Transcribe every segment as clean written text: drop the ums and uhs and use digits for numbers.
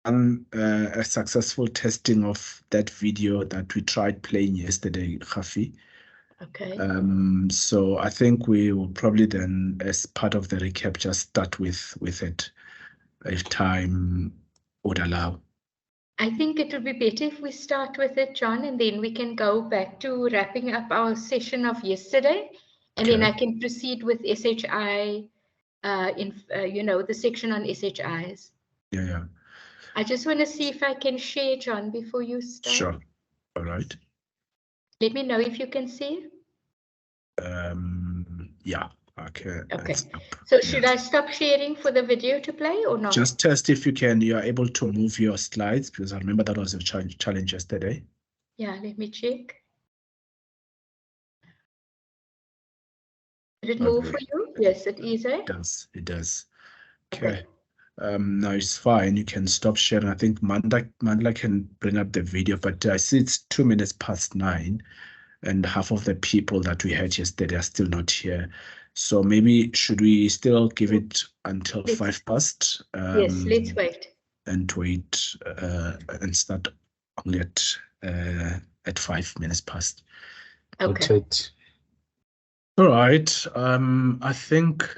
a successful testing of that video that we tried playing yesterday, Khafi. Okay. So I think we will probably then, as part of the recap, just start with it, if time would allow. I think it would be better if we start with it, John, and then we can go back to wrapping up our session of yesterday, and then I can proceed with SHI, the section on SHIs. Yeah. I just want to see if I can share, John, before you start. Sure. All right. Let me know if you can see. Yeah. Okay. Okay. So should I stop sharing for the video to play or not? Just test if you can. You are able to move your slides, because I remember that was a challenge yesterday. Yeah, let me check. Did it move for you? Yes, it is. It does. It does. Okay. No, it's fine. You can stop sharing. I think Mandla can bring up the video, but I see it's 2 minutes past 9, and half of the people that we had yesterday are still not here. So maybe should we still give it until 5 past? Yes, let's wait. And wait and start only at 5 minutes past. Okay. All right. I think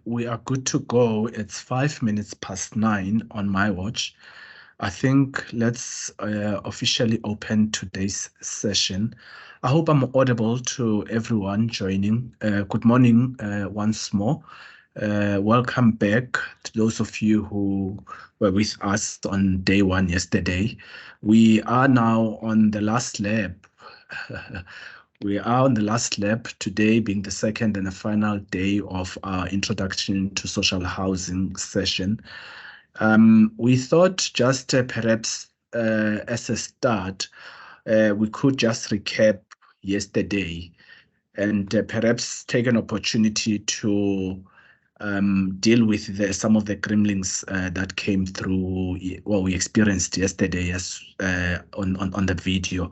we are good to go. It's 5 minutes past 9 on my watch. I think let's officially open today's session. I hope I'm audible to everyone joining. Good morning once more. Welcome back to those of you who were with us on day 1 yesterday. We are now on the last lap. We are on the last lap today, being the second and the final day of our introduction to social housing session. We thought just perhaps as a start, we could just recap yesterday and perhaps take an opportunity to deal with some of the gremlins that came through, we experienced yesterday on the video.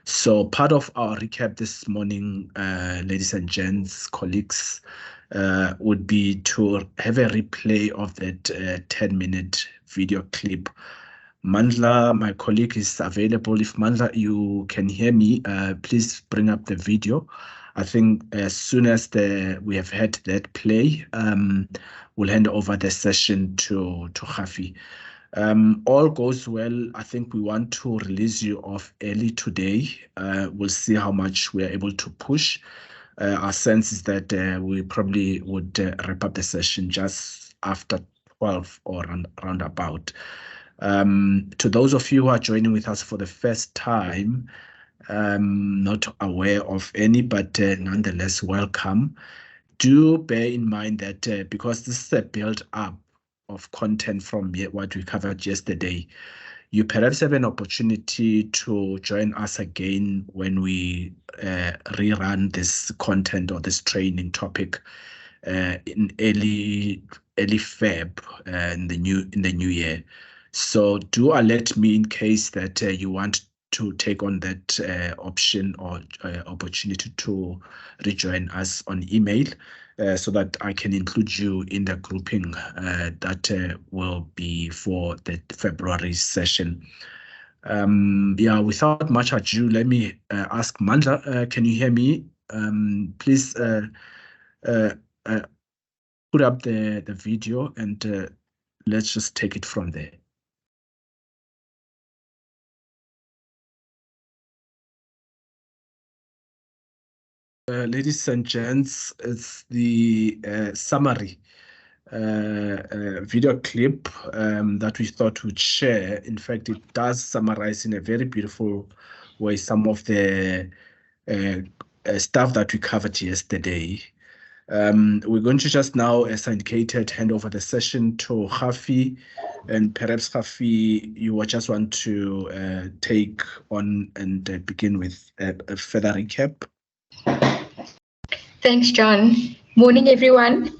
So part of our recap this morning, ladies and gents, colleagues, would be to have a replay of that 10-minute video clip. Mandla, my colleague, is available. If Mandla, you can hear me, please bring up the video. I think as soon as we have had that play, we'll hand over the session to Khafi. All goes well. I think we want to release you off early today. We'll see how much we are able to push. Our sense is that we probably would wrap up the session just after 12 or round about. To those of you who are joining with us for the first time, not aware of any, but nonetheless welcome. Do bear in mind that because this is a build-up of content from what we covered yesterday, you perhaps have an opportunity to join us again when we rerun this content or this training topic in early Feb in the new year. So do alert me in case that you want to take on that option or opportunity to rejoin us on email, so that I can include you in the grouping that will be for the February session. Without much ado, let me ask Mandla, can you hear me? Please put up the video and let's just take it from there. Ladies and gents, it's the summary video clip that we thought we'd share. In fact, it does summarize in a very beautiful way some of the stuff that we covered yesterday. We're going to just now, as I indicated, hand over the session to Khafi, and perhaps Khafi, you will just want to take on and begin with a further recap. Thanks, John. Morning, everyone.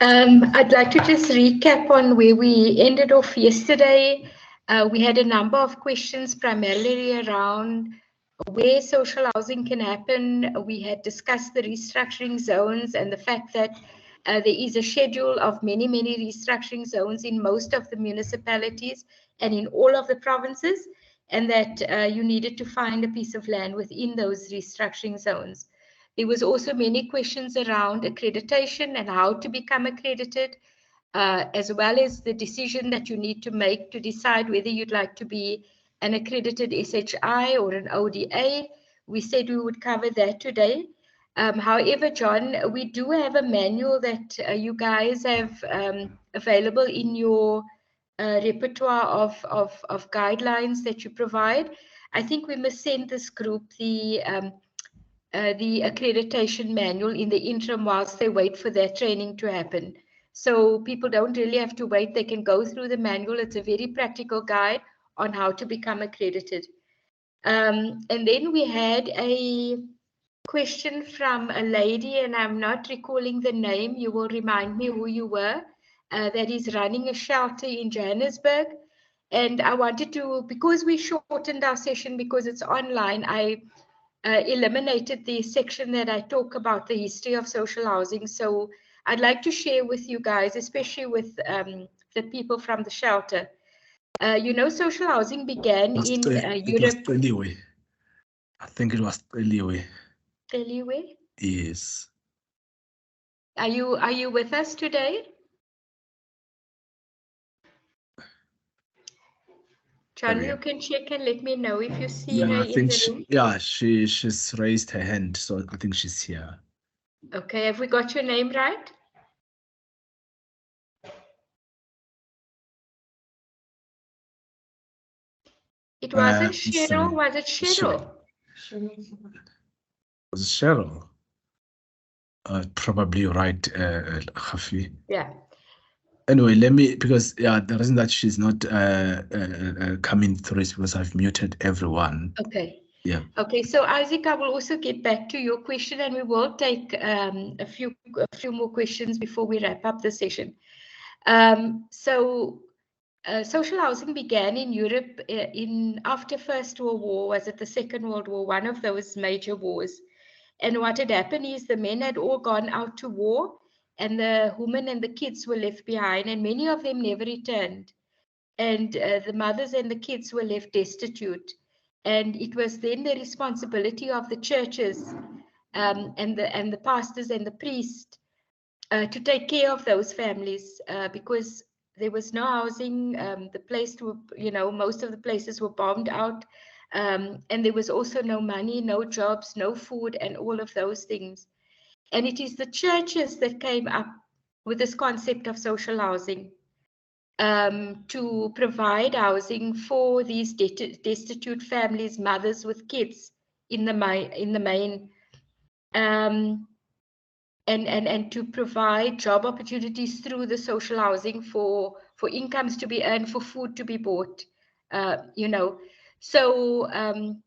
I'd like to just recap on where we ended off yesterday. We had a number of questions primarily around where social housing can happen. We had discussed the restructuring zones and the fact that There is a schedule of many restructuring zones in most of the municipalities and in all of the provinces, and that you needed to find a piece of land within those restructuring zones. There was also many questions around accreditation and how to become accredited, as well as the decision that you need to make to decide whether you'd like to be an accredited SHI or an ODA. We said we would cover that today. However, John, we do have a manual that you guys have available in your repertoire of guidelines that you provide. I think we must send this group the accreditation manual in the interim whilst they wait for their training to happen. So people don't really have to wait. They can go through the manual. It's a very practical guide on how to become accredited. And then we had a question from a lady, and I'm not recalling the name. You will remind me who you were. That is running a shelter in Johannesburg. And I wanted to, because we shortened our session because it's online, I eliminated the section that I talk about the history of social housing. So I'd like to share with you guys, especially with the people from the shelter. Social housing began in Europe. Anyway, I think it was anyway. Anyway? Yes. Are you with us today? John, you can check and let me know if you see her in the room. Yeah, she's raised her hand, so I think she's here. Okay, have we got your name right? It wasn't Cheryl, was it Cheryl? Was it Cheryl? Probably right, Khafi. Yeah. Anyway, let me, because the reason that she's not coming through is because I've muted everyone. Okay. Yeah. Okay, so Isaac, I will also get back to your question, and we will take a few more questions before we wrap up the session. Social housing began in Europe after First World War. Was it the Second World War? One of those major wars. And what had happened is the men had all gone out to war, and the women and the kids were left behind, and many of them never returned. And the mothers and the kids were left destitute. And it was then the responsibility of the churches and the pastors and the priests to take care of those families because there was no housing. The place most of the places were bombed out. And there was also no money, no jobs, no food, and all of those things. And it is the churches that came up with this concept of social housing to provide housing for these destitute families, mothers with kids in the main, and to provide job opportunities through the social housing for incomes to be earned, for food to be bought, So, and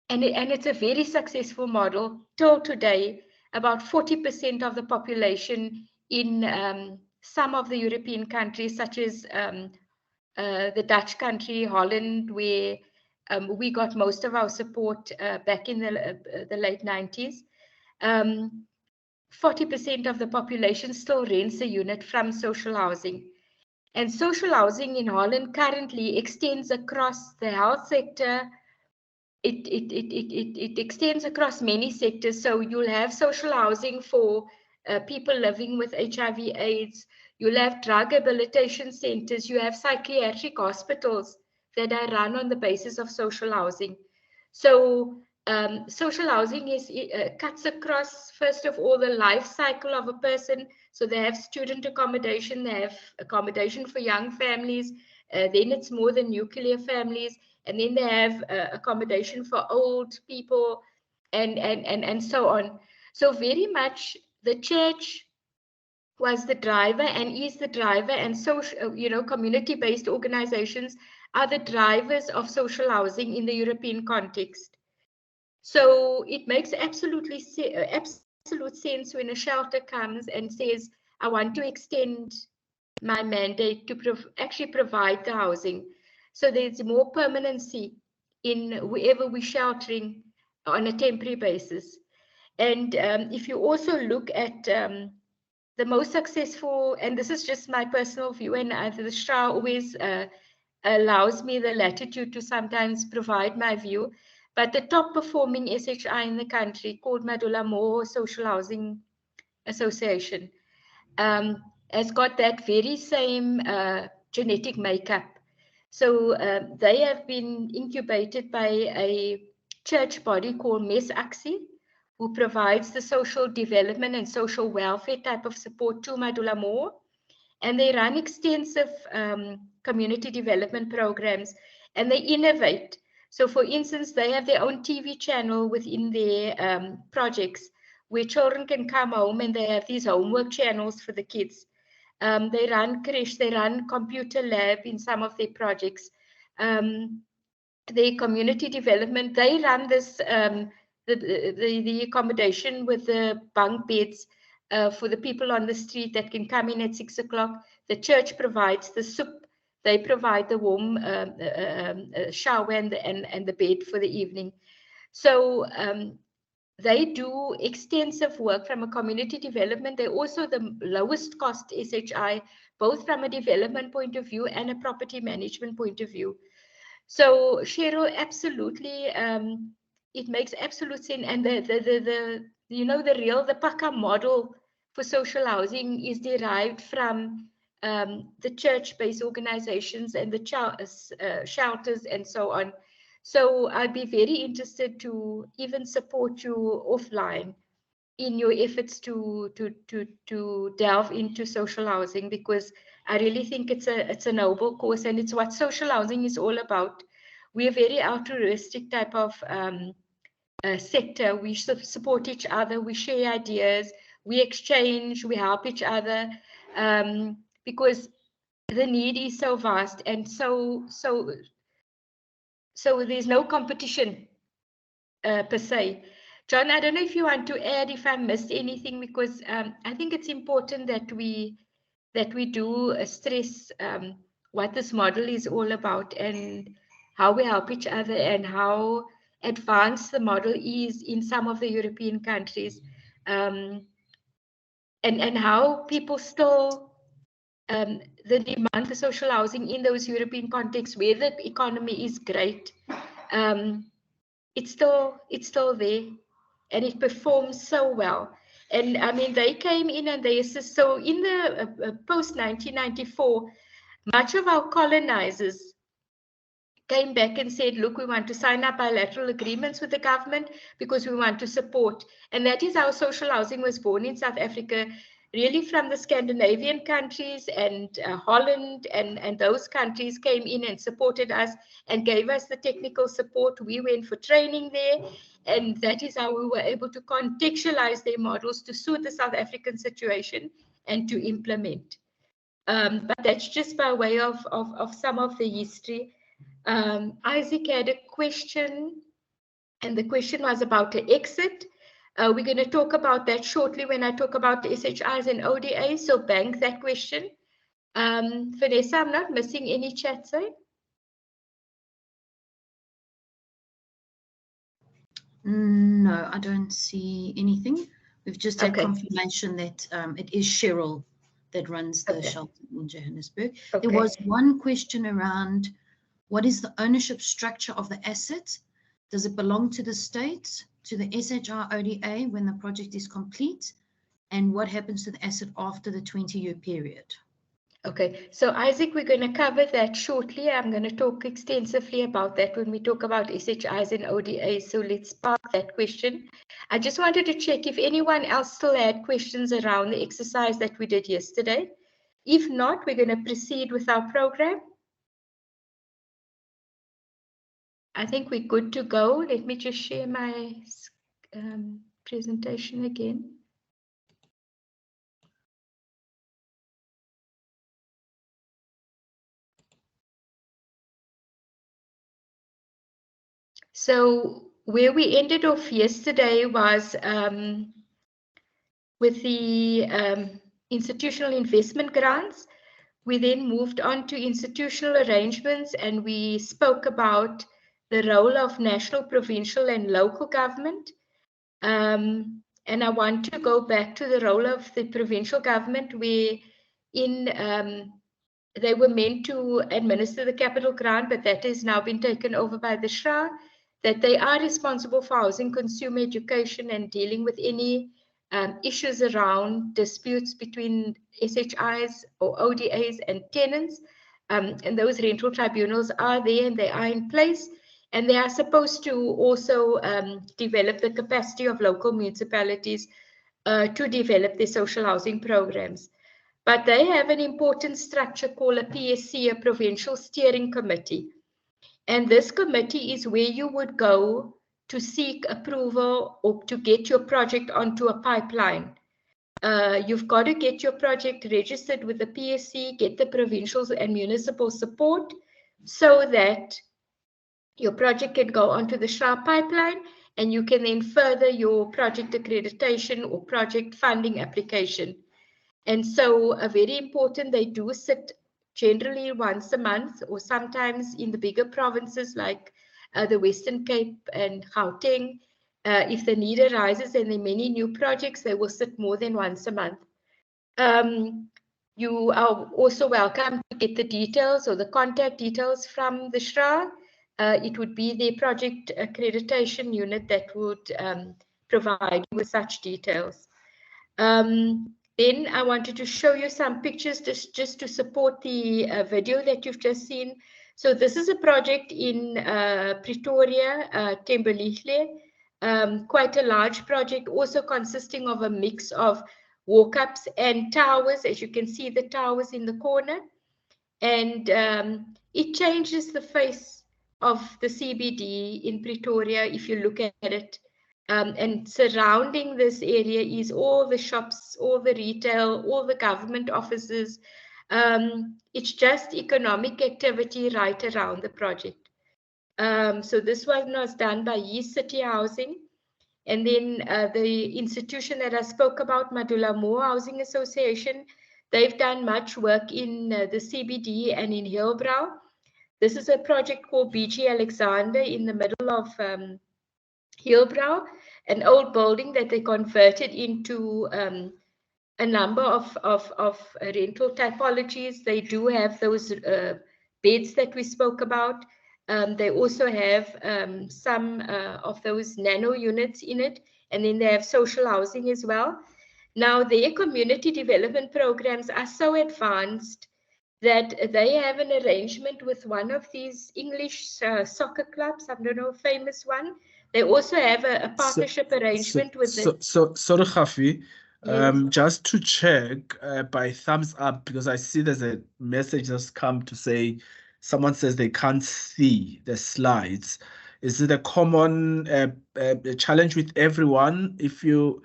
it's a very successful model. Till today, about 40% of the population in some of the European countries, such as the Dutch country, Holland, where we got most of our support back in the late 90s. 40% of the population still rents a unit from social housing. And social housing in Holland currently extends across the health sector. It extends across many sectors. So you'll have social housing for people living with HIV/AIDS. You'll have drug rehabilitation centers. You have psychiatric hospitals that are run on the basis of social housing. So social housing cuts across, first of all, the life cycle of a person. So they have student accommodation, they have accommodation for young families. Then it's more than nuclear families. And then they have accommodation for old people and so on. So very much the church was the driver and is the driver, and social, community-based organizations are the drivers of social housing in the European context. So it makes absolute sense when a shelter comes and says, I want to extend my mandate to actually provide the housing. So there's more permanency in whoever we're sheltering on a temporary basis. And if you also look at the most successful, and this is just my personal view, and the SHA always allows me the latitude to sometimes provide my view, but the top performing SHI in the country, called Madula Social Housing Association, has got that very same genetic makeup. So they have been incubated by a church body called Mes Aksi, who provides the social development and social welfare type of support to Madula Moore. And they run extensive community development programs, and they innovate. So for instance, they have their own TV channel within their projects where children can come home and they have these homework channels for the kids. They run creche, they run computer lab in some of their projects. Their community development, they run this, the accommodation with the bunk beds for the people on the street that can come in at 6 o'clock. The church provides the soup. They provide the warm shower and the bed for the evening. So they do extensive work from a community development. They're also the lowest cost SHI, both from a development point of view and a property management point of view. So Cheryl, absolutely, it makes absolute sense. And the Paka model for social housing is derived from the church-based organizations and the shelters and so on. So I'd be very interested to even support you offline in your efforts to delve into social housing, because I really think it's a noble cause, and it's what social housing is all about. We're a very altruistic type of sector. We support each other, we share ideas, we exchange, we help each other, because the need is so vast, and so there's no competition per se. John, I don't know if you want to add if I missed anything, because I think it's important that we do stress what this model is all about and how we help each other and how advanced the model is in some of the European countries, and how people still the demand for social housing in those European contexts where the economy is great. It's still there, and it performs so well. And I mean, they came in and they assist. So in the post 1994, much of our colonizers came back and said, look, we want to sign up bilateral agreements with the government because we want to support. And that is how social housing was born in South Africa, really from the Scandinavian countries, and Holland and those countries came in and supported us and gave us the technical support. We went for training there, and that is how we were able to contextualize their models to suit the South African situation and to implement. But that's just by way of some of the history. Isaac had a question, and the question was about the exit. We're going to talk about that shortly when I talk about the SHIs and ODA, so bank that question. Vanessa, I'm not missing any chat, sorry? No, I don't see anything. We've just had confirmation that it is Cheryl that runs the shelter in Johannesburg. There was one question around what is the ownership structure of the asset? Does it belong to the state, to the SHI ODA when the project is complete? And what happens to the asset after the 20-year period? Okay, so Isaac, we're going to cover that shortly. I'm going to talk extensively about that when we talk about SHIs and ODAs. So let's park that question. I just wanted to check if anyone else still had questions around the exercise that we did yesterday. If not, we're going to proceed with our program. I think we're good to go. Let me just share my presentation again. So where we ended off yesterday was with the institutional investment grants. We then moved on to institutional arrangements, and we spoke about the role of national, provincial, and local government. And I want to go back to the role of the provincial government, where they were meant to administer the capital grant, but that has now been taken over by the SHRA, that they are responsible for housing, consumer education, and dealing with any issues around disputes between SHIs or ODAs and tenants. And those rental tribunals are there and they are in place. And they are supposed to also develop the capacity of local municipalities to develop their social housing programs. But they have an important structure called a PSC, a Provincial Steering Committee. And this committee is where you would go to seek approval or to get your project onto a pipeline. You've got to get your project registered with the PSC, get the provincial and municipal support so that your project can go onto the SHRA pipeline and you can then further your project accreditation or project funding application. And so very important, they do sit generally once a month, or sometimes in the bigger provinces like the Western Cape and Gauteng. If the need arises and there are many new projects, they will sit more than once a month. You are also welcome to get the details or the contact details from the SHRA. It would be the project accreditation unit that would provide you with such details. Then I wanted to show you some pictures just to support the video that you've just seen. So this is a project in Pretoria, Thembelihle, quite a large project, also consisting of a mix of walk-ups and towers. As you can see, the towers in the corner. And it changes the face of the CBD in Pretoria if you look at it. And surrounding this area is all the shops, all the retail, all the government offices. It's just economic activity right around the project. So this one was done by East City Housing. And then the institution that I spoke about, Madula Moore Housing Association, they've done much work in the CBD and in Hillbrow. This is a project called BG Alexander in the middle of Hillbrow, an old building that they converted into a number of rental typologies. They do have those beds that we spoke about. They also have some of those nano units in it, and then they have social housing as well. Now, their community development programs are so advanced that they have an arrangement with one of these English soccer clubs. I don't know, a famous one. They also have a partnership arrangement with the... Sorry, Khafi. Yes. Just to check by thumbs up, because I see there's a message that's come to say someone says they can't see the slides. Is it a common challenge with everyone? If you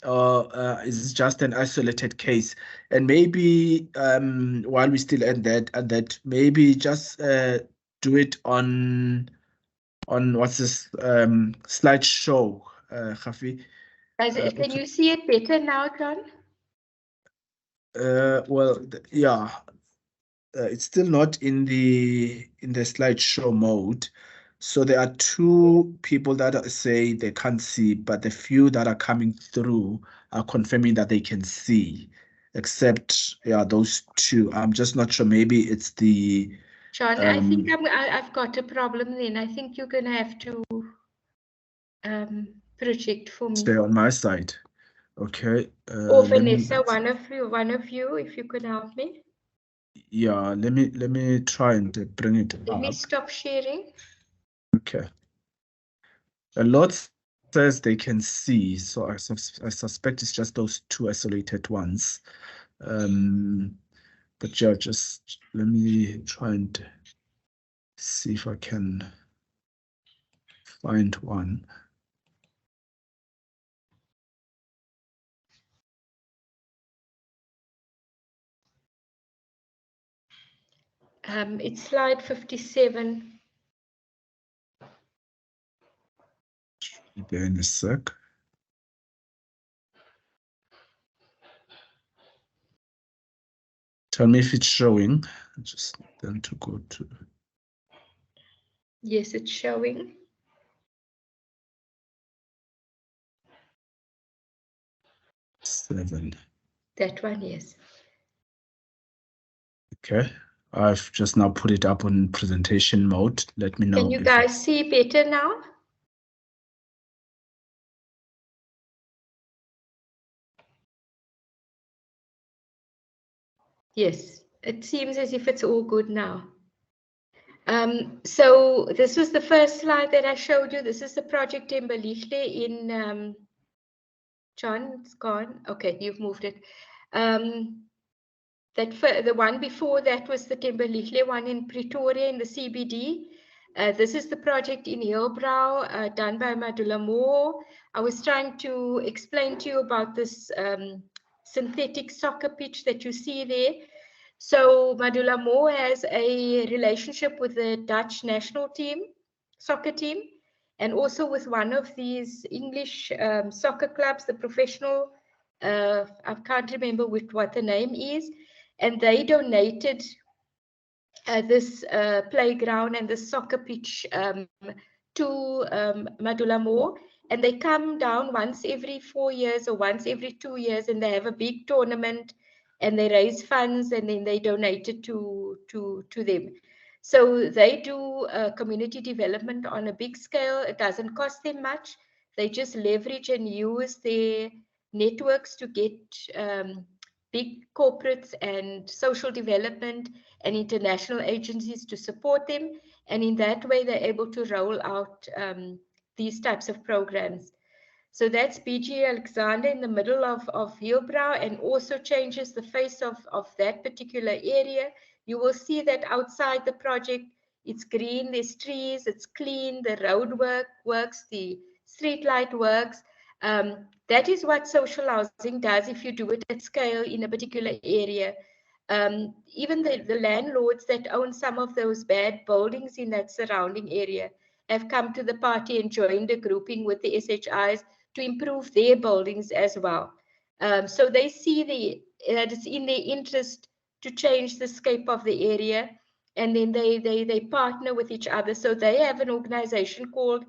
is just an isolated case? And maybe while we still at that, maybe just do it on what's this slideshow, Khafi. Can you see it better now, John? Well, yeah, it's still not in the slideshow mode. So there are two people that say they can't see, but the few that are coming through are confirming that they can see, except those two. I'm just not sure. Maybe it's the John. I think I've got a problem then. I think you're gonna have to project for me. Stay on my side. Okay. Or Vanessa, one of you, if you could help me. Yeah, let me try and bring it up. Let me stop sharing. Okay. A lot says they can see, so I suspect it's just those two isolated ones. But yeah, just let me try and see if I can find one. It's slide 57. There in a sec. Tell me if it's showing. Just then to go to. Yes, it's showing. 7. That one, yes. Okay. I've just now put it up on presentation mode. Let me know. Can you guys see better now? Yes, it seems as if it's all good now. So this was the first slide that I showed you. This is the project Thembelihle in John, it's gone. Okay, you've moved it. The one before that was the Thembelihle one in Pretoria in the CBD. This is the project in Hillbrow done by Madula Moore. I was trying to explain to you about this synthetic soccer pitch that you see there. So Madula Moore has a relationship with the Dutch national team, soccer team, and also with one of these English soccer clubs, the professional, I can't remember what the name is, and they donated this playground and the soccer pitch to Madula Moore, and they come down once every 4 years or once every 2 years, and they have a big tournament, and they raise funds, and then they donate it to them. So they do community development on a big scale. It doesn't cost them much. They just leverage and use their networks to get big corporates and social development and international agencies to support them. And in that way, they're able to roll out these types of programs. So that's BG Alexander in the middle of Hillbrow, and also changes the face of that particular area. You will see that outside the project, it's green, there's trees, it's clean, the road works, the street light works. That is what social housing does if you do it at scale in a particular area. Even the landlords that own some of those bad buildings in that surrounding area have come to the party and joined a grouping with the SHIs to improve their buildings as well. So they see that it's in their interest to change the scape of the area, and then they partner with each other. So they have an organization called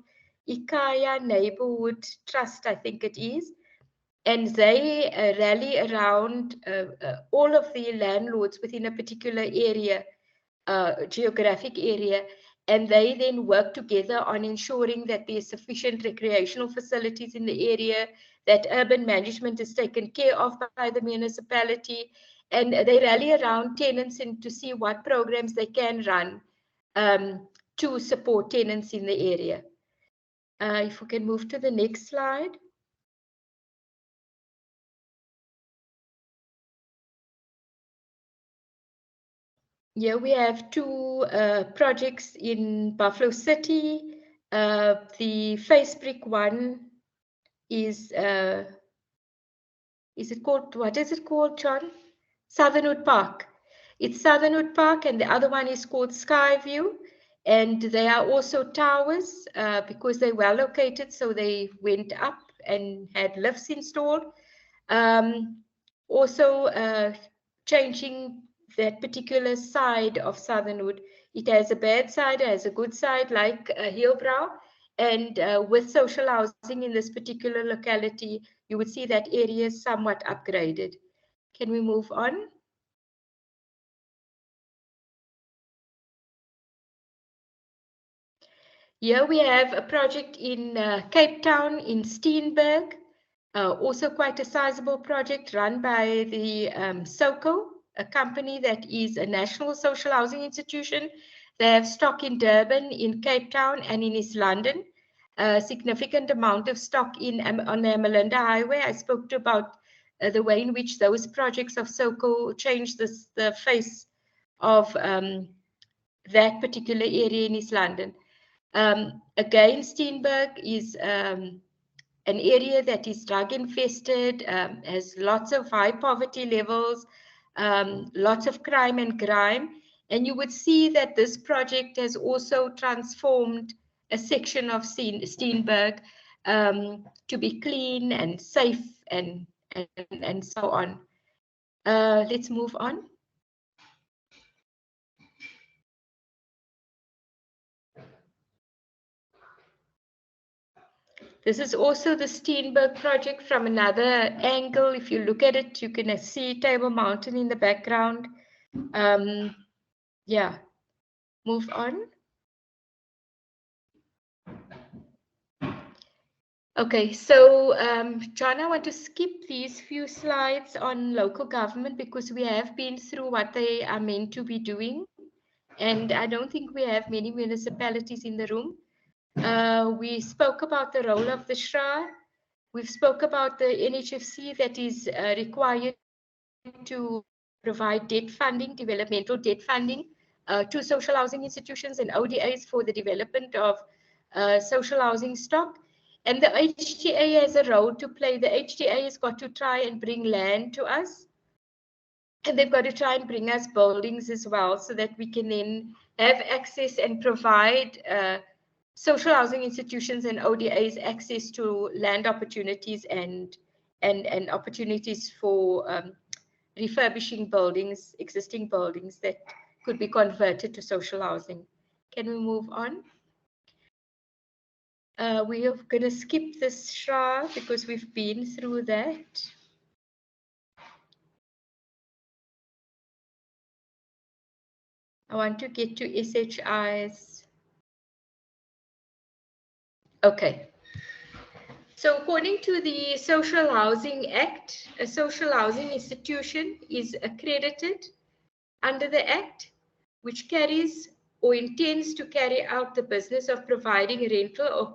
Ikaya Neighborhood Trust, I think it is, and they rally around all of the landlords within a particular area, geographic area, and they then work together on ensuring that there's sufficient recreational facilities in the area, that urban management is taken care of by the municipality, and they rally around tenants and to see what programs they can run to support tenants in the area. If we can move to the next slide. Here we have two projects in Buffalo City. The face brick one is it called, what is it called, John? Southernwood Park. It's Southernwood Park, and the other one is called Skyview. And they are also towers because they're well located, so they went up and had lifts installed. Also changing that particular side of Southernwood. It has a bad side, it has a good side, like Hillbrow. And with social housing in this particular locality, you would see that area is somewhat upgraded. Can we move on? Here we have a project in Cape Town in Steenberg, also quite a sizable project run by the SOCO, a company that is a national social housing institution. They have stock in Durban, in Cape Town, and in East London. A significant amount of stock on the Melinda Highway. I spoke to about the way in which those projects of SOCO changed the face of that particular area in East London. Again, Steenberg is an area that is drug infested, has lots of high poverty levels, lots of crime and grime. And you would see that this project has also transformed a section of Steenberg to be clean and safe and so on. Let's move on. This is also the Steenberg project from another angle. If you look at it, you can see Table Mountain in the background. Yeah, move on. Okay, so John, I want to skip these few slides on local government because we have been through what they are meant to be doing. And I don't think we have many municipalities in the room. We spoke about the role of the SHRA. We've spoke about the NHFC that is required to provide debt funding, developmental debt funding to social housing institutions and ODAs for the development of social housing stock. And the HTA has a role to play. The HTA has got to try and bring land to us. And they've got to try and bring us buildings as well so that we can then have access and provide social housing institutions and ODAs access to land opportunities and opportunities for refurbishing buildings, existing buildings that could be converted to social housing. Can we move on? We are going to skip this SHRA because we've been through that. I want to get to SHIs. Okay. So according to the Social Housing Act, a social housing institution is accredited under the Act, which carries or intends to carry out the business of providing rental or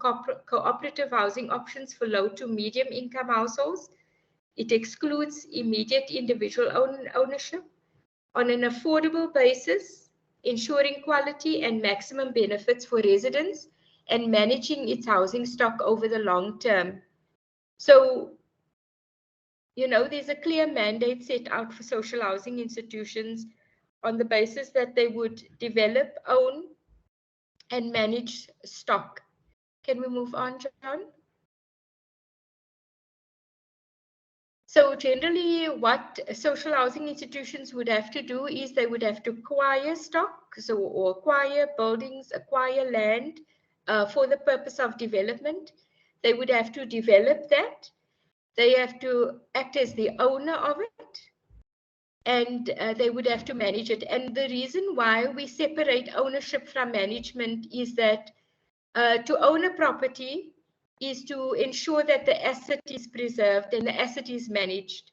cooperative housing options for low to medium income households. It excludes immediate individual ownership on an affordable basis, ensuring quality and maximum benefits for residents and managing its housing stock over the long term. So, you know, there's a clear mandate set out for social housing institutions on the basis that they would develop, own, and manage stock. Can we move on, John? So generally, what social housing institutions would have to do is they would have to acquire stock, or acquire buildings, acquire land for the purpose of development. They would have to develop that. They have to act as the owner of it, and they would have to manage it. And the reason why we separate ownership from management is that to own a property is to ensure that the asset is preserved and the asset is managed.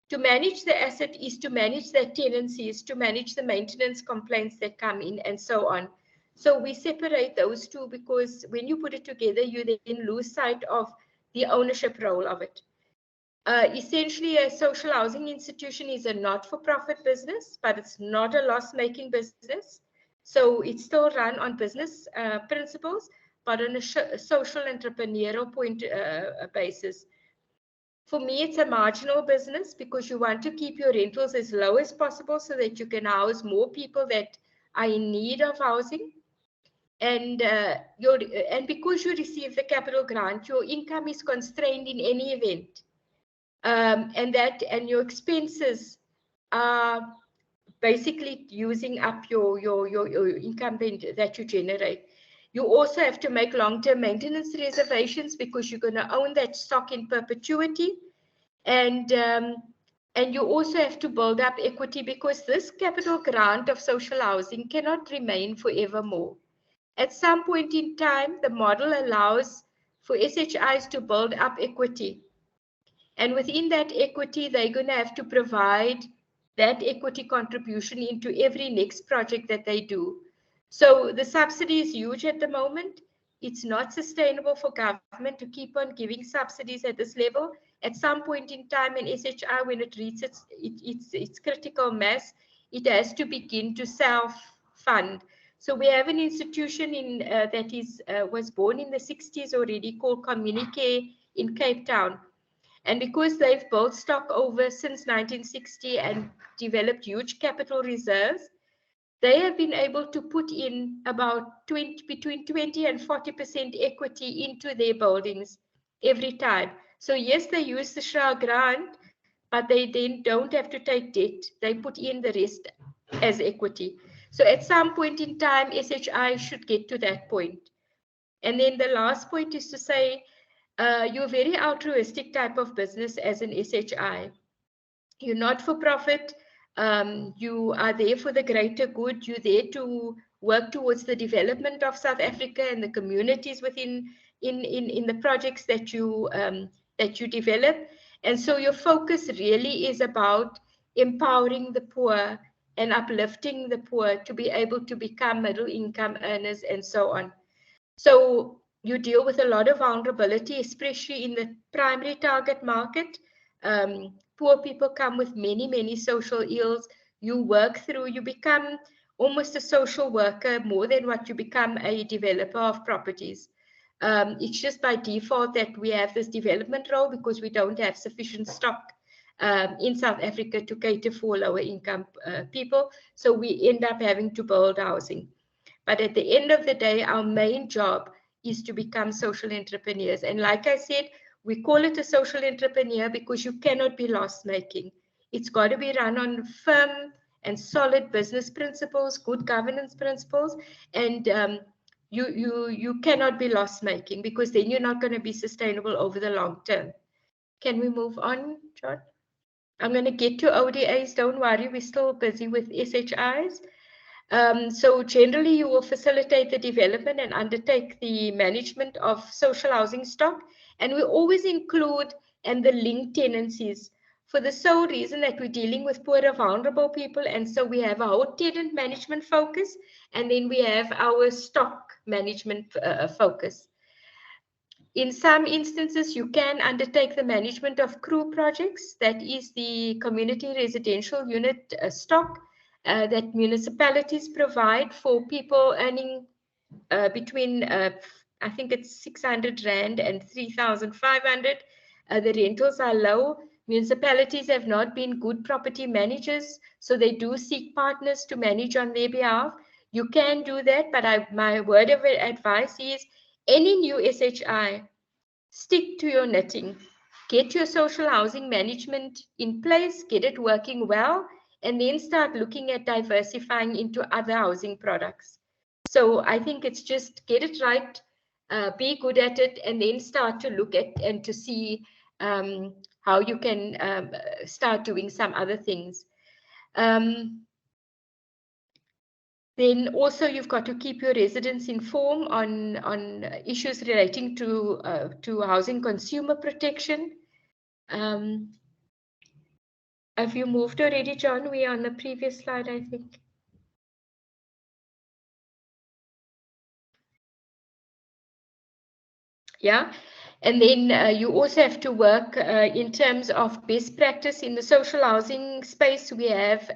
To manage the asset is to manage the tenancies, to manage the maintenance complaints that come in, and so on. So we separate those two because when you put it together, you then lose sight of the ownership role of it. Essentially, a social housing institution is a not-for-profit business, but it's not a loss-making business. So it's still run on business principles, but on a social entrepreneurial basis. For me, it's a marginal business because you want to keep your rentals as low as possible so that you can house more people that are in need of housing. And because you receive the capital grant, your income is constrained in any event. And your expenses are basically using up your income that you generate. You also have to make long-term maintenance reservations because you're going to own that stock in perpetuity, and you also have to build up equity because this capital grant of social housing cannot remain forevermore. At some point in time, the model allows for SHIs to build up equity. And within that equity, they're going to have to provide that equity contribution into every next project that they do. So the subsidy is huge at the moment. It's not sustainable for government to keep on giving subsidies at this level. At some point in time in SHI, when it reaches its critical mass, it has to begin to self-fund. So we have an institution that was born in the 60s already called Communicare in Cape Town. And because they've built stock over since 1960 and developed huge capital reserves, they have been able to put in about between 20 and 40% equity into their buildings every time. So yes, they use the SHRA grant, but they then don't have to take debt. They put in the rest as equity. So at some point in time, SHI should get to that point. And then the last point is to say, you're a very altruistic type of business as an SHI. You're not for profit. You are there for the greater good. You're there to work towards the development of South Africa and the communities within in the projects that you develop. And so your focus really is about empowering the poor and uplifting the poor to be able to become middle income earners and so on. So you deal with a lot of vulnerability, especially in the primary target market. Poor people come with many, many social ills. You work through, you become almost a social worker more than what you become a developer of properties. It's just by default that we have this development role because we don't have sufficient stock in South Africa to cater for lower income people. So we end up having to build housing. But at the end of the day, our main job is to become social entrepreneurs. And like I said, we call it a social entrepreneur because you cannot be loss making. It's got to be run on firm and solid business principles, good governance principles, and you cannot be loss making because then you're not going to be sustainable over the long term. Can we move on, John? I'm going to get to ODAs. Don't worry, we're still busy with SHIs. So generally, you will facilitate the development and undertake the management of social housing stock. And we always include and the linked tenancies for the sole reason that we're dealing with poor and vulnerable people. And so we have our tenant management focus, and then we have our stock management focus. In some instances, you can undertake the management of CRU projects, that is the community residential unit stock. That municipalities provide for people earning between, I think it's 600 Rand and 3,500. The rentals are low. Municipalities have not been good property managers, so they do seek partners to manage on their behalf. You can do that, but my word of advice is any new SHI, stick to your knitting. Get your social housing management in place, get it working well, and then start looking at diversifying into other housing products. So I think it's just get it right, be good at it, and then start to look at and to see how you can start doing some other things. Then also you've got to keep your residents informed on issues relating to housing consumer protection. Have you moved already, John? We are on the previous slide, I think. Yeah, and then you also have to work in terms of best practice in the social housing space. We have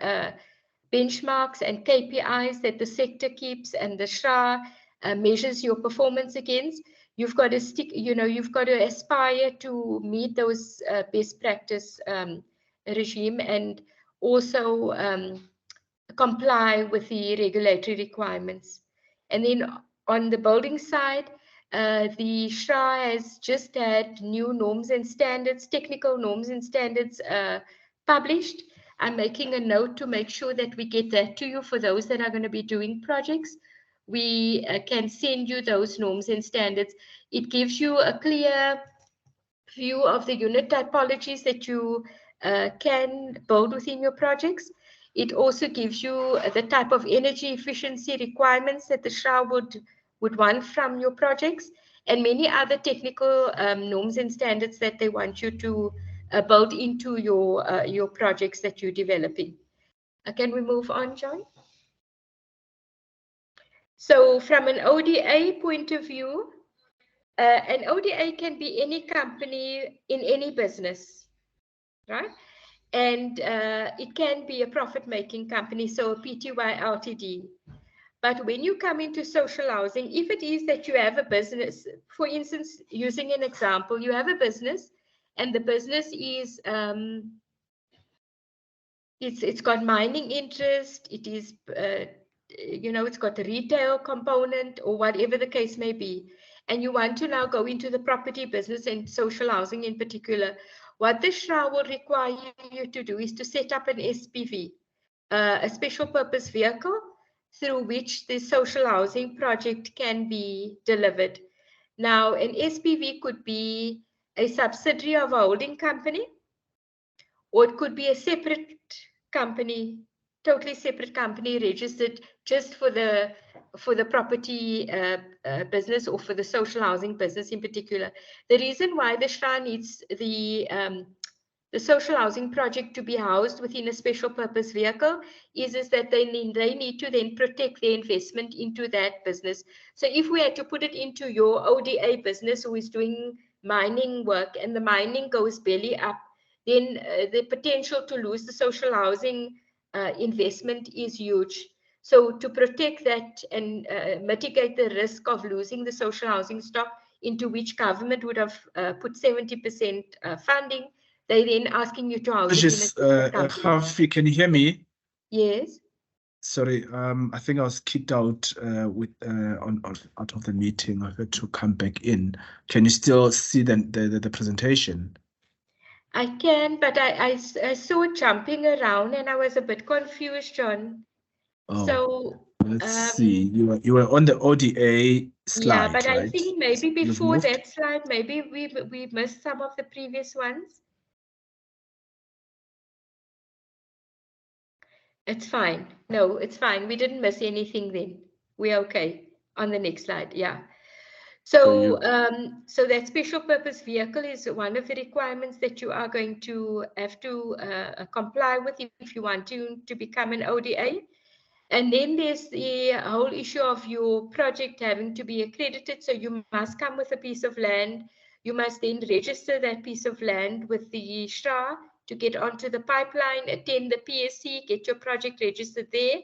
benchmarks and KPIs that the sector keeps, and the SHRA measures your performance against. You've got to stick, you've got to aspire to meet those best practice regime, and also comply with the regulatory requirements. And then on the building side, the SHRA has just had new norms and standards, technical norms and standards published. I'm making a note to make sure that we get that to you for those that are going to be doing projects. We can send you those norms and standards. It gives you a clear view of the unit typologies that you can build within your projects. It also gives you the type of energy efficiency requirements that the SHRA would want from your projects, and many other technical norms and standards that they want you to build into your projects that you're developing. Can we move on, John? So from an ODA point of view, an ODA can be any company in any business, right? And it can be a profit-making company, so a PTY Ltd. But when you come into social housing, if it is that you have a business, for instance, using an example, you have a business, and the business is it's got mining interest, it is it's got a retail component, or whatever the case may be, and you want to now go into the property business and social housing in particular, what the SHRA will require you to do is to set up an SPV, a special purpose vehicle, through which the social housing project can be delivered. Now, an SPV could be a subsidiary of a holding company, or it could be a separate company, totally separate company registered just for the property business or for the social housing business in particular. The reason why the SHRA needs the social housing project to be housed within a special purpose vehicle is that they need to then protect their investment into that business. So if we had to put it into your ODA business who is doing mining work and the mining goes belly up, then the potential to lose the social housing investment is huge. So to protect that and mitigate the risk of losing the social housing stock into which government would have put 70% funding, they then asking you to house it in a separate company. Hafi, can you hear me? Yes. Sorry, I think I was kicked out out of the meeting. I had to come back in. Can you still see the presentation? I can, but I saw it jumping around and I was a bit confused, John. Oh, so let's see. You were on the ODA slide, yeah, but right? I think maybe before that slide, maybe we missed some of the previous ones. It's fine. No, it's fine. We didn't miss anything then. We're okay. On the next slide, yeah. So, so that special purpose vehicle is one of the requirements that you are going to have to comply with if you want to become an ODA. And then there's the whole issue of your project having to be accredited. So you must come with a piece of land. You must then register that piece of land with the SHRA to get onto the pipeline, attend the PSC, get your project registered there.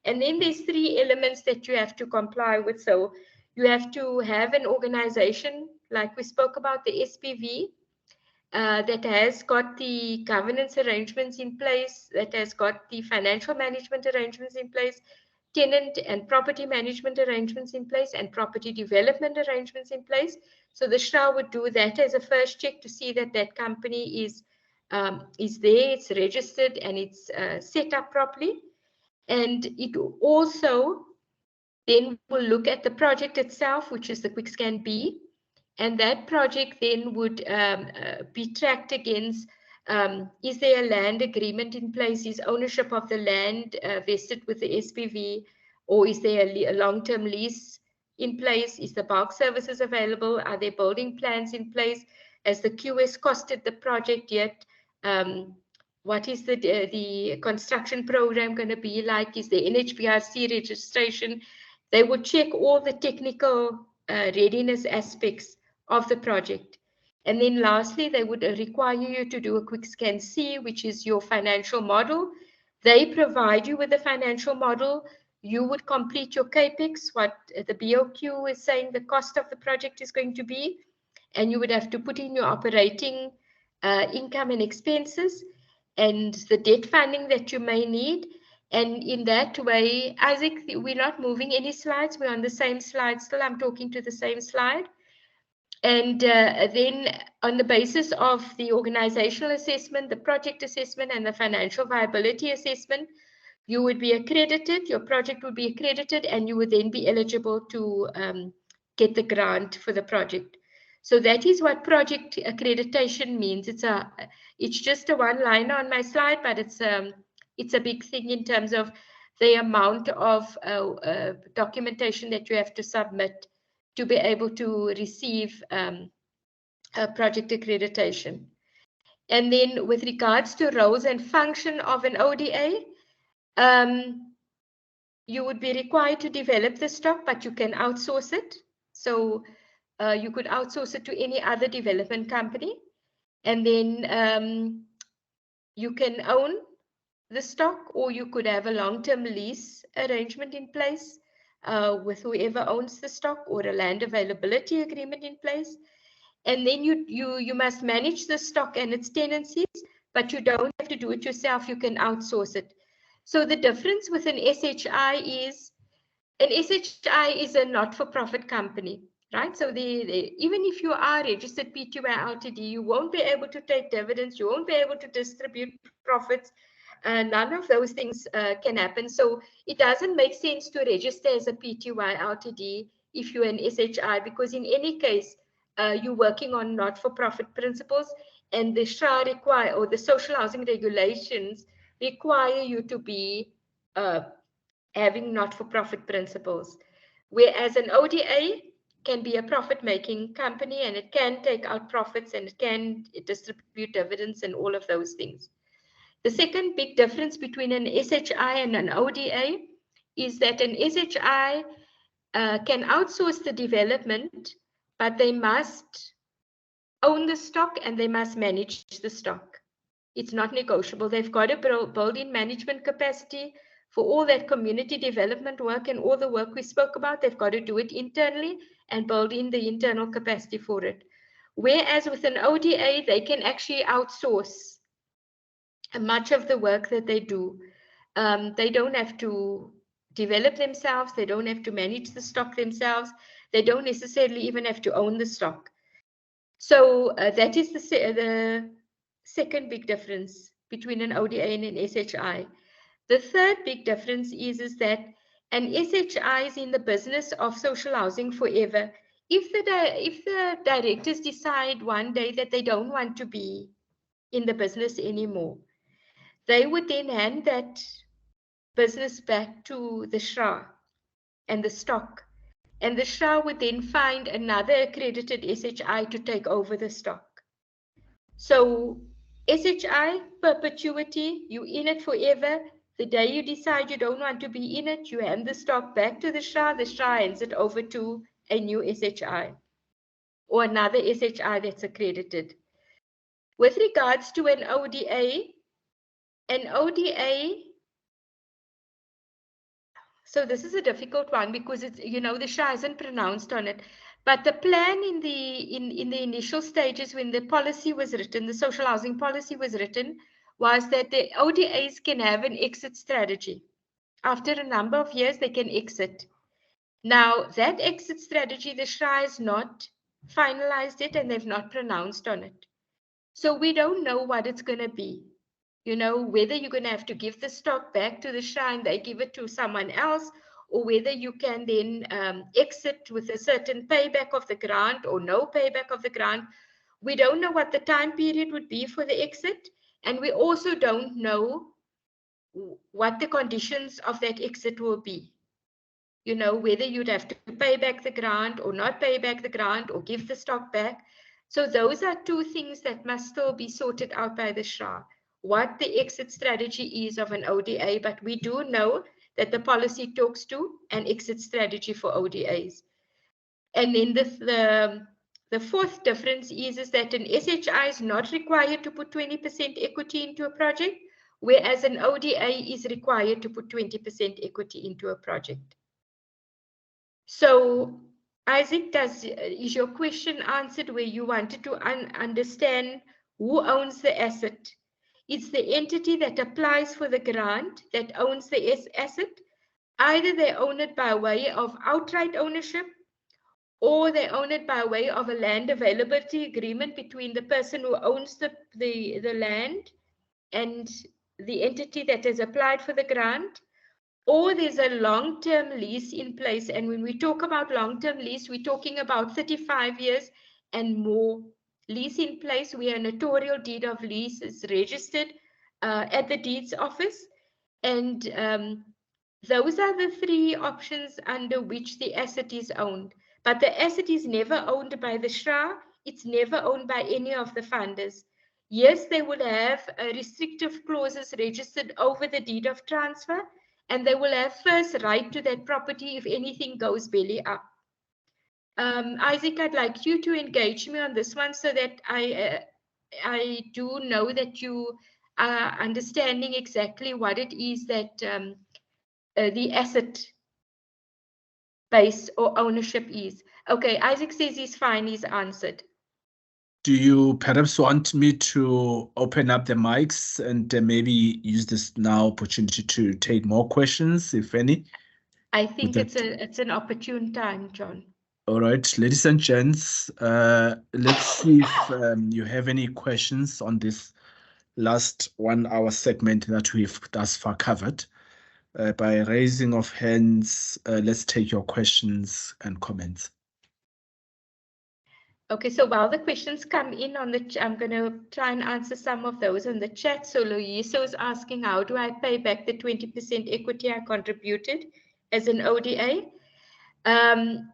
And then there's 3 elements that you have to comply with. So you have to have an organization, like we spoke about, the SPV, that has got the governance arrangements in place, that has got the financial management arrangements in place, tenant and property management arrangements in place, and property development arrangements in place. So the SHRA would do that as a first check to see that that company is there, it's registered, and it's set up properly. And it also then will look at the project itself, which is the QuickScan B. And that project then would be tracked against, is there a land agreement in place? Is ownership of the land vested with the SPV? Or is there a long-term lease in place? Is the bulk services available? Are there building plans in place? Has the QS costed the project yet? What is the construction program going to be like? Is there NHBRC registration? They would check all the technical readiness aspects of the project. And then lastly, they would require you to do a quick scan C, which is your financial model. They provide you with a financial model. You would complete your CAPEX, what the BOQ is saying the cost of the project is going to be. And you would have to put in your operating income and expenses and the debt funding that you may need. And in that way, Isaac, we're not moving any slides. We're on the same slide still. I'm talking to the same slide. And then on the basis of the organizational assessment, the project assessment, and the financial viability assessment, you would be accredited, your project would be accredited, and you would then be eligible to get the grant for the project. So that is what project accreditation means. It's just a one-liner on my slide, but it's a big thing in terms of the amount of documentation that you have to submit to be able to receive a project accreditation. And then with regards to roles and function of an ODA, you would be required to develop the stock, but you can outsource it. So you could outsource it to any other development company. And then you can own the stock, or you could have a long-term lease arrangement in place with whoever owns the stock, or a land availability agreement in place. And then you must manage the stock and its tenancies, but you don't have to do it yourself. You can outsource it. So the difference with an SHI is a not-for-profit company, right? So even if you are registered PTY Ltd, you won't be able to take dividends. You won't be able to distribute profits. None of those things can happen. So it doesn't make sense to register as a PTY Ltd if you're an SHI, because in any case, you're working on not-for-profit principles, and the SHA require, or the social housing regulations require you to be having not-for-profit principles. Whereas an ODA can be a profit-making company, and it can take out profits, and it can distribute dividends and all of those things. The second big difference between an SHI and an ODA is that an SHI can outsource the development, but they must own the stock and they must manage the stock. It's not negotiable. They've got to build in management capacity for all that community development work and all the work we spoke about. They've got to do it internally and build in the internal capacity for it. Whereas with an ODA, they can actually outsource much of the work that they do. They don't have to develop themselves. They don't have to manage the stock themselves. They don't necessarily even have to own the stock. So that is the second big difference between an ODA and an SHI. The third big difference is that an SHI is in the business of social housing forever. If the directors decide one day that they don't want to be in the business anymore, they would then hand that business back to the SHRA and the stock. And the SHRA would then find another accredited SHI to take over the stock. So SHI, perpetuity, you're in it forever. The day you decide you don't want to be in it, you hand the stock back to the SHRA hands it over to a new SHI or another SHI that's accredited. With regards to an ODA, so this is a difficult one because it's, you know, the SHA isn't pronounced on it. But the plan in the initial stages when the policy was written, the social housing policy was written, was that the ODAs can have an exit strategy. After a number of years, they can exit. Now, that exit strategy, the SHRA has not finalized it and they've not pronounced on it. So we don't know what it's going to be. You know, whether you're going to have to give the stock back to the SHRA and they give it to someone else, or whether you can then exit with a certain payback of the grant or no payback of the grant. We don't know what the time period would be for the exit. And we also don't know what the conditions of that exit will be. You know, whether you'd have to pay back the grant or not pay back the grant or give the stock back. So those are two things that must still be sorted out by the SHRA. What the exit strategy is of an ODA, but we do know that the policy talks to an exit strategy for ODAs. And then the fourth difference is that an SHI is not required to put 20% equity into a project, whereas an ODA is required to put 20% equity into a project. So, Isaac, is your question answered where you wanted to understand who owns the asset? It's the entity that applies for the grant that owns the asset. Either they own it by way of outright ownership, or they own it by way of a land availability agreement between the person who owns the land and the entity that has applied for the grant, or there's a long-term lease in place. And when we talk about long-term lease, we're talking about 35 years and more lease in place where a notarial deed of lease is registered at the deeds office. And those are the three options under which the asset is owned. But the asset is never owned by the SHRA. It's never owned by any of the funders. Yes, they will have restrictive clauses registered over the deed of transfer, and they will have first right to that property if anything goes belly up. Isaac, I'd like you to engage me on this one so that I do know that you are understanding exactly what it is that the asset base or ownership is. Okay, Isaac says he's fine, he's answered. Do you perhaps want me to open up the mics and maybe use this now opportunity to take more questions, if any? I think it's an opportune time, John. All right, ladies and gents, let's see if you have any questions on this last 1 hour segment that we've thus far covered. by raising of hands. Let's take your questions and comments. Okay, so while the questions come in on the, I'm going to try and answer some of those in the chat. So Loyiso is asking, how do I pay back the 20% equity I contributed as an ODA?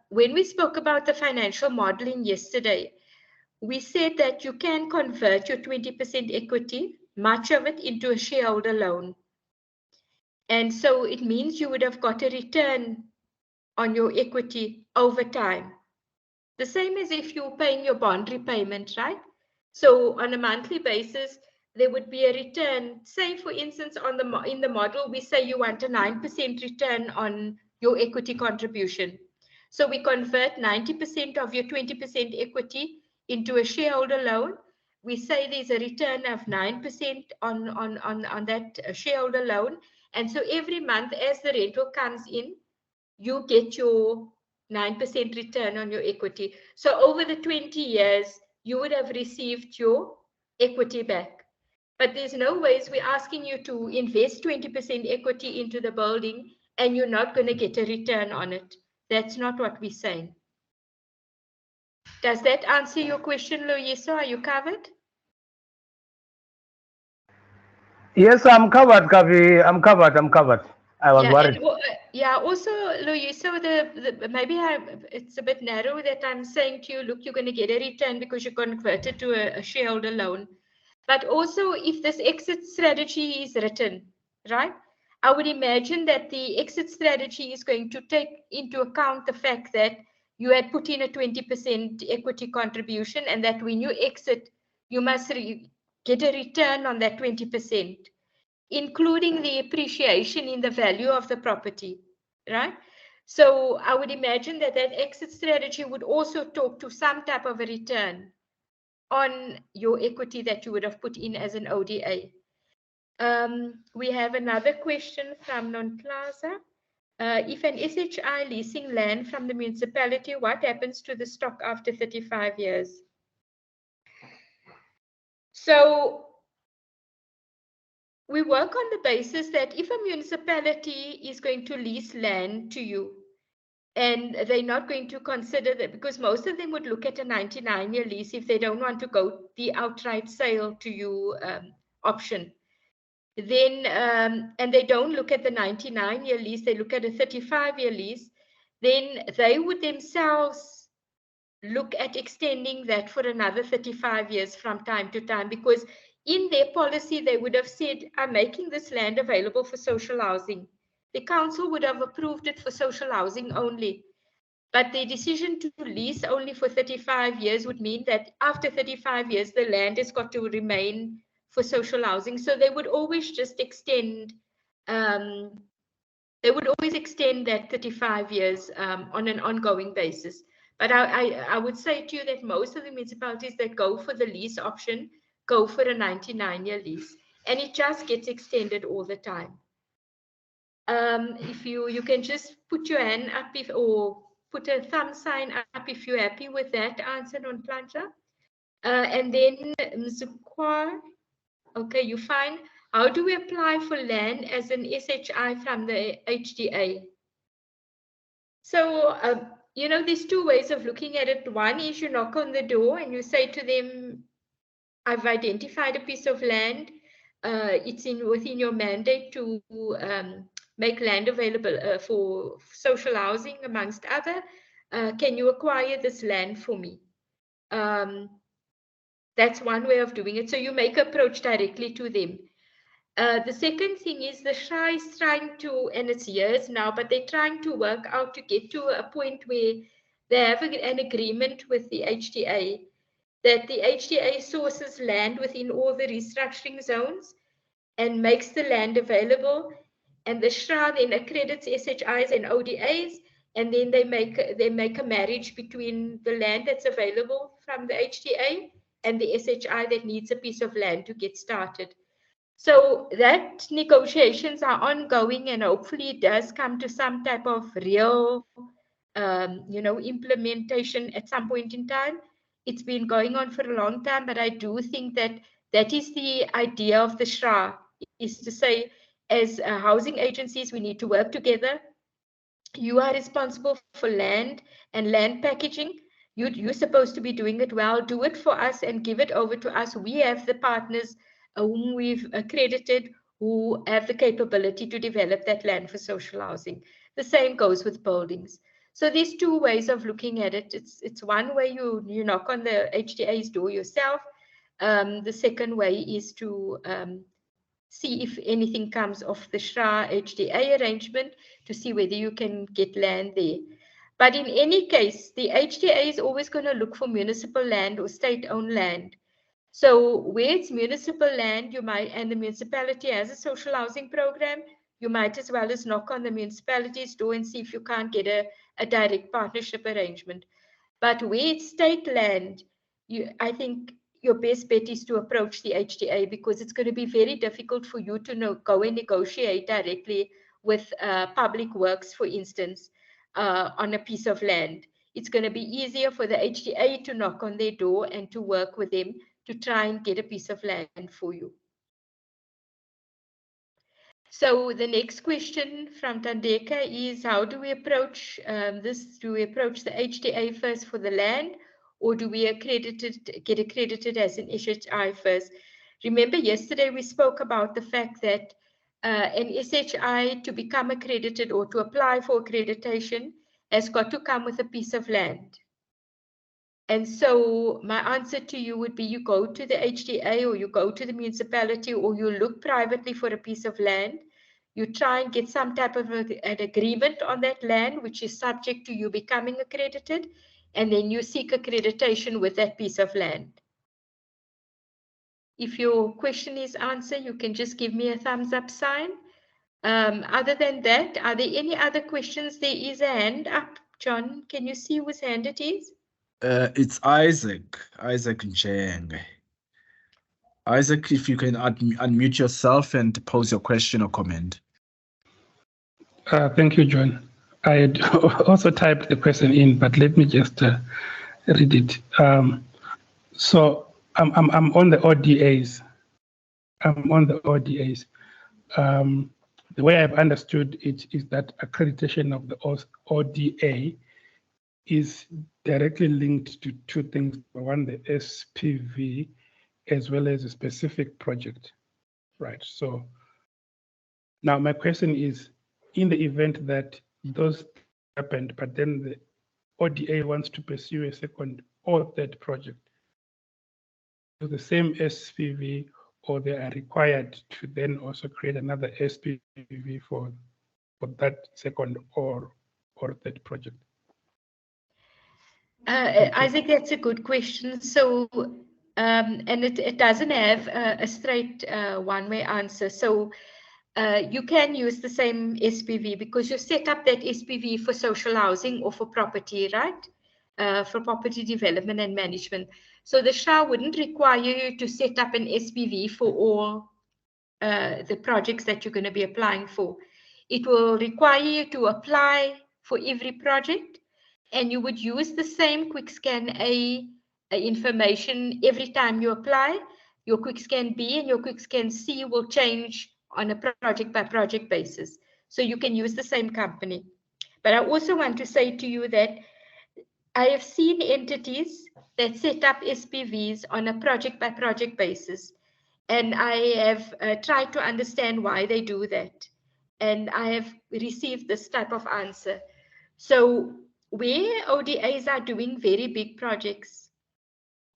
When we spoke about the financial modeling yesterday, we said that you can convert your 20% equity, much of it, into a shareholder loan. And so it means you would have got a return on your equity over time. The same as if you're paying your bond repayment, right? So on a monthly basis, there would be a return. Say, for instance, in the model, we say you want a 9% return on your equity contribution. So we convert 90% of your 20% equity into a shareholder loan. We say there's a return of 9% on that shareholder loan. And so every month as the rental comes in, you get your 9% return on your equity. So over the 20 years, you would have received your equity back. But there's no ways we're asking you to invest 20% equity into the building and you're not going to get a return on it. That's not what we're saying. Does that answer your question, Loyiso? Are you covered? Yes, I'm covered, Kavi. I'm covered. I was worried. Yeah, also, Loyiso, maybe it's a bit narrow that I'm saying to you, look, you're going to get a return because you converted to a shareholder loan. But also, if this exit strategy is written, right, I would imagine that the exit strategy is going to take into account the fact that you had put in a 20% equity contribution and that when you exit, you must get a return on that 20%, including the appreciation in the value of the property, right? So I would imagine that that exit strategy would also talk to some type of a return on your equity that you would have put in as an ODA. We have another question from Non-Plaza. If an SHI leasing land from the municipality, what happens to the stock after 35 years? So we work on the basis that if a municipality is going to lease land to you, and they're not going to consider that, because most of them would look at a 99-year lease if they don't want to go the outright sale to you option. Then, and they don't look at the 99-year lease, they look at a 35-year lease, then they would themselves look at extending that for another 35 years from time to time, because in their policy, they would have said, I'm making this land available for social housing. The council would have approved it for social housing only. But the decision to lease only for 35 years would mean that after 35 years, the land has got to remain for social housing. So they would always just extend, that 35 years on an ongoing basis. But I would say to you that most of the municipalities that go for the lease option go for a 99-year lease, and it just gets extended all the time. If you can just put your hand up or put a thumb sign up if you're happy with that answer on Plancha. And then Mzukwa, okay, you fine. How do we apply for land as an SHI from the HDA? So, you know, there's two ways of looking at it. One is you knock on the door and you say to them, I've identified a piece of land. It's within your mandate to make land available for social housing, amongst other. Can you acquire this land for me? That's one way of doing it. So you make approach directly to them. The second thing is the SHI is trying to, and it's years now, but they're trying to work out to get to a point where they have an agreement with the HDA that the HDA sources land within all the restructuring zones and makes the land available, and the SHRA then accredits SHIs and ODAs, and then they make a marriage between the land that's available from the HDA and the SHI that needs a piece of land to get started. So that negotiations are ongoing, and hopefully it does come to some type of real, you know, implementation at some point in time. It's been going on for a long time, but I do think that that is the idea of the SHRA, is to say, as housing agencies, we need to work together. You are responsible for land and land packaging. You're supposed to be doing it well. Do it for us and give it over to us. We have the partners whom we've accredited, who have the capability to develop that land for social housing. The same goes with buildings. So there's two ways of looking at it. It's one way you knock on the HDA's door yourself. The second way is to see if anything comes off the SHRA HDA arrangement to see whether you can get land there. But in any case, the HDA is always going to look for municipal land or state-owned land. So where it's municipal land, you might, and the municipality has a social housing program, you might as well as knock on the municipality's door and see if you can't get a direct partnership arrangement. But where it's state land, I think your best bet is to approach the HDA, because it's going to be very difficult for you to go and negotiate directly with public works, for instance, on a piece of land. It's going to be easier for the HDA to knock on their door and to work with them to try and get a piece of land for you. So the next question from Tandeka is, how do we approach this? Do we approach the HDA first for the land, or do we get accredited as an SHI first? Remember, yesterday we spoke about the fact that an SHI, to become accredited or to apply for accreditation, has got to come with a piece of land. And so my answer to you would be, you go to the HDA or you go to the municipality or you look privately for a piece of land. You try and get some type of an agreement on that land, which is subject to you becoming accredited. And then you seek accreditation with that piece of land. If your question is answered, you can just give me a thumbs up sign. Other than that, are there any other questions? There is a hand up. John, can you see whose hand it is? It's Isaac Njeng. Isaac, if you can unmute yourself and pose your question or comment. Thank you, John. I had also typed the question in, but let me just read it. So I'm on the ODAs. I'm on the ODAs. The way I've understood it is that accreditation of the ODA is directly linked to two things. One, the SPV, as well as a specific project, right? So now my question is, in the event that those happened, but then the ODA wants to pursue a second or third project, the same SPV, or they are required to then also create another SPV for that second or third project? Isaac, that's a good question. So, and it doesn't have a straight one-way answer. So you can use the same SPV because you set up that SPV for social housing or for property, right? For property development and management. So the SHA wouldn't require you to set up an SPV for all the projects that you're going to be applying for. It will require you to apply for every project, and you would use the same QuickScan A information every time you apply. Your QuickScan B and your QuickScan C will change on a project by project basis. So you can use the same company. But I also want to say to you that I have seen entities that set up SPVs on a project by project basis. And I have tried to understand why they do that. And I have received this type of answer. So where ODAs are doing very big projects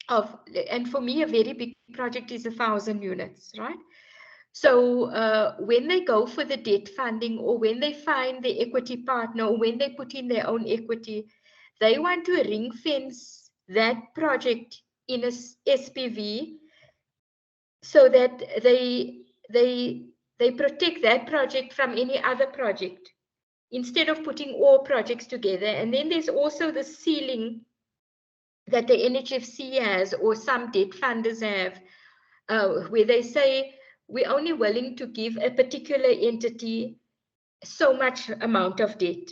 and for me, a very big project is 1,000 units, right? So when they go for the debt funding, or when they find the equity partner, or when they put in their own equity, they want to ring fence that project in a SPV so that they protect that project from any other project instead of putting all projects together. And then there's also the ceiling that the NHFC has, or some debt funders have, where they say, we're only willing to give a particular entity so much amount of debt.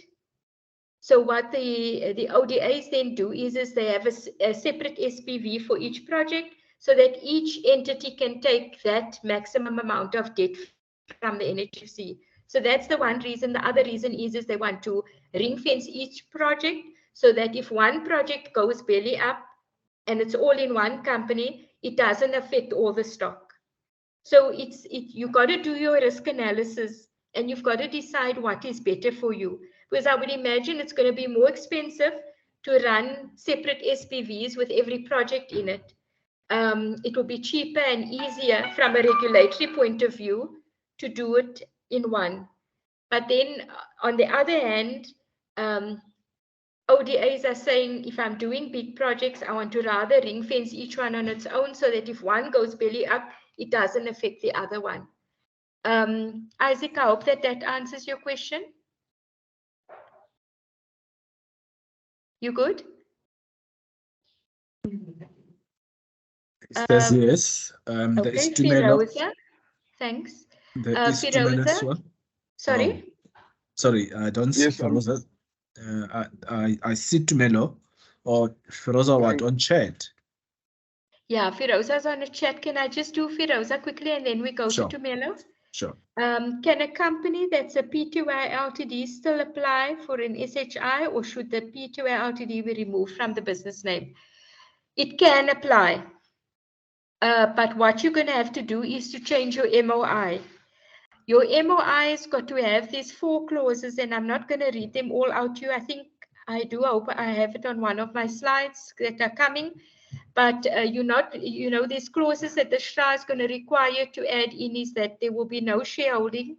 So what the ODAs then do is they have a separate SPV for each project so that each entity can take that maximum amount of debt from the NHFC. So that's the one reason. The other reason is they want to ring fence each project so that if one project goes belly up and it's all in one company, it doesn't affect all the stock. So you've got to do your risk analysis and you've got to decide what is better for you. Because I would imagine it's going to be more expensive to run separate SPVs with every project in it. It will be cheaper and easier from a regulatory point of view to do it in one. But then on the other hand, ODAs are saying, if I'm doing big projects, I want to rather ring fence each one on its own so that if one goes belly up, it doesn't affect the other one. Isaac, I hope that answers your question. You good? It says yes. Okay, Firoza. Thanks. Firoza as well. Sorry? Oh, sorry, I don't see Firoza. I see Tumelo or Firoza what on chat. Yeah, Firoza's on the chat. Can I just do Firoza quickly and then we go to Tumelo? Sure. Can a company that's a P2I Ltd still apply for an SHI or should the P2I Ltd be removed from the business name? It can apply. But what you're going to have to do is to change your MOI. Your MOI has got to have these 4 clauses, and I'm not going to read them all out to you. I think I do. I hope I have it on one of my slides that are coming. But these clauses that the SHRA is going to require to add in is that there will be no shareholding.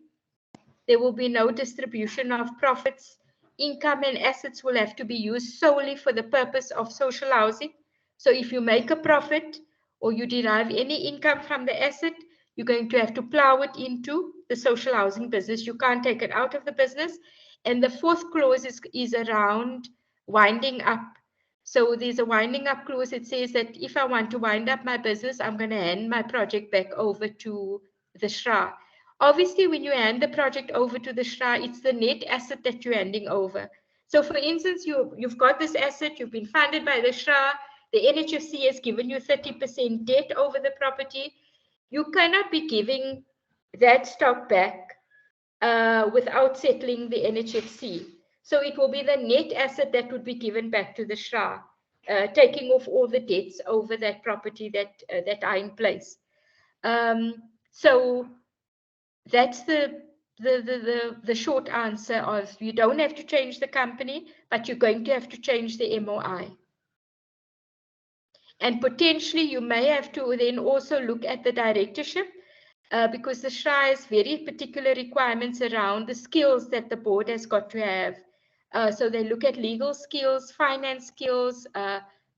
There will be no distribution of profits. Income and assets will have to be used solely for the purpose of social housing. So if you make a profit or you derive any income from the asset, you're going to have to plow it into the social housing business. You can't take it out of the business. And the 4th clause is around winding up. So there's a winding up clause. It says that if I want to wind up my business, I'm going to hand my project back over to the SHRA. Obviously, when you hand the project over to the SHRA, it's the net asset that you're handing over. So for instance, you've got this asset, you've been funded by the SHRA, the NHFC has given you 30% debt over the property. You cannot be giving that stock back without settling the NHFC. So it will be the net asset that would be given back to the SHRA, taking off all the debts over that property that are in place. So that's the short answer of you don't have to change the company, but you're going to have to change the MOI. And potentially you may have to then also look at the directorship because the SHRA has very particular requirements around the skills that the board has got to have. So they look at legal skills, finance skills,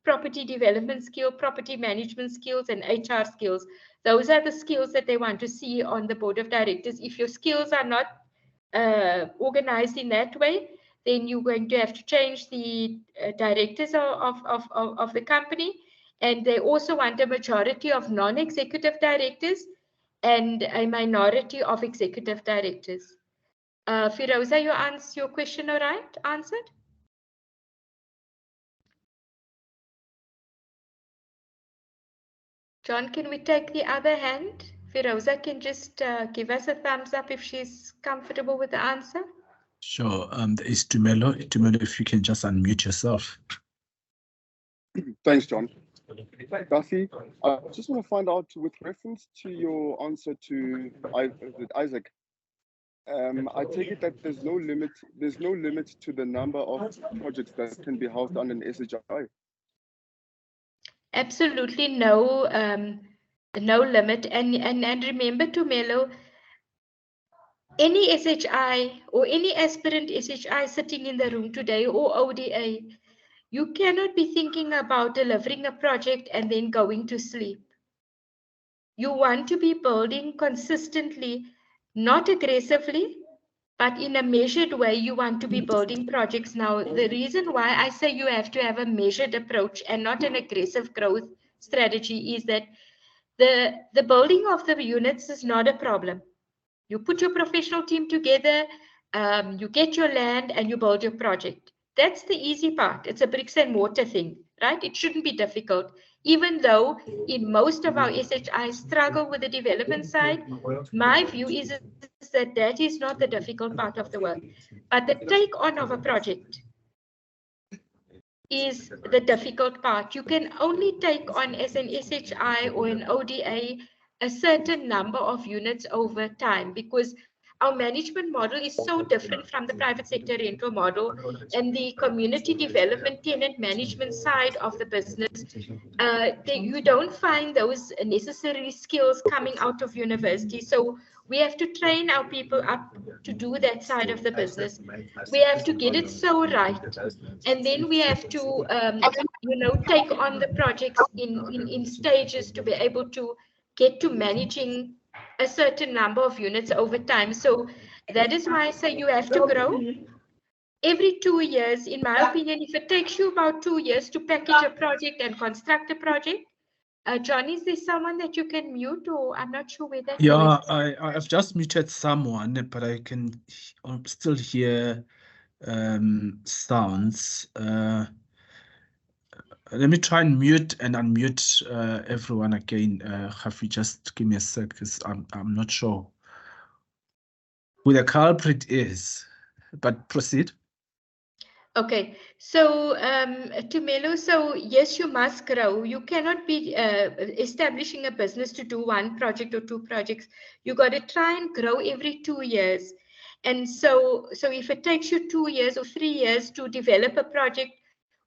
property development skill, property management skills, and HR skills. Those are the skills that they want to see on the board of directors. If your skills are not organized in that way, then you're going to have to change the directors of the company. And they also want a majority of non-executive directors and a minority of executive directors. Firoza, your question all right? Answered? John, can we take the other hand? Firoza can just give us a thumbs up if she's comfortable with the answer. Sure. There is Tumelo. Tumelo, if you can just unmute yourself. Thanks, John. Duffy, I just want to find out with reference to your answer to Isaac. I take it that there's no limit to the number of projects that can be housed under an SHI. Absolutely no limit. And remember, Tumelo, any SHI or any aspirant SHI sitting in the room today or ODA, you cannot be thinking about delivering a project and then going to sleep. You want to be building consistently, not aggressively, but in a measured way. You want to be building projects. Now, the reason why I say you have to have a measured approach and not an aggressive growth strategy is that the building of the units is not a problem. You put your professional team together, you get your land and you build your project. That's the easy part. It's a bricks and mortar thing, right? It shouldn't be difficult, even though in most of our SHI struggle with the development side. My view is that that is not the difficult part of the work, but the take on of a project is the difficult part. You can only take on as an SHI or an ODA a certain number of units over time, because our management model is so different from the private sector rental model, and the community development tenant management side of the business. You don't find those necessary skills coming out of university. So we have to train our people up to do that side of the business. We have to get it so right. And then we have to, take on the projects in stages to be able to get to managing a certain number of units over time. So that is why I say you have to grow every 2 years. In my opinion, if it takes you about 2 years to package a project and construct a project, John, is there someone that you can mute, or I'm not sure where that Yeah, goes. I've just muted someone, but I can still hear sounds. Let me try and mute and unmute everyone again. Hafi, just give me a sec, because I'm not sure who the culprit is, but proceed. Okay, so Tumelo, so yes, you must grow. You cannot be establishing a business to do 1 project or 2 projects. You got to try and grow every 2 years. And so if it takes you 2 years or 3 years to develop a project,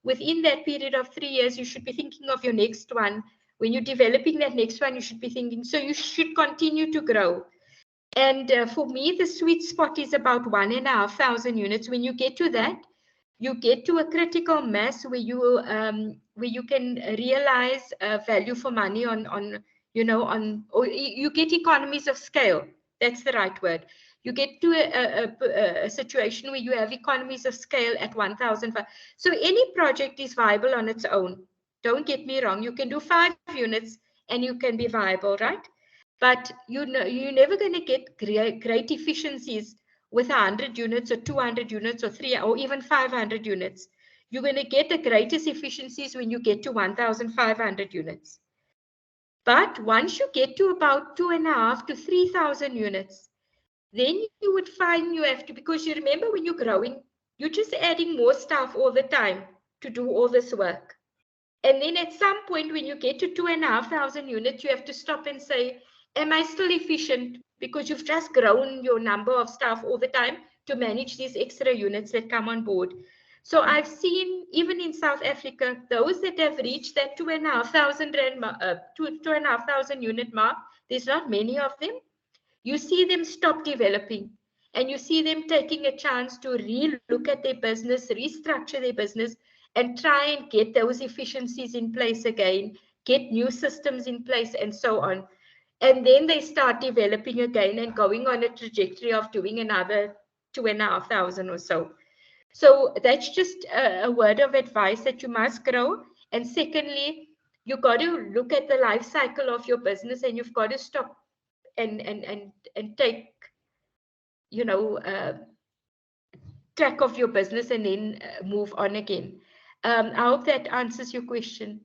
within that period of 3 years, you should be thinking of your next one. When you're developing that next one, you should be thinking, so you should continue to grow. And for me, the sweet spot is about 1,500 units. When you get to that, you get to a critical mass where you can realize value for money or you get economies of scale. That's the right word. You get to a situation where you have economies of scale at 1,000. So any project is viable on its own. Don't get me wrong. You can do 5 units and you can be viable, right? But you're never going to get great efficiencies with 100 units or 200 units or 3 or even 500 units. You're going to get the greatest efficiencies when you get to 1,500 units. But once you get to about 2,500 to 3,000 units, then you would find you have to, because you remember when you're growing, you're just adding more staff all the time to do all this work. And then at some point, when you get to 2,500 units, you have to stop and say, am I still efficient? Because you've just grown your number of staff all the time to manage these extra units that come on board. So I've seen, even in South Africa, those that have reached that 2,500 unit mark, there's not many of them. You see them stop developing, and you see them taking a chance to re-look at their business, restructure their business, and try and get those efficiencies in place again, get new systems in place, and so on. And then they start developing again and going on a trajectory of doing another 2,500 or so. So that's just a word of advice, that you must grow. And secondly, you got to look at the life cycle of your business, and you've got to stop and take, track of your business, and then move on again. I hope that answers your question.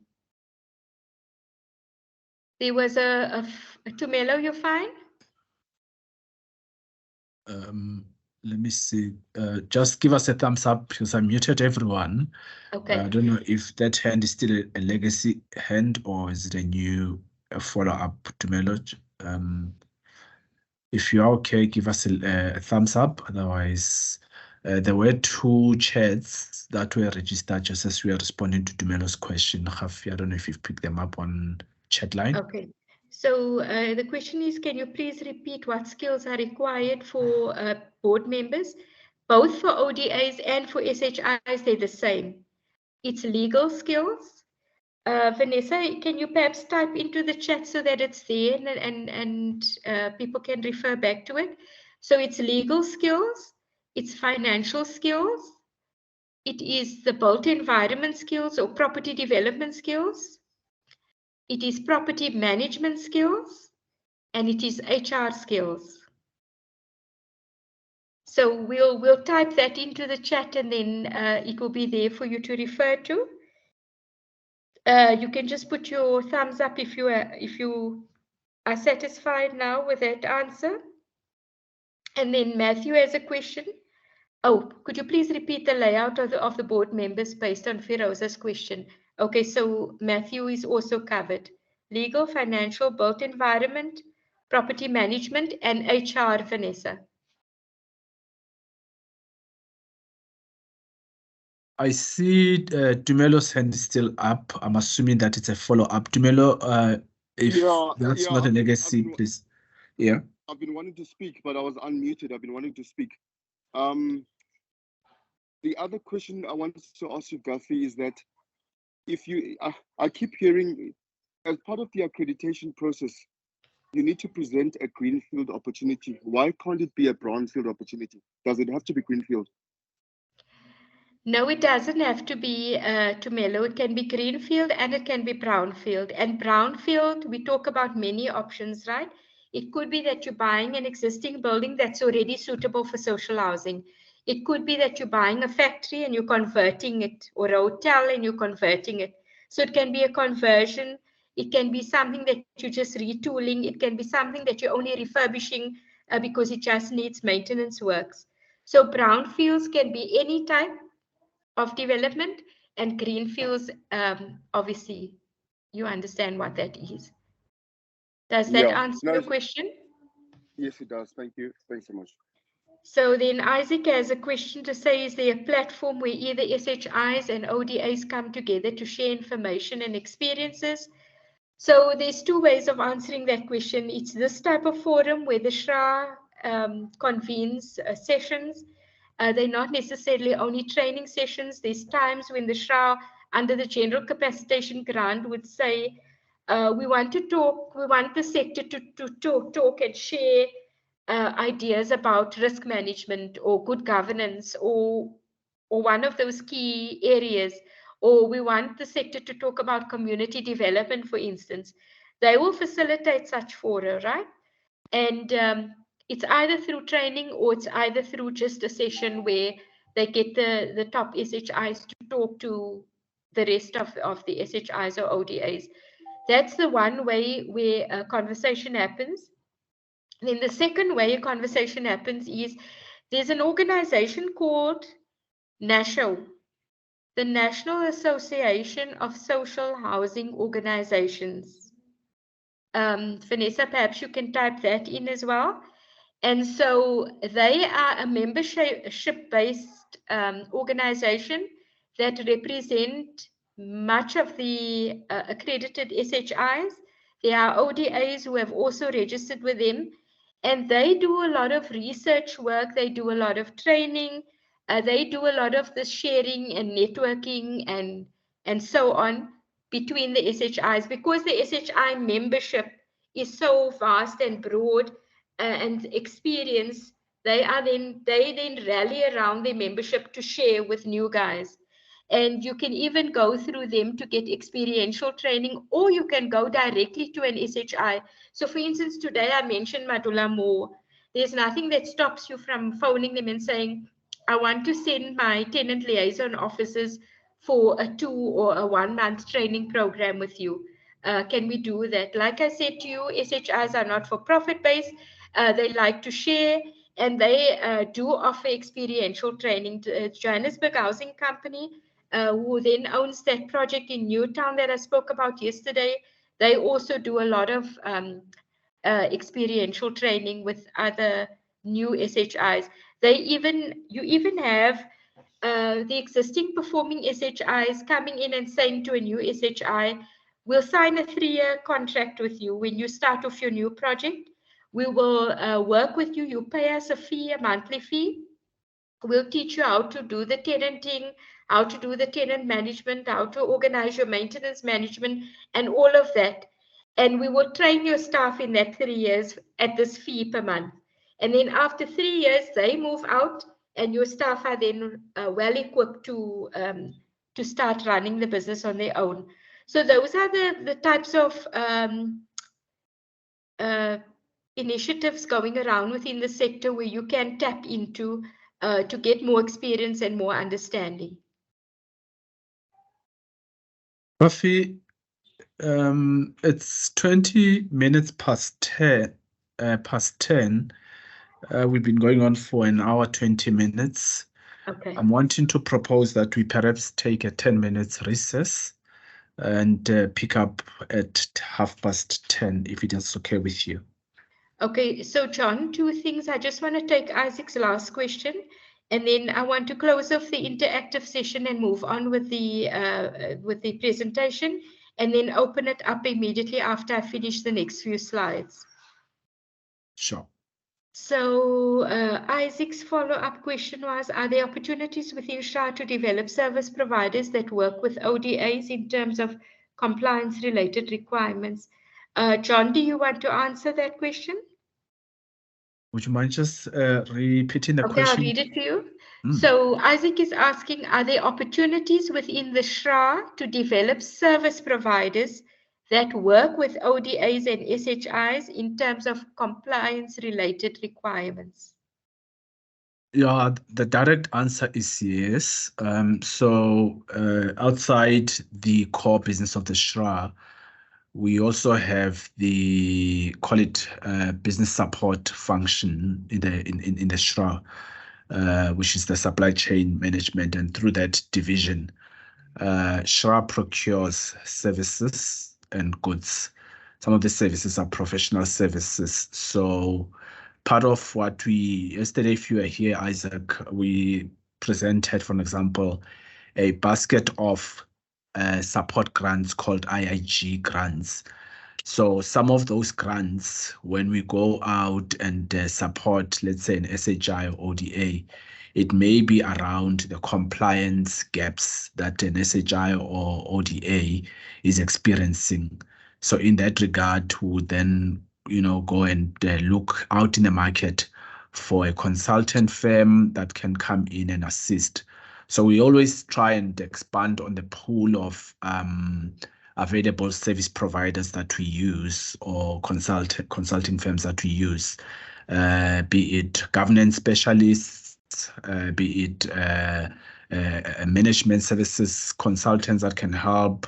There was a Tumelo, you're fine? Let me see. Just give us a thumbs up, because I muted everyone. Okay. I don't know if that hand is still a legacy hand, or is it a new follow-up Tumelo. If you're okay, give us a thumbs up. Otherwise, there were 2 chats that were registered just as we are responding to Tumelo's question. Hafi, I don't know if you've picked them up on chat line. Okay. So the question is, can you please repeat what skills are required for board members? Both for ODAs and for SHIs, they're the same. It's legal skills. Vanessa, can you perhaps type into the chat so that it's there and people can refer back to it? So it's legal skills, it's financial skills, it is the built environment skills or property development skills, it is property management skills, and it is HR skills. So we'll type that into the chat, and then it will be there for you to refer to. You can just put your thumbs up if you are satisfied now with that answer. And then Matthew has a question. Oh, could you please repeat the layout of the board members based on Firoza's question? Okay, so Matthew is also covered. Legal, financial, built environment, property management, and HR, Vanessa. I see Dumelo's hand is still up. I'm assuming that it's a follow-up. Dumelo, if that's not a legacy, please. Yeah. I've been wanting to speak, but I was unmuted. I've been wanting to speak. The other question I wanted to ask you, Guffy, is that if you, I keep hearing, as part of the accreditation process, you need to present a greenfield opportunity. Why can't it be a brownfield opportunity? Does it have to be greenfield? No, it doesn't have to be Tumelo. It can be greenfield and it can be brownfield. And brownfield, we talk about many options, right? It could be that you're buying an existing building that's already suitable for social housing. It could be that you're buying a factory and you're converting it, or a hotel and you're converting it. So it can be a conversion. It can be something that you're just retooling. It can be something that you're only refurbishing because it just needs maintenance works. So brownfields can be any type of development, and greenfields, obviously, you understand what that is. Does that answer your question? Yes, it does. Thank you. Thanks so much. So then Isaac has a question to say, is there a platform where either SHIs and ODAs come together to share information and experiences? So there's two ways of answering that question. It's this type of forum where the SHRA convenes sessions. They're not necessarily only training sessions. There's times when the SHRA, under the general capacitation grant, would say, we want to talk, we want the sector to talk and share ideas about risk management or good governance or one of those key areas, or we want the sector to talk about community development, for instance. They will facilitate such fora, right? And it's either through training or it's either through just a session where they get the top SHIs to talk to the rest of the SHIs or ODAs. That's the one way where a conversation happens. Then the second way a conversation happens is there's an organization called NASHO, the National Association of Social Housing Organizations. Vanessa, perhaps you can type that in as well. And so they are a membership-based organization that represent much of the accredited SHIs. There are ODAs who have also registered with them, and they do a lot of research work. They do a lot of training. They do a lot of the sharing and networking and so on between the SHIs, because the SHI membership is so vast and broad and experience. They then rally around their membership to share with new guys. And you can even go through them to get experiential training, or you can go directly to an SHI. So for instance, today I mentioned Madula Moore. There's nothing that stops you from phoning them and saying, I want to send my tenant liaison officers for a 2 or a 1 month training program with you. Can we do that? Like I said to you, SHIs are not for profit based. They like to share, and they do offer experiential training. Johannesburg Housing Company, who then owns that project in Newtown that I spoke about yesterday, they also do a lot of experiential training with other new SHIs. You even have the existing performing SHIs coming in and saying to a new SHI, we'll sign a 3-year contract with you when you start off your new project. We will work with you. You pay us a fee, a monthly fee. We'll teach you how to do the tenanting, how to do the tenant management, how to organize your maintenance management, and all of that. And we will train your staff in that 3 years at this fee per month. And then after 3 years, they move out, and your staff are then well equipped to start running the business on their own. So those are the types of initiatives going around within the sector where you can tap into to get more experience and more understanding. Buffy, It's 20 minutes past 10. We've been going on for an hour, 20 minutes. Okay. I'm wanting to propose that we perhaps take a 10 minutes recess and pick up at 10:30, if it is okay with you. Okay, so John, two things. I just want to take Isaac's last question, and then I want to close off the interactive session and move on with the presentation, and then open it up immediately after I finish the next few slides. Sure. So Isaac's follow-up question was, are there opportunities within SHA to develop service providers that work with ODAs in terms of compliance-related requirements? John, do you want to answer that question? Would you mind just repeating the question? Okay, I'll read it to you. So Isaac is asking, are there opportunities within the SHRA to develop service providers that work with ODAs and SHIs in terms of compliance-related requirements? Yeah, the direct answer is yes. So outside the core business of the SHRA, we also have the, call it business support function in the SHRA, which is the supply chain management. And through that division, SHRA procures services and goods. Some of the services are professional services. So part of what yesterday, if you were here, Isaac, we presented, for example, a basket of support grants called IIG grants. So some of those grants, when we go out and support, let's say, an SHI or ODA, it may be around the compliance gaps that an SHI or ODA is experiencing. So in that regard, we then, go and look out in the market for a consultant firm that can come in and assist. So we always try and expand on the pool of available service providers that we use, or consulting firms that we use, be it governance specialists, be it management services consultants that can help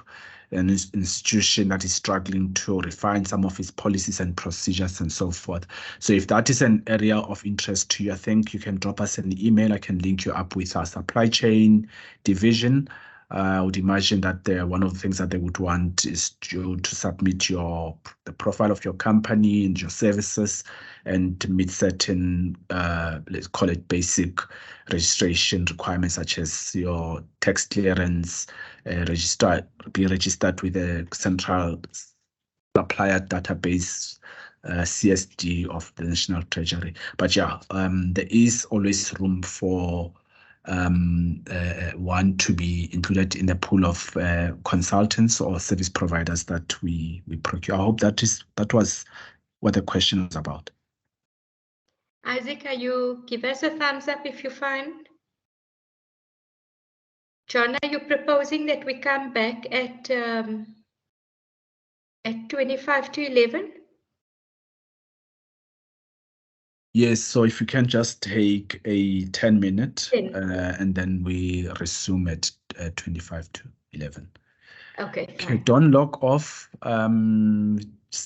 an institution that is struggling to refine some of its policies and procedures and so forth. So if that is an area of interest to you, I think you can drop us an email. I can link you up with our supply chain division. I would imagine that one of the things that they would want is to submit the profile of your company and your services, and to meet certain, let's call it basic registration requirements, such as your tax clearance, be registered with a central supplier database, CSD of the National Treasury. But yeah, there is always room for one to be included in the pool of consultants or service providers that we procure. I hope that was what the question was about. Isaac, give us a thumbs up if you find? John, are you proposing that we come back at 25 to 11? Yes, so if you can just take a 10-minute and then we resume at 25 to 11. Okay, don't log off.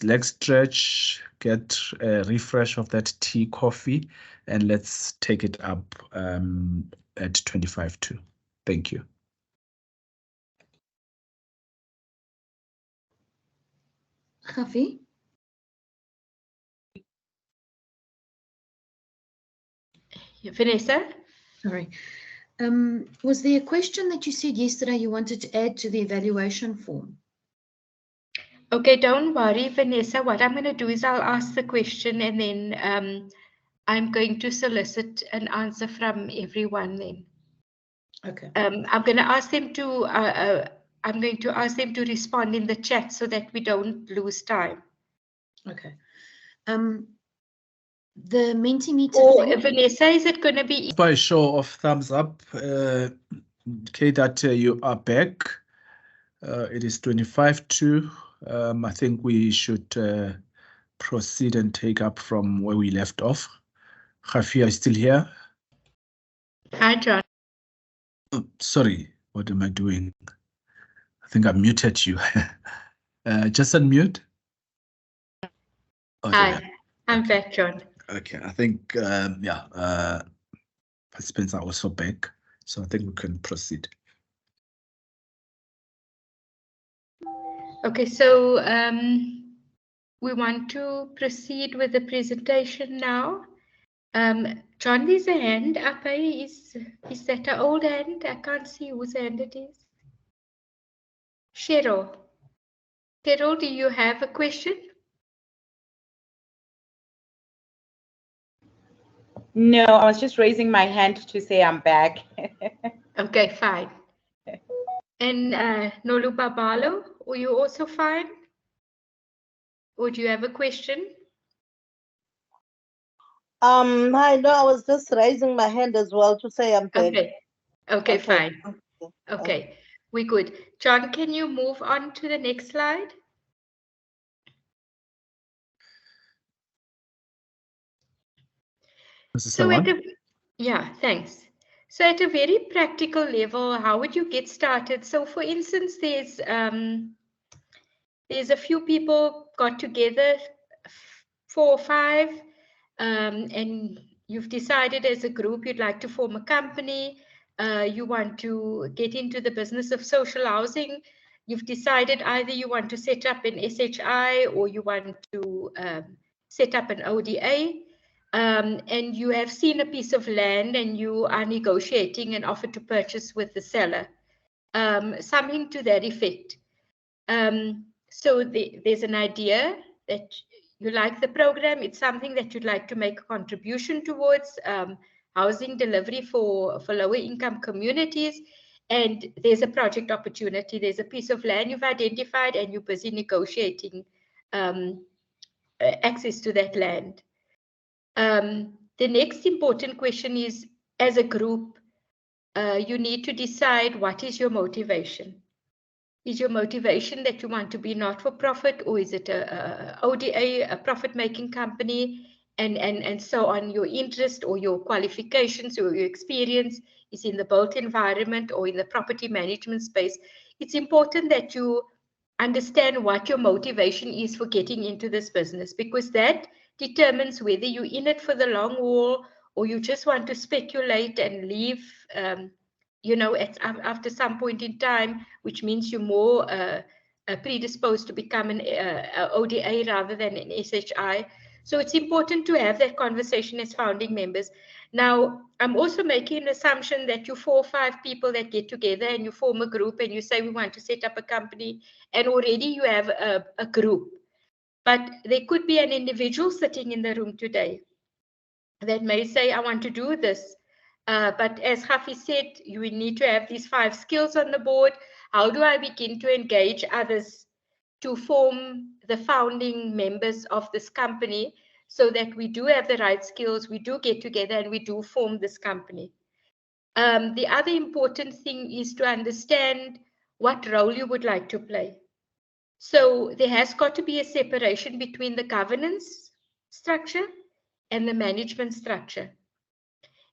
Leg stretch, get a refresh of that tea, coffee, and let's take it up at 25 to. Thank you. Javi? Vanessa? Sorry. Was there a question that you said yesterday you wanted to add to the evaluation form? Okay, don't worry, Vanessa. What I'm going to do is I'll ask the question, and then I'm going to solicit an answer from everyone then. Okay. I'm going to ask them to respond in the chat so that we don't lose time. Okay. The Mentimeter thing. Vanessa, is it going to be by a show of thumbs up? Okay, that you are back. It is 25 to. I think we should proceed and take up from where we left off. Jafi, are you still here? Hi, John. Oh, sorry, what am I doing? I think I muted you. Just unmute. Oh, Hi, I'm back, John. Okay, I think, yeah, participants are also back, so I think we can proceed. Okay, so we want to proceed with the presentation now. John, there's a hand up. Is that an old hand? I can't see whose hand it is. Cheryl. Cheryl, do you have a question? No, I was just raising my hand to say I'm back. Okay, fine. And Nolupa Balo, are you also fine? Or do you have a question? Hi, no, I was just raising my hand as well to say I'm back. Okay, fine. Okay, we're good. John, can you move on to the next slide? So yeah, thanks. So at a very practical level, how would you get started? So for instance, there's a few people got together, 4 or 5, and you've decided as a group you'd like to form a company. You want to get into the business of social housing. You've decided either you want to set up an SHI or you want to set up an ODA. And you have seen a piece of land and you are negotiating an offer to purchase with the seller. Something to that effect. So there's an idea that you like the program. It's something that you'd like to make a contribution towards, housing delivery for lower income communities. And there's a project opportunity. There's a piece of land you've identified and you're busy negotiating access to that land. The next important question is, as a group, you need to decide what is your motivation. Is your motivation that you want to be not-for-profit, or is it a ODA, a profit-making company, and so on? Your interest or your qualifications or your experience is in the built environment or in the property management space. It's important that you understand what your motivation is for getting into this business, because that determines whether you're in it for the long haul or you just want to speculate and leave after some point in time, which means you're more predisposed to become an ODA rather than an SHI. So it's important to have that conversation as founding members. Now, I'm also making an assumption that you 4 or 5 people that get together and you form a group and you say we want to set up a company, and already you have a group. But there could be an individual sitting in the room today that may say, I want to do this. But as Hafi said, you need to have these 5 skills on the board. How do I begin to engage others to form the founding members of this company so that we do have the right skills, we do get together and we do form this company? The other important thing is to understand what role you would like to play. So there has got to be a separation between the governance structure and the management structure.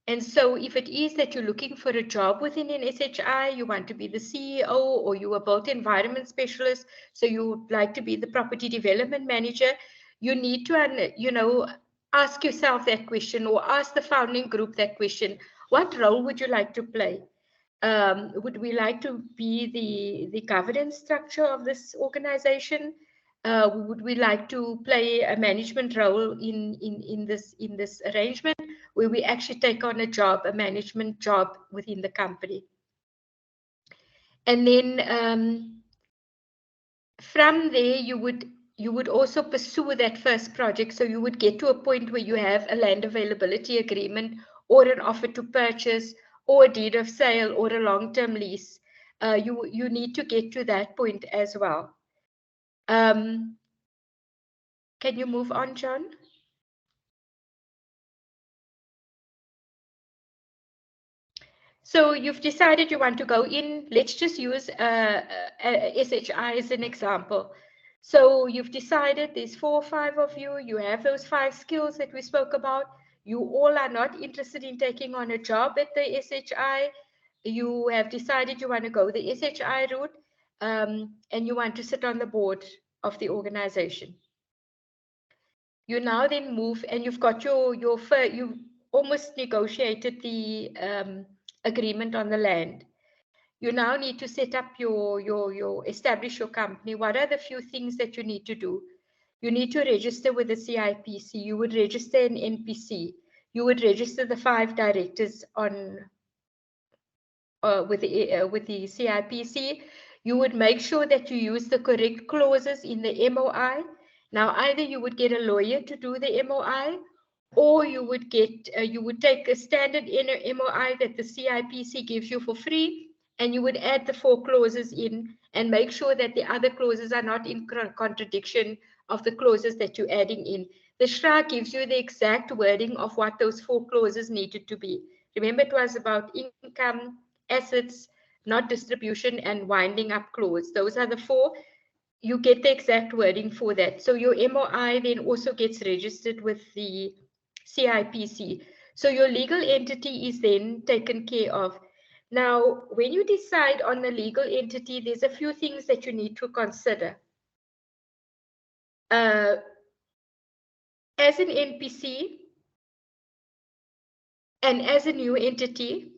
And so if it is that you're looking for a job within an SHI, you want to be the CEO, or you're a built environment specialist, so you would like to be the property development manager, you need to, ask yourself that question, or ask the founding group that question. What role would you like to play? Would we like to be the governance structure of this organization? Would we like to play a management role in this arrangement, where we actually take on a management job within the company? And then from there, you would also pursue that first project. So you would get to a point where you have a land availability agreement, or an offer to purchase, or a deed of sale, or a long-term lease. You need to get to that point as well. Can you move on, John? So you've decided you want to go in. Let's just use SHI as an example. So you've decided there's 4 or 5 of you. You have those 5 skills that we spoke about. You all are not interested in taking on a job at the SHI. You have decided you want to go the SHI route, and you want to sit on the board of the organization. You now then move, and you've got you almost negotiated the agreement on the land. You now need to set up establish your company. What are the few things that you need to do? You need to register with the CIPC. You would register an NPC. You would register the 5 directors on with the CIPC. You would make sure that you use the correct clauses in the MOI. Now, either you would get a lawyer to do the MOI, or you would take a standard MOI that the CIPC gives you for free, and you would add the 4 clauses in and make sure that the other clauses are not in contradiction of the clauses that you're adding in. The SHRA gives you the exact wording of what those 4 clauses needed to be. Remember, it was about income, assets, not distribution, and winding up clause. Those are the 4. You get the exact wording for that. So your MOI then also gets registered with the CIPC. So your legal entity is then taken care of. Now, when you decide on the legal entity, there's a few things that you need to consider. As an NPC and as a new entity,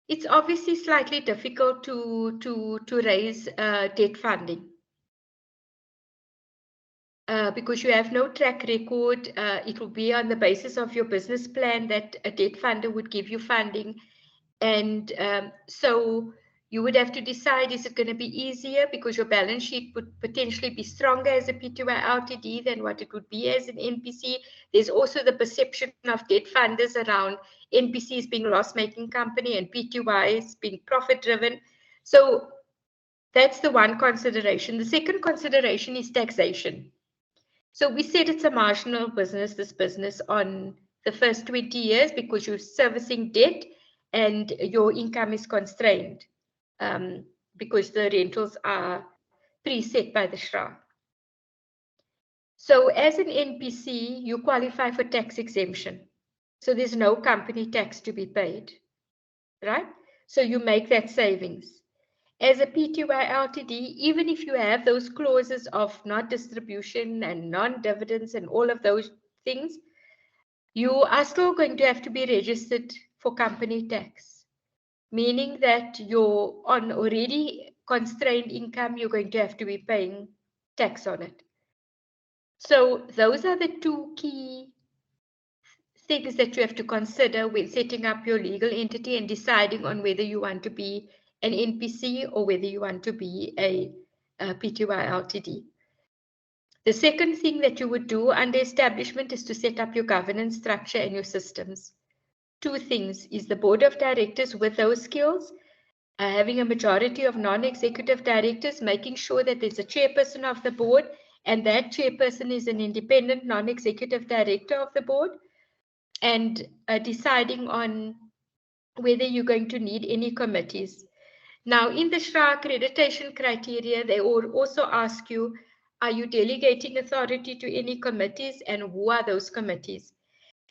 it's obviously slightly difficult to raise debt funding. Because you have no track record. It will be on the basis of your business plan that a debt funder would give you funding. And so you would have to decide, is it going to be easier because your balance sheet would potentially be stronger as a PTY Ltd than what it would be as an NPC. There's also the perception of debt funders around NPCs being loss-making company and PTYs being profit-driven. So that's the one consideration. The second consideration is taxation. So we said it's a marginal business, this business, on the first 20 years because you're servicing debt and your income is constrained because the rentals are preset by the SHRA. So as an NPC, you qualify for tax exemption. So there's no company tax to be paid, right? So you make that savings. As a PTY Ltd, even if you have those clauses of not distribution and non-dividends and all of those things, you are still going to have to be registered for company tax, meaning that you're on already constrained income, you're going to have to be paying tax on it. So those are the 2 key things that you have to consider when setting up your legal entity and deciding on whether you want to be an NPC or whether you want to be a PTY Ltd. The second thing that you would do under establishment is to set up your governance structure and your systems. 2 things is the board of directors with those skills, having a majority of non-executive directors, making sure that there's a chairperson of the board and that chairperson is an independent non-executive director of the board, and deciding on whether you're going to need any committees. Now, in the SHRA accreditation criteria, they will also ask you, are you delegating authority to any committees and who are those committees?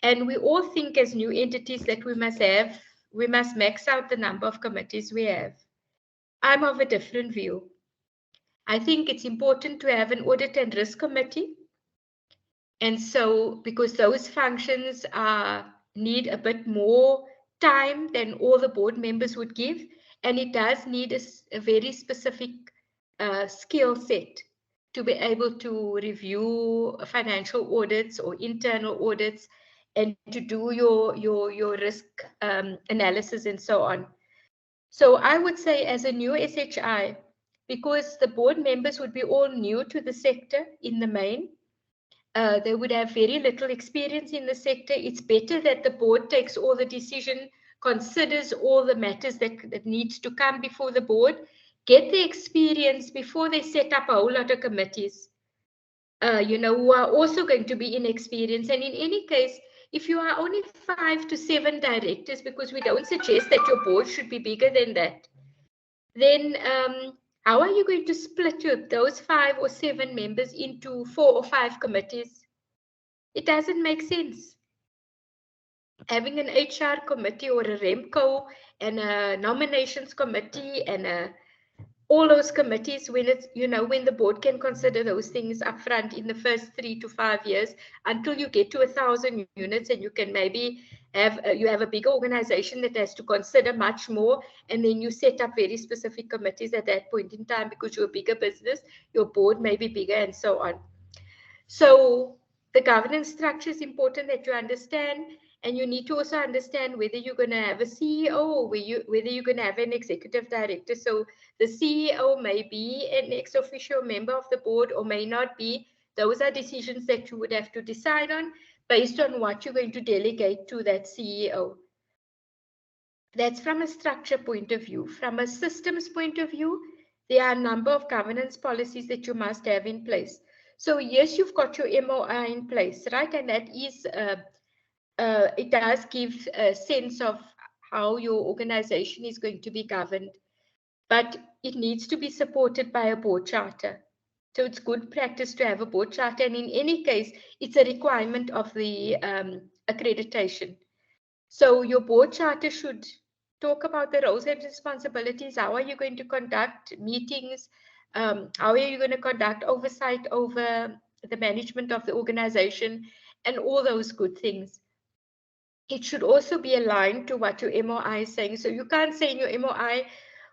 And we all think as new entities that we must max out the number of committees we have. I'm of a different view. I think it's important to have an audit and risk committee. And so, because those functions need a bit more time than all the board members would give, and it does need a very specific skill set to be able to review financial audits or internal audits and to do your risk analysis and so on. So I would say as a new SHI, because the board members would be all new to the sector in the main, they would have very little experience in the sector. It's better that the board takes all the decision, considers all the matters that needs to come before the board, get the experience before they set up a whole lot of committees, who are also going to be inexperienced. And in any case, if you are only 5 to 7 directors, because we don't suggest that your board should be bigger than that, then how are you going to split those 5 or 7 members into 4 or 5 committees? It doesn't make sense. Having an HR committee or a REMCO and a nominations committee and all those committees, when it's, when the board can consider those things upfront in the first 3 to 5 years until you get to 1,000 units, and you can maybe have you have a big organization that has to consider much more, and then you set up very specific committees at that point in time because you're a bigger business, your board may be bigger, and so on. So the governance structure is important that you understand, and you need to also understand whether you're going to have a CEO or whether you're going to have an executive director. So the CEO may be an ex officio member of the board or may not be. Those are decisions that you would have to decide on based on what you're going to delegate to that CEO. That's from a structure point of view. From a systems point of view, there are a number of governance policies that you must have in place. So yes, you've got your MOI in place, right? And that is, it does give a sense of how your organization is going to be governed, but it needs to be supported by a board charter. So it's good practice to have a board charter, and in any case, it's a requirement of the accreditation. So your board charter should talk about the roles and responsibilities. How are you going to conduct meetings? How are you going to conduct oversight over the management of the organization and all those good things? It should also be aligned to what your MOI is saying. So you can't say in your MOI,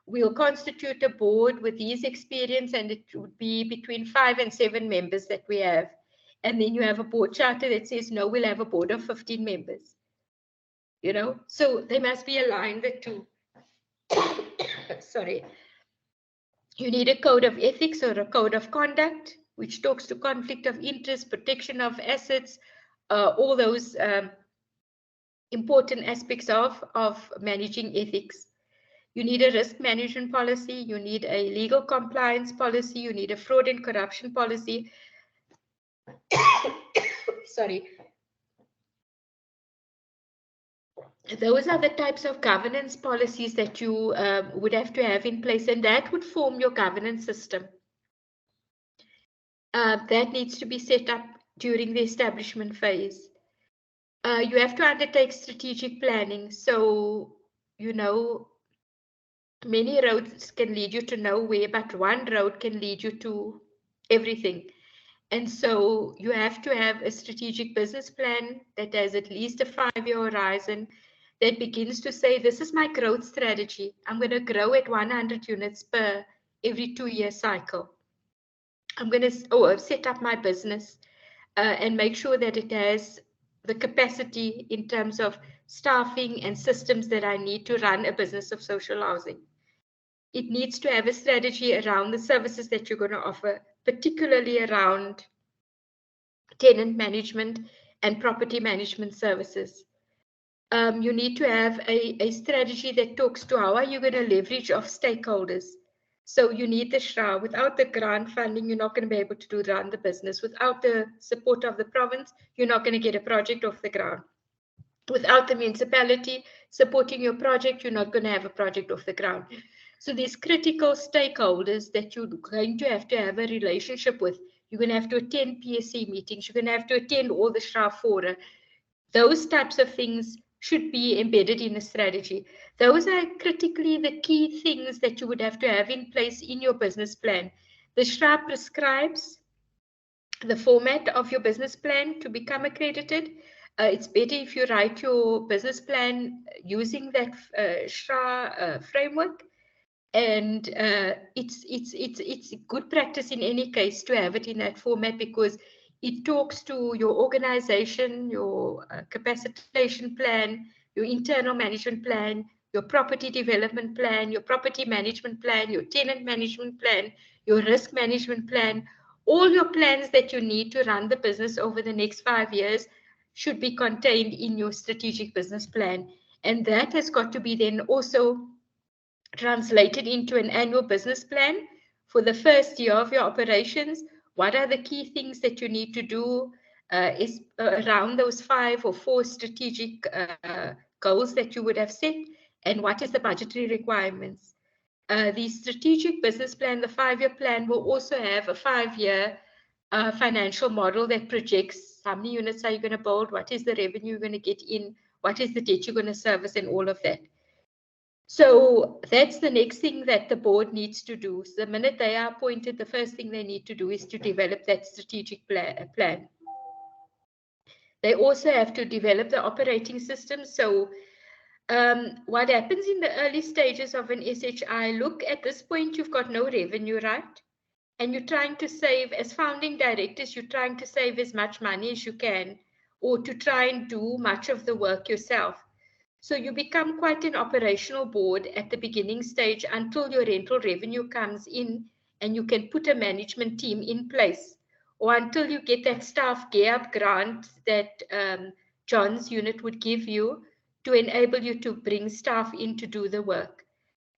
we'll constitute a board with these experience, and it would be between 5 and 7 members that we have. And then you have a board charter that says, no, we'll have a board of 15 members. So they must be aligned, the two. Sorry. You need a code of ethics or a code of conduct, which talks to conflict of interest, protection of assets, all those important aspects of managing ethics. You need a risk management policy. You need a legal compliance policy. You need a fraud and corruption policy. Sorry. Those are the types of governance policies that you would have to have in place, and that would form your governance system. That needs to be set up during the establishment phase. You have to undertake strategic planning. So, many roads can lead you to nowhere, but one road can lead you to everything. And so you have to have a strategic business plan that has at least a 5-year horizon, that begins to say, this is my growth strategy. I'm going to grow at 100 units per every 2-year cycle. I'm going to set up my business and make sure that it has the capacity in terms of staffing and systems that I need to run a business of social housing. It needs to have a strategy around the services that you're going to offer, particularly around tenant management and property management services. You need to have a strategy that talks to how are you going to leverage off stakeholders. So you need the SHRA. Without the grant funding, you're not going to be able to run the business. Without the support of the province, you're not going to get a project off the ground. Without the municipality supporting your project, you're not going to have a project off the ground. So these critical stakeholders that you're going to have a relationship with, you're going to have to attend PSC meetings, you're going to have to attend all the SHRA fora. Those types of things should be embedded in a strategy. Those are critically the key things that you would have to have in place in your business plan. The SHRA prescribes the format of your business plan to become accredited. It's better if you write your business plan using that SHRA framework. And it's good practice in any case to have it in that format, because it talks to your organization, your capacitation plan, your internal management plan, your property development plan, your property management plan, your tenant management plan, your risk management plan. All your plans that you need to run the business over the next 5 years should be contained in your strategic business plan. And that has got to be then also translated into an annual business plan for the first year of your operations. What are the key things that you need to do is around those 5 or 4 strategic goals that you would have set, and what is the budgetary requirements. The strategic business plan, the 5-year plan, will also have a 5-year financial model that projects how many units are you going to build, what is the revenue you're going to get in, what is the debt you're going to service, and all of that. So that's the next thing that the board needs to do. So the minute they are appointed, the first thing they need to do is to develop that strategic plan. They also have to develop the operating system. So what happens in the early stages of an SHI, look, at this point, you've got no revenue, right? And you're trying to save, as founding directors, you're trying to save as much money as you can, or to try and do much of the work yourself. So you become quite an operational board at the beginning stage until your rental revenue comes in and you can put a management team in place, or until you get that staff gear up grant that John's unit would give you to enable you to bring staff in to do the work.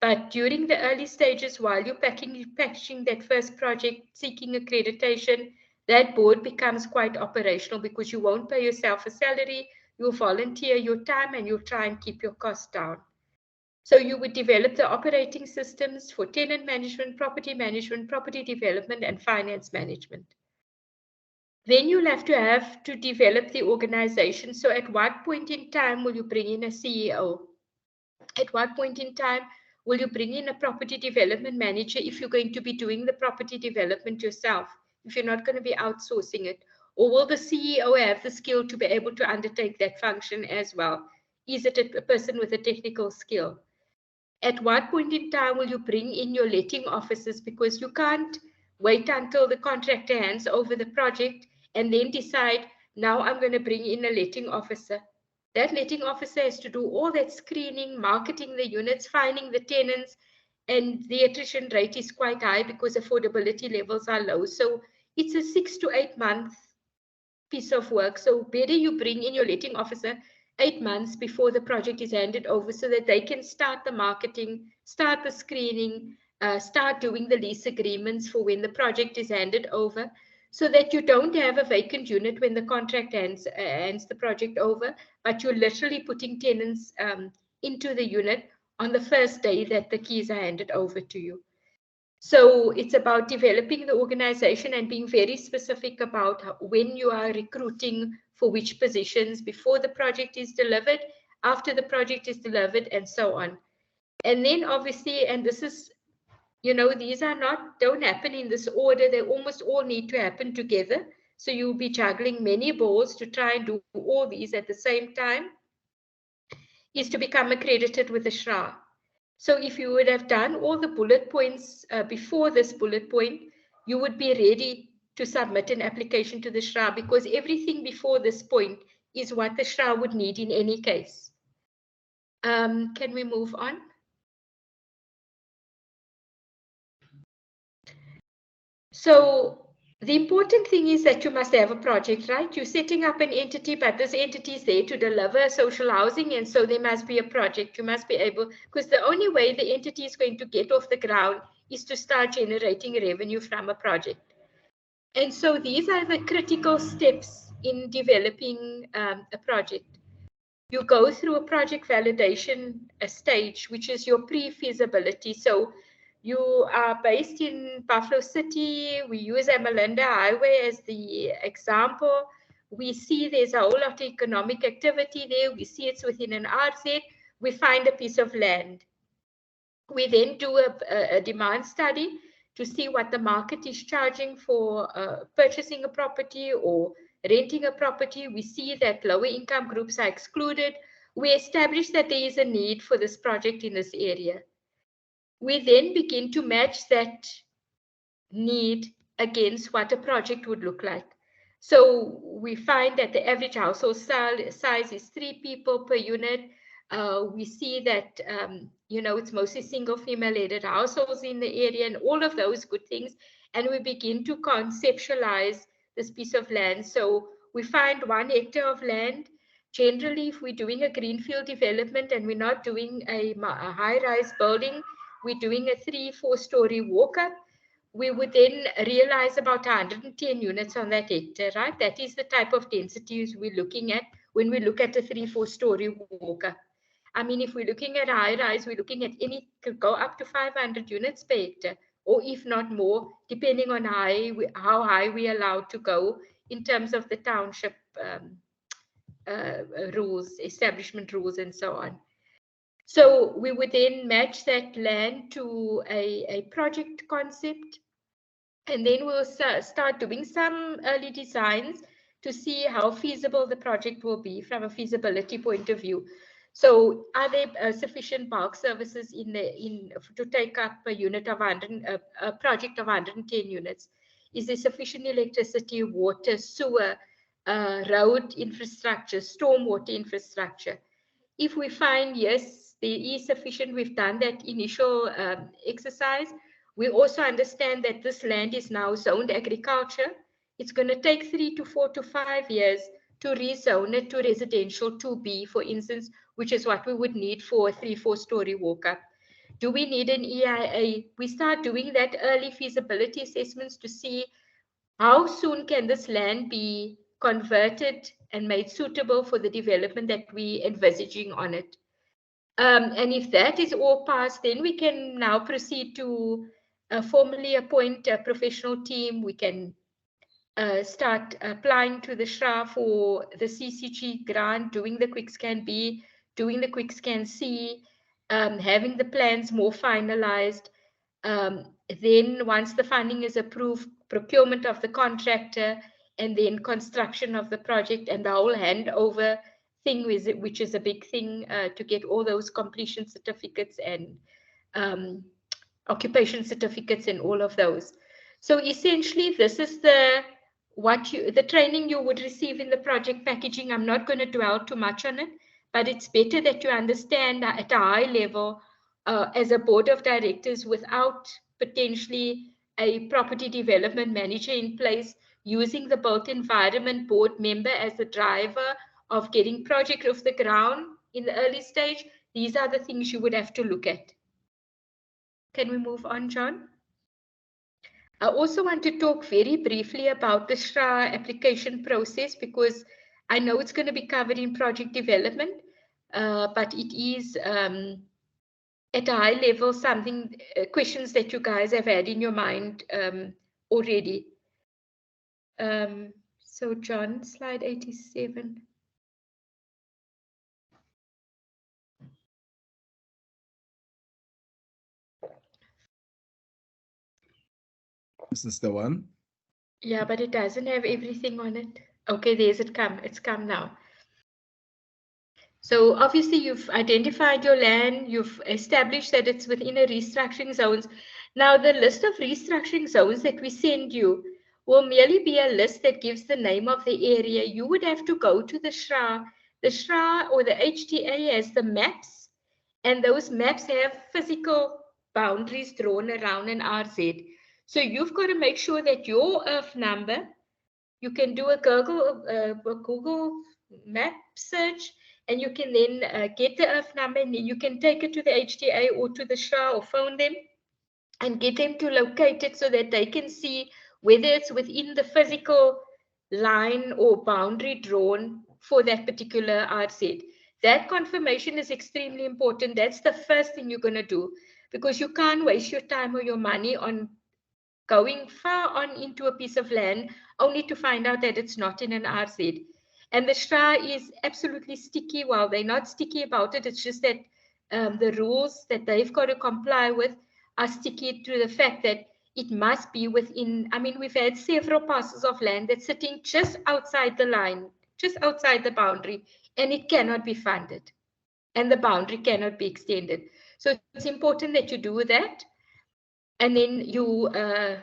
But during the early stages, while you're packaging that first project, seeking accreditation, that board becomes quite operational because you won't pay yourself a salary, you'll volunteer your time, and you'll try and keep your costs down. So you would develop the operating systems for tenant management, property development, and finance management. Then you'll have to develop the organization. So at what point in time will you bring in a CEO? At what point in time will you bring in a property development manager if you're going to be doing the property development yourself, if you're not going to be outsourcing it? Or will the CEO have the skill to be able to undertake that function as well? Is it a person with a technical skill? At what point in time will you bring in your letting officers? Because you can't wait until the contractor hands over the project and then decide, now I'm going to bring in a letting officer. That letting officer has to do all that screening, marketing the units, finding the tenants, and the attrition rate is quite high because affordability levels are low. So it's a 6 to 8 month piece of work. So better you bring in your letting officer 8 months before the project is handed over so that they can start the marketing, start the screening, start doing the lease agreements for when the project is handed over, so that you don't have a vacant unit when the contract hands the project over, but you're literally putting tenants into the unit on the first day that the keys are handed over to you. So it's about developing the organization and being very specific about when you are recruiting for which positions before the project is delivered, after the project is delivered, and so on. And then obviously, and this is, these don't happen in this order. They almost all need to happen together. So you'll be juggling many balls to try and do all these at the same time, is to become accredited with the SHRA. So if you would have done all the bullet points before this bullet point, you would be ready to submit an application to the SHRA, because everything before this point is what the SHRA would need in any case. Can we move on? So the important thing is that you must have a project, right? You're setting up an entity, but this entity is there to deliver social housing, and so there must be a project. You must be able, because the only way the entity is going to get off the ground is to start generating revenue from a project. And so these are the critical steps in developing a project. You go through a project validation stage, which is your pre-feasibility. So you are based in Buffalo City. We use Amalinda Highway as the example. We see there's a whole lot of economic activity there. We see it's within an RZ. We find a piece of land. We then do a demand study to see what the market is charging for purchasing a property or renting a property. We see that lower income groups are excluded. We establish that there is a need for this project in this area. We then begin to match that need against what a project would look like. So we find that the average household size is 3 people per unit. We see that, it's mostly single female-headed households in the area and all of those good things. And we begin to conceptualize this piece of land. So we find 1 hectare of land. Generally, if we're doing a greenfield development and we're not doing a high-rise building, we're doing a 3-4 story walk-up. We would then realize about 110 units on that hectare, right? That is the type of densities we're looking at when we look at a 3-4 story walk-up. I mean, if we're looking at high rise, we're looking at could go up to 500 units per hectare, or if not more, depending on how high we're allowed to go in terms of the township rules, establishment rules, and so on. So we would then match that land to a project concept, and then we'll start doing some early designs to see how feasible the project will be from a feasibility point of view. So are there sufficient bulk services to take up a unit of a project of 110 units? Is there sufficient electricity, water, sewer, road infrastructure, stormwater infrastructure? If we find yes, there is sufficient, we've done that initial exercise. We also understand that this land is now zoned agriculture. It's going to take 3 to 4 to 5 years to rezone it to residential 2B, for instance, which is what we would need for a 3-4 story walk-up. Do we need an EIA? We start doing that early feasibility assessments to see how soon can this land be converted and made suitable for the development that we're envisaging on it. And if that is all passed, then we can now proceed to formally appoint a professional team. We can start applying to the SHRA for the CCG grant, doing the quick scan B, doing the quick scan C, having the plans more finalized. Then once the funding is approved, procurement of the contractor, and then construction of the project and the whole handover thing, which is a big thing to get all those completion certificates and occupation certificates and all of those. So essentially, this is the training you would receive in the project packaging. I'm not going to dwell too much on it, but it's better that you understand at a high level as a board of directors without potentially a property development manager in place, using the built environment board member as the driver of getting project off the ground in the early stage. These are the things you would have to look at. Can we move on, John? I also want to talk very briefly about the SHRA application process, because I know it's going to be covered in project development, but it is at a high level something, questions that you guys have had in your mind already. So John, slide 87. This is the one. Yeah, but it doesn't have everything on it. Okay, there's it come. It's come now. So obviously you've identified your land, you've established that it's within a restructuring zones. Now the list of restructuring zones that we send you will merely be a list that gives the name of the area. You would have to go to the SHRA. The SHRA or the HTA has the maps, and those maps have physical boundaries drawn around an RZ. So you've got to make sure that your earth number, you can do a Google map search, and you can then get the earth number, and then you can take it to the HTA or to the SHRA or phone them and get them to locate it so that they can see whether it's within the physical line or boundary drawn for that particular RZ. That confirmation is extremely important. That's the first thing you're going to do, because you can't waste your time or your money on going far on into a piece of land only to find out that it's not in an RZ. And the SHRA is absolutely sticky. Well, they're not sticky about it. It's just that the rules that they've got to comply with are sticky to the fact that it must be within, I mean, we've had several parcels of land that's sitting just outside the line, just outside the boundary, and it cannot be funded. And the boundary cannot be extended. So it's important that you do that. And then you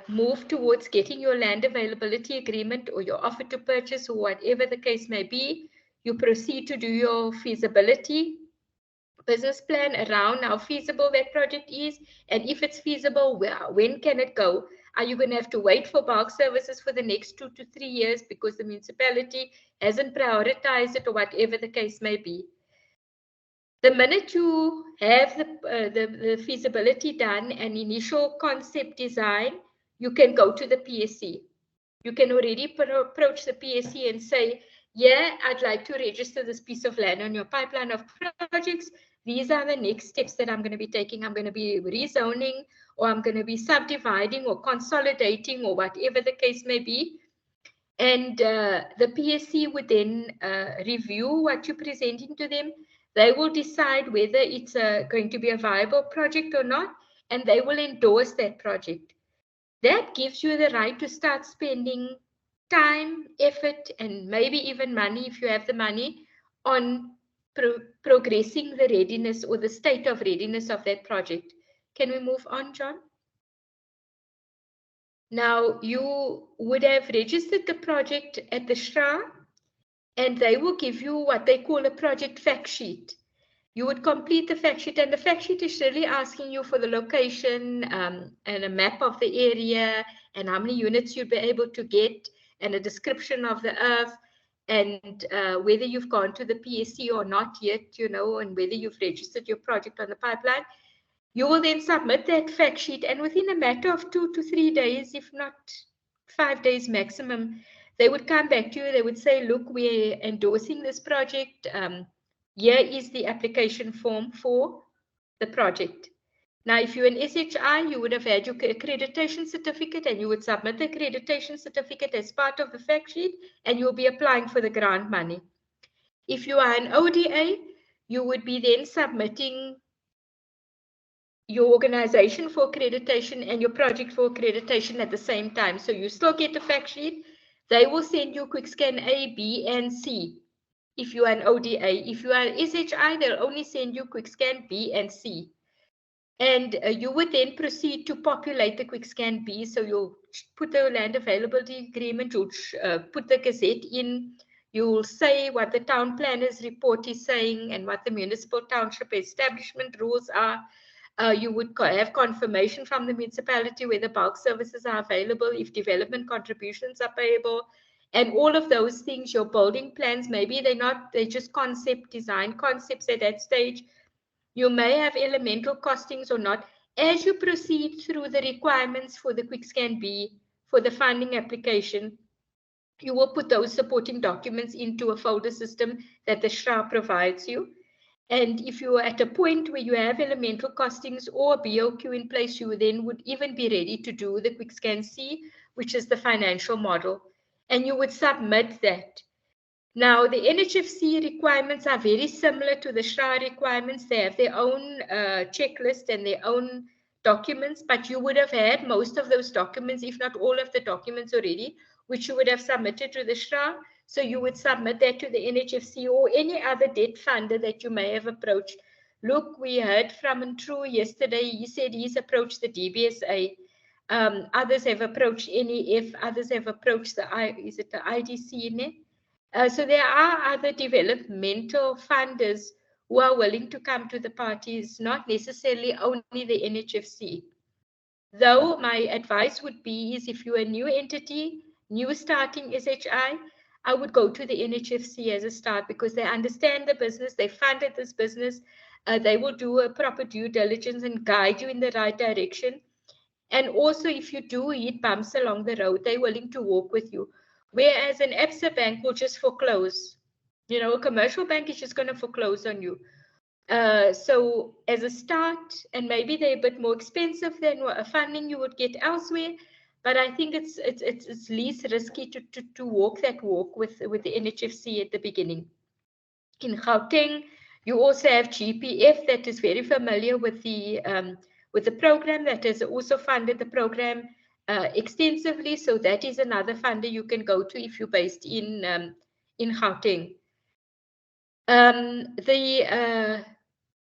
move towards getting your land availability agreement or your offer to purchase or whatever the case may be. You proceed to do your feasibility business plan around how feasible that project is. And if it's feasible, when can it go? Are you going to have to wait for bulk services for the next 2 to 3 years because the municipality hasn't prioritized it or whatever the case may be? The minute you have the feasibility done and initial concept design, you can go to the PSC. You can already approach the PSC and say, yeah, I'd like to register this piece of land on your pipeline of projects. These are the next steps that I'm going to be taking. I'm going to be rezoning, or I'm going to be subdividing or consolidating, or whatever the case may be. And the PSC would then review what you're presenting to them. They will decide whether it's going to be a viable project or not, and they will endorse that project. That gives you the right to start spending time, effort, and maybe even money, if you have the money, on progressing the readiness or the state of readiness of that project. Can we move on, John? Now, you would have registered the project at the SHRA, and they will give you what they call a project fact sheet. You would complete the fact sheet, and the fact sheet is really asking you for the location and a map of the area and how many units you'd be able to get and a description of the earth and whether you've gone to the PSC or not yet, you know, and whether you've registered your project on the pipeline. You will then submit that fact sheet, and within a matter of 2 to 3 days, if not 5 days maximum, they would come back to you. They would say, look, we're endorsing this project. Here is the application form for the project. Now, if you're an SHI, you would have had your accreditation certificate, and you would submit the accreditation certificate as part of the fact sheet, and you'll be applying for the grant money. If you are an ODA, you would be then submitting your organization for accreditation and your project for accreditation at the same time. So you still get the fact sheet. They will send you quick scan A, B, and C. If you are an ODA, if you are an SHI, they'll only send you quick scan B and C. And you would then proceed to populate the quick scan B. So you'll put the land availability agreement, you'll put the gazette in, you'll say what the town planner's report is saying and what the municipal township establishment rules are. You would have confirmation from the municipality whether bulk services are available, if development contributions are payable, and all of those things. Your building plans, maybe they're just concept design concepts at that stage. You may have elemental costings or not. As you proceed through the requirements for the quick scan B, for the funding application, you will put those supporting documents into a folder system that the SHRA provides you. And if you are at a point where you have elemental costings or BOQ in place, you then would even be ready to do the quick scan C, which is the financial model, and you would submit that. Now, the NHFC requirements are very similar to the SHRA requirements. They have their own checklist and their own documents, but you would have had most of those documents, if not all of the documents already, which you would have submitted to the SHRA. So you would submit that to the NHFC or any other debt funder that you may have approached. Look, we heard from Ntru yesterday. He said he's approached the DBSA. Others have approached NEF. Others have approached the IDC. So there are other developmental funders who are willing to come to the parties, not necessarily only the NHFC. Though my advice would be is if you're a new entity, new starting SHI, I would go to the NHFC as a start because they understand the business, they funded this business, they will do a proper due diligence and guide you in the right direction. And also if you do hit bumps along the road, they're willing to walk with you. Whereas an ABSA bank will just foreclose. You know, a commercial bank is just going to foreclose on you. So as a start, and maybe they're a bit more expensive than funding you would get elsewhere, but I think it's least risky to walk that walk with the NHFC at the beginning. In Gauteng, you also have GPF that is very familiar with the program, that has also funded the program extensively. So that is another funder you can go to if you're based in Gauteng. The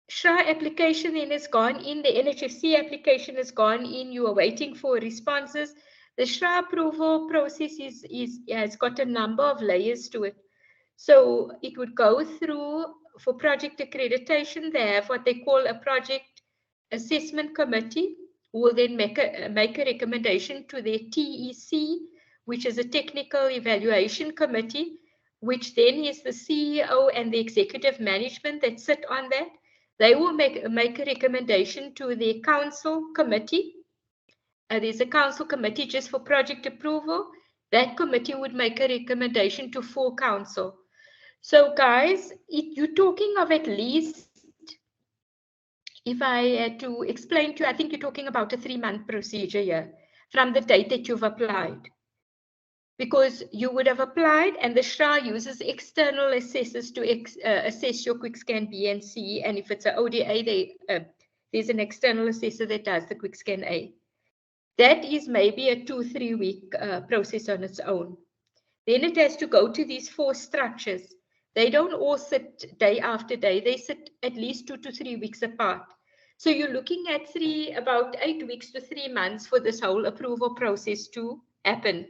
SHRA application then has gone in, the NHFC application has gone in, you are waiting for responses. The SHRA approval process has got a number of layers to it. So it would go through, for project accreditation, they have what they call a project assessment committee, who will then make a recommendation to their TEC, which is a technical evaluation committee, which then is the CEO and the executive management that sit on that. They will make a recommendation to the council committee. There's a council committee just for project approval. That committee would make a recommendation to full council. So guys, you're talking of at least, if I had to explain to you, I think you're talking about a 3-month procedure here from the date that you've applied. because you would have applied and the SHRA uses external assessors to assess your quick scan B and C. And if it's an ODA, there's an external assessor that does the quick scan A. That is maybe a 2-3 week process on its own. Then it has to go to these 4 structures. They don't all sit day after day. They sit at least 2 to 3 weeks apart. So you're looking at about 8 weeks to 3 months for this whole approval process to happen.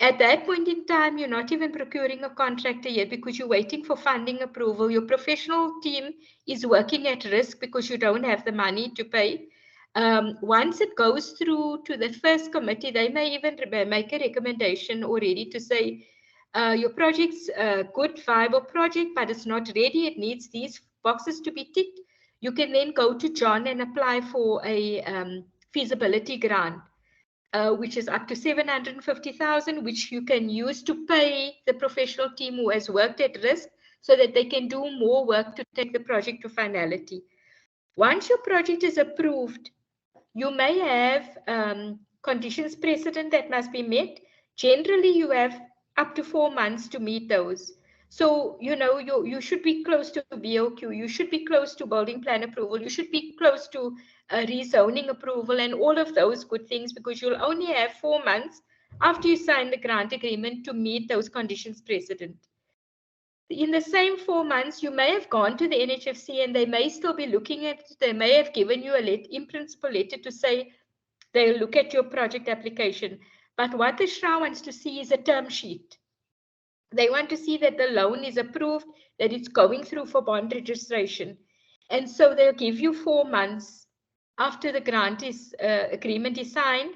At that point in time, you're not even procuring a contractor yet because you're waiting for funding approval. Your professional team is working at risk because you don't have the money to pay. Once it goes through to the first committee, they may even make a recommendation already to say, your project's a good, viable project, but it's not ready. It needs these boxes to be ticked. You can then go to John and apply for a feasibility grant. Which is up to 750,000, which you can use to pay the professional team who has worked at risk so that they can do more work to take the project to finality. Once your project is approved, you may have conditions precedent that must be met. Generally, you have up to 4 months to meet those. So, you should be close to BOQ, you should be close to building plan approval, you should be close to rezoning approval and all of those good things, because you'll only have 4 months after you sign the grant agreement to meet those conditions precedent. In the same 4 months, you may have gone to the NHFC and they may still be looking at it. They may have given you in principle letter to say they'll look at your project application. But what the SHRA wants to see is a term sheet. They want to see that the loan is approved, that it's going through for bond registration. And so they'll give you 4 months after the grant agreement is signed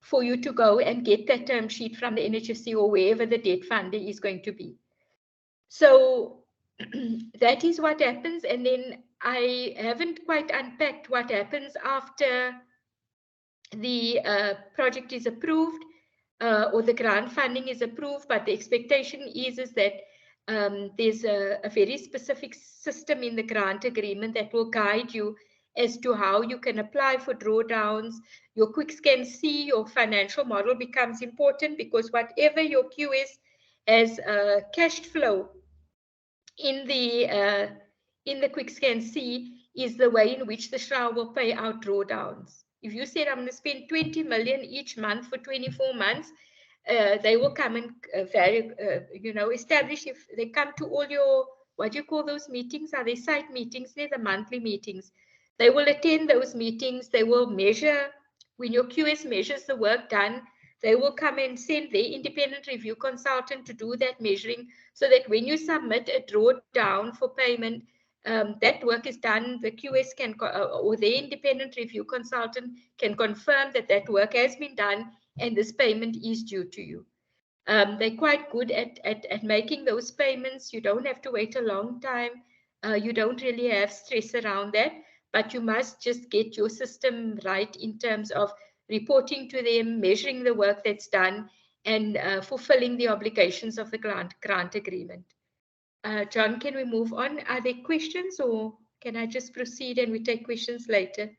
for you to go and get that term sheet from the NHFC or wherever the debt funder is going to be. So that is what happens. And then I haven't quite unpacked what happens after the project is approved or the grant funding is approved, but the expectation is that there's a very specific system in the grant agreement that will guide you as to how you can apply for drawdowns. Your quick scan C, your financial model becomes important, because whatever your QS has cash flow in the quick scan C is the way in which the SHRA will pay out drawdowns. If you said I'm going to spend 20 million each month for 24 months, they will come and establish, if they come to all your, what do you call those meetings? Are they site meetings? They're the monthly meetings. They will attend those meetings. They will measure, when your QS measures the work done, they will come and send their independent review consultant to do that measuring, so that when you submit a drawdown for payment, that work is done. The QS can, or the independent review consultant can confirm that that work has been done and this payment is due to you. They're quite good at making those payments. You don't have to wait a long time. You don't really have stress around that, but you must just get your system right in terms of reporting to them, measuring the work that's done, and fulfilling the obligations of the grant agreement. John, can we move on? Are there questions, or can I just proceed and we take questions later?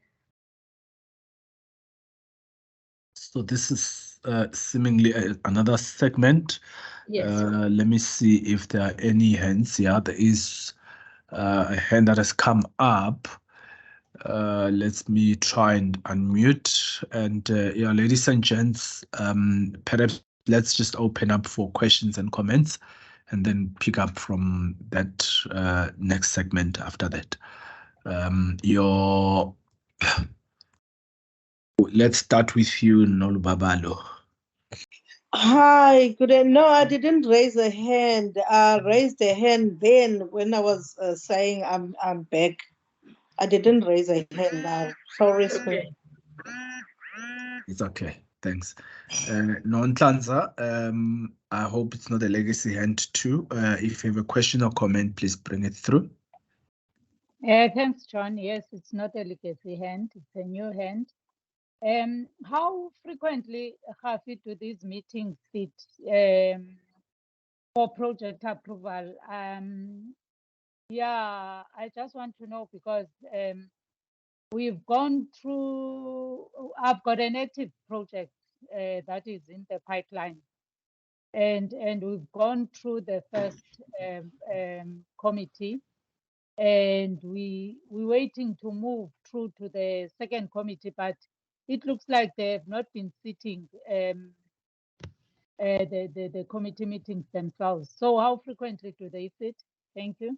So this is seemingly another segment. Yes. Let me see if there are any hands. Yeah, there is a hand that has come up. Let me try and unmute. And yeah, ladies and gents, perhaps let's just open up for questions and comments, and then pick up from that next segment after that. Let's start with you, Nolubabalo. Hi, good day. No, I didn't raise a hand. I raised a hand then when I was saying I'm back. I didn't raise a hand now. Sorry, sir. It's okay. Thanks. Nonhlanhla, I hope it's not a legacy hand too. If you have a question or comment, please bring it through. Thanks, John. Yes, it's not a legacy hand, it's a new hand. How frequently, Hafi, do these meetings sit for project approval? Yeah, I just want to know, because we've gone through, I've got an active project that is in the pipeline. and we've gone through the first committee, and we're waiting to move through to the second committee, but it looks like they have not been sitting the committee meetings themselves. So how frequently do they sit? Thank you.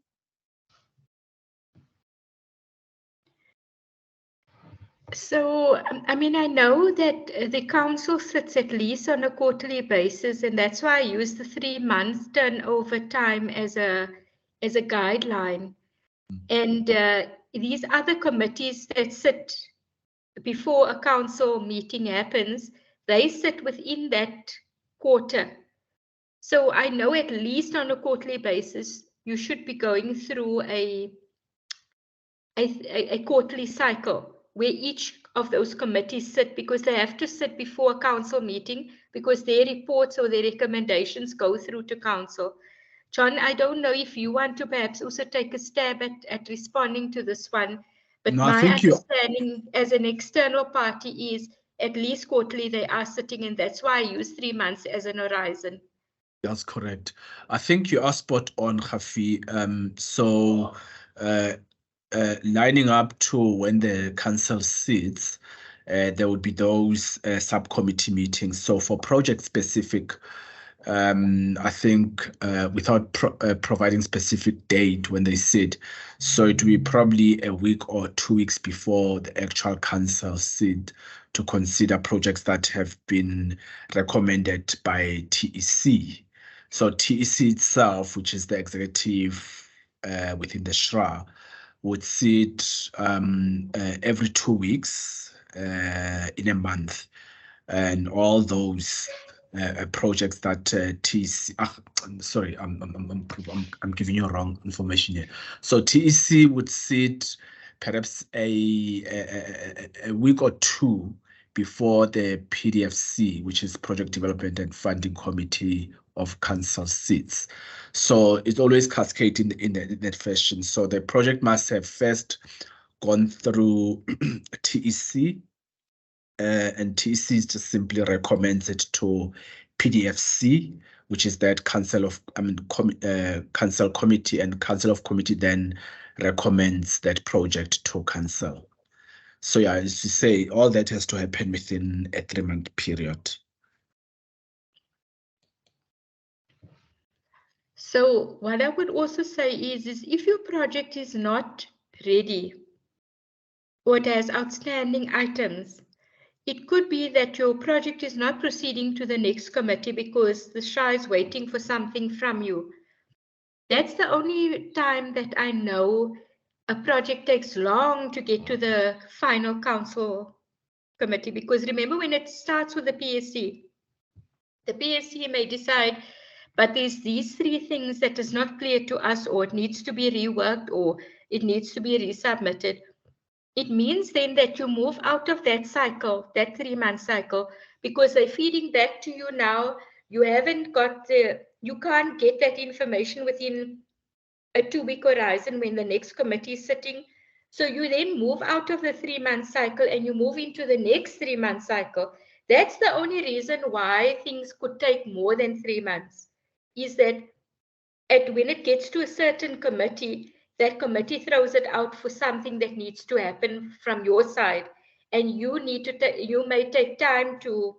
So, I mean, I know that the council sits at least on a quarterly basis, and that's why I use the 3 month turnover time as a guideline. And these other committees that sit before a council meeting happens, they sit within that quarter. So I know at least on a quarterly basis, you should be going through a quarterly cycle where each of those committees sit, because they have to sit before a council meeting, because their reports or their recommendations go through to council. John, I don't know if you want to perhaps also take a stab at responding to this one, but no, my understanding as an external party is at least quarterly they are sitting, and that's why I use 3 months as an horizon. That's correct. I think you are spot on, Khafi. Lining up to when the council sits, there would be those subcommittee meetings. So for project specific, I think without providing specific date when they sit, so it will be probably a week or 2 weeks before the actual council sit to consider projects that have been recommended by TEC. So TEC itself, which is the executive within the SHRA, would sit every 2 weeks in a month, and all those projects that TEC. Sorry, I'm giving you wrong information here. So TEC would sit perhaps a week or 2 before the PDFC, which is Project Development and Funding Committee of Council sits. So it's always cascading in that fashion. So the project must have first gone through TEC, and TEC just simply recommends it to PDFC, which is that council committee, and council of committee then recommends that project to council. So yeah, as you say, all that has to happen within a 3-month period. So what I would also say is if your project is not ready or it has outstanding items, it could be that your project is not proceeding to the next committee because the SHRA is waiting for something from you. That's the only time that I know a project takes long to get to the final council committee, because remember, when it starts with the PSC may decide, but there's these 3 things that is not clear to us, or it needs to be reworked, or it needs to be resubmitted. It means then that you move out of that cycle, that 3-month cycle, because they're feeding back to you now. You haven't got you can't get that information within a 2-week horizon when the next committee is sitting. So you then move out of the 3-month cycle and you move into the next 3-month cycle. That's the only reason why things could take more than 3 months, is that when it gets to a certain committee, that committee throws it out for something that needs to happen from your side, and you may take time to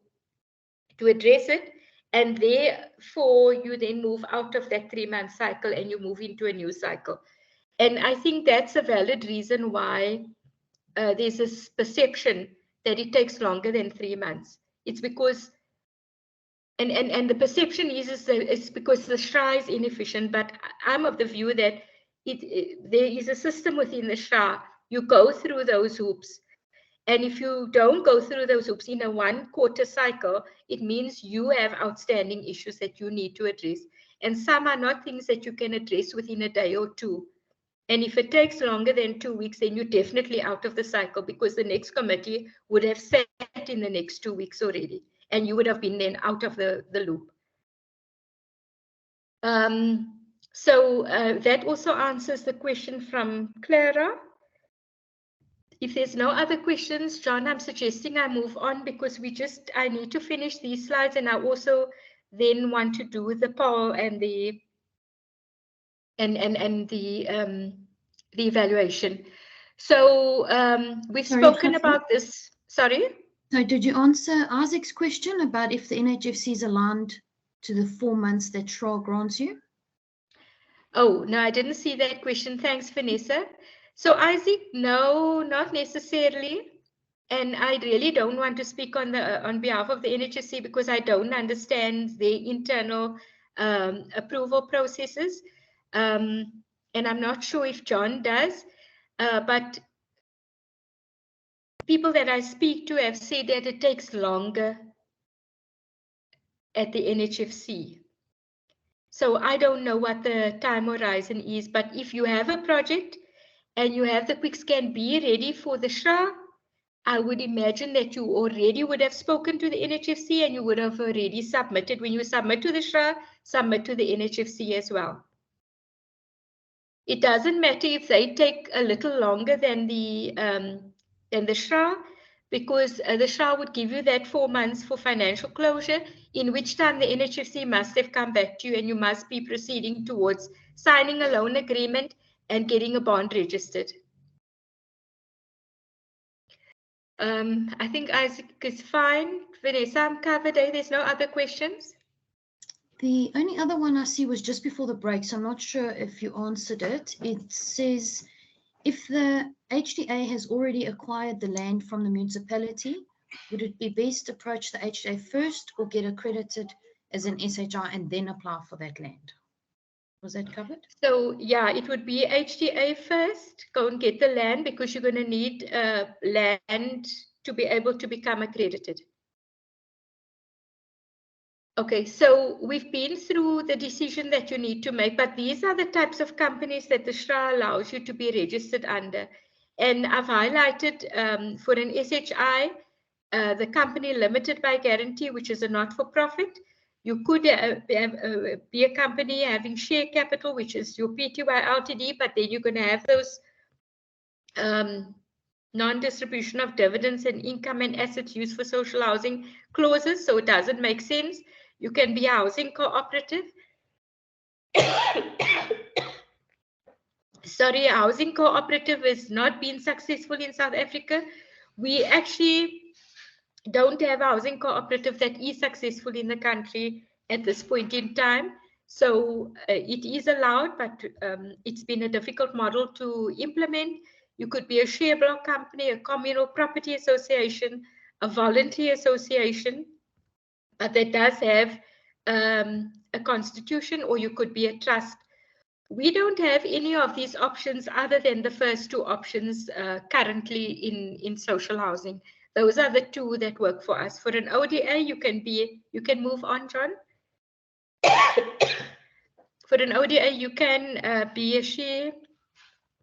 address it, and therefore you then move out of that 3-month cycle and you move into a new cycle. And I think that's a valid reason why there's this perception that it takes longer than 3 months. It's because, and the perception is because the SHRA is inefficient, but I'm of the view that there is a system within the SHRA. You go through those hoops, and if you don't go through those hoops in a 1-quarter cycle, it means you have outstanding issues that you need to address. And some are not things that you can address within a day or 2. And if it takes longer than 2 weeks, then you're definitely out of the cycle, because the next committee would have sat in the next 2 weeks already, and you would have been then out of the loop. So that also answers the question from Clara. If there's no other questions, John, I'm suggesting I move on, because I need to finish these slides, and I also then want to do the poll and the evaluation. So we've spoken about this. Sorry? So did you answer Isaac's question about if the NHFC is aligned to the 4 months that SHRA grants you? Oh, no, I didn't see that question. Thanks, Vanessa. So Isaac, no, not necessarily. And I really don't want to speak on behalf of the NHSC because I don't understand their internal approval processes. And I'm not sure if John does, but people that I speak to have said that it takes longer at the NHFC. So I don't know what the time horizon is, but if you have a project and you have the quick scan B ready for the SHRA, I would imagine that you already would have spoken to the NHFC and you would have already submitted. When you submit to the SHRA, submit to the NHFC as well. It doesn't matter if they take a little longer than the SHRA, because the SHRA would give you that 4 months for financial closure, in which time the NHFC must have come back to you and you must be proceeding towards signing a loan agreement and getting a bond registered. I think Isaac is fine. Vanessa, I'm covered. There's no other questions? The only other one I see was just before the break, so I'm not sure if you answered it. It says, if the HDA has already acquired the land from the municipality, would it be best to approach the HDA first or get accredited as an SHI and then apply for that land? Was that covered? So yeah, it would be HDA first. Go and get the land because you're going to need land to be able to become accredited. Okay, so we've been through the decision that you need to make, but these are the types of companies that the SHRA allows you to be registered under. And I've highlighted for an SHI, the company limited by guarantee, which is a not-for-profit. You could be a company having share capital, which is your PTY Ltd, but then you're going to have those non-distribution of dividends and income and assets used for social housing clauses, so it doesn't make sense. You can be a housing cooperative. Sorry, a housing cooperative has not been successful in South Africa. We actually don't have a housing cooperative that is successful in the country at this point in time. So it is allowed, but it's been a difficult model to implement. You could be a share block company, a communal property association, a voluntary association, but that does have a constitution, or you could be a trust. We don't have any of these options other than the first two options currently in social housing. Those are the two that work for us. For an ODA, you can move on, John. For an ODA, you can be a share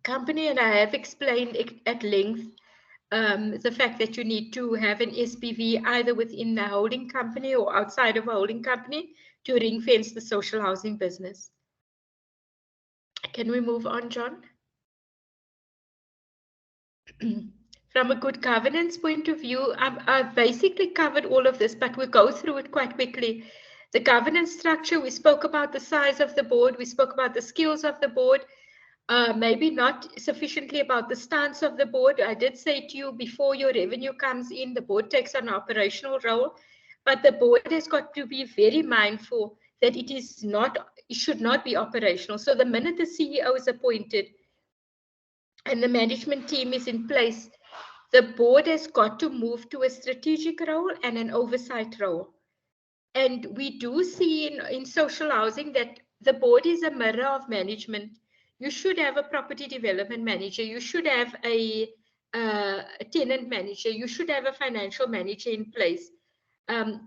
company, and I have explained at length the fact that you need to have an SPV either within the holding company or outside of a holding company to ring fence the social housing business. Can we move on, John? From a good governance point of view, I've basically covered all of this, but we'll go through it quite quickly. The governance structure, we spoke about the size of the board, we spoke about the skills of the board, maybe not sufficiently about the stance of the board. I did say to you before your revenue comes in, the board takes an operational role, but the board has got to be very mindful that it should not be operational. So the minute the CEO is appointed and the management team is in place, the board has got to move to a strategic role and an oversight role. And we do see in social housing that the board is a mirror of management. You should have a property development manager. You should have a tenant manager. You should have a financial manager in place and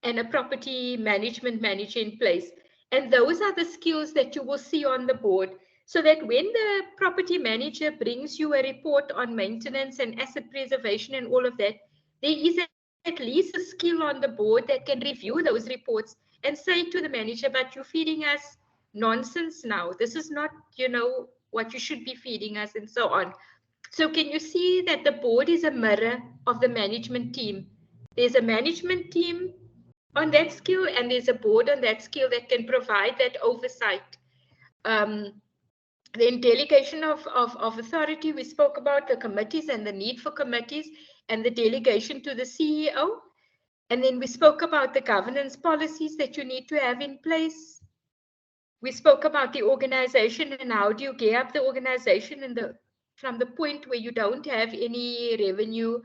a property management manager in place. And those are the skills that you will see on the board, so that when the property manager brings you a report on maintenance and asset preservation and all of that, there is at least a skill on the board that can review those reports and say to the manager, but you're feeding us nonsense now. This is not, what you should be feeding us, and so on. So can you see that the board is a mirror of the management team? There's a management team on that scale, and there's a board on that scale that can provide that oversight. Then delegation of authority, we spoke about the committees and the need for committees and the delegation to the CEO. And then we spoke about the governance policies that you need to have in place. We spoke about the organization and how do you gear up the organization from the point where you don't have any revenue,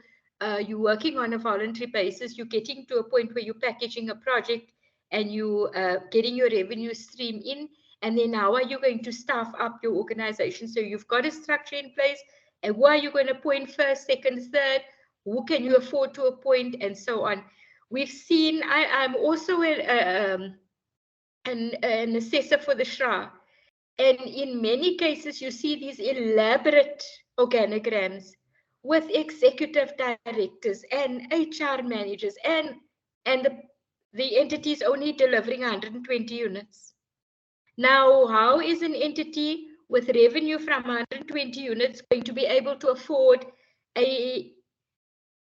you're working on a voluntary basis, you're getting to a point where you're packaging a project and you getting your revenue stream in. And then how are you going to staff up your organization? So you've got a structure in place, and who are you going to appoint first, second, third? Who can you afford to appoint, and so on. We've seen, I'm also an assessor for the SHRA. And in many cases, you see these elaborate organograms with executive directors and HR managers and the entities only delivering 120 units. Now, how is an entity with revenue from 120 units going to be able to afford a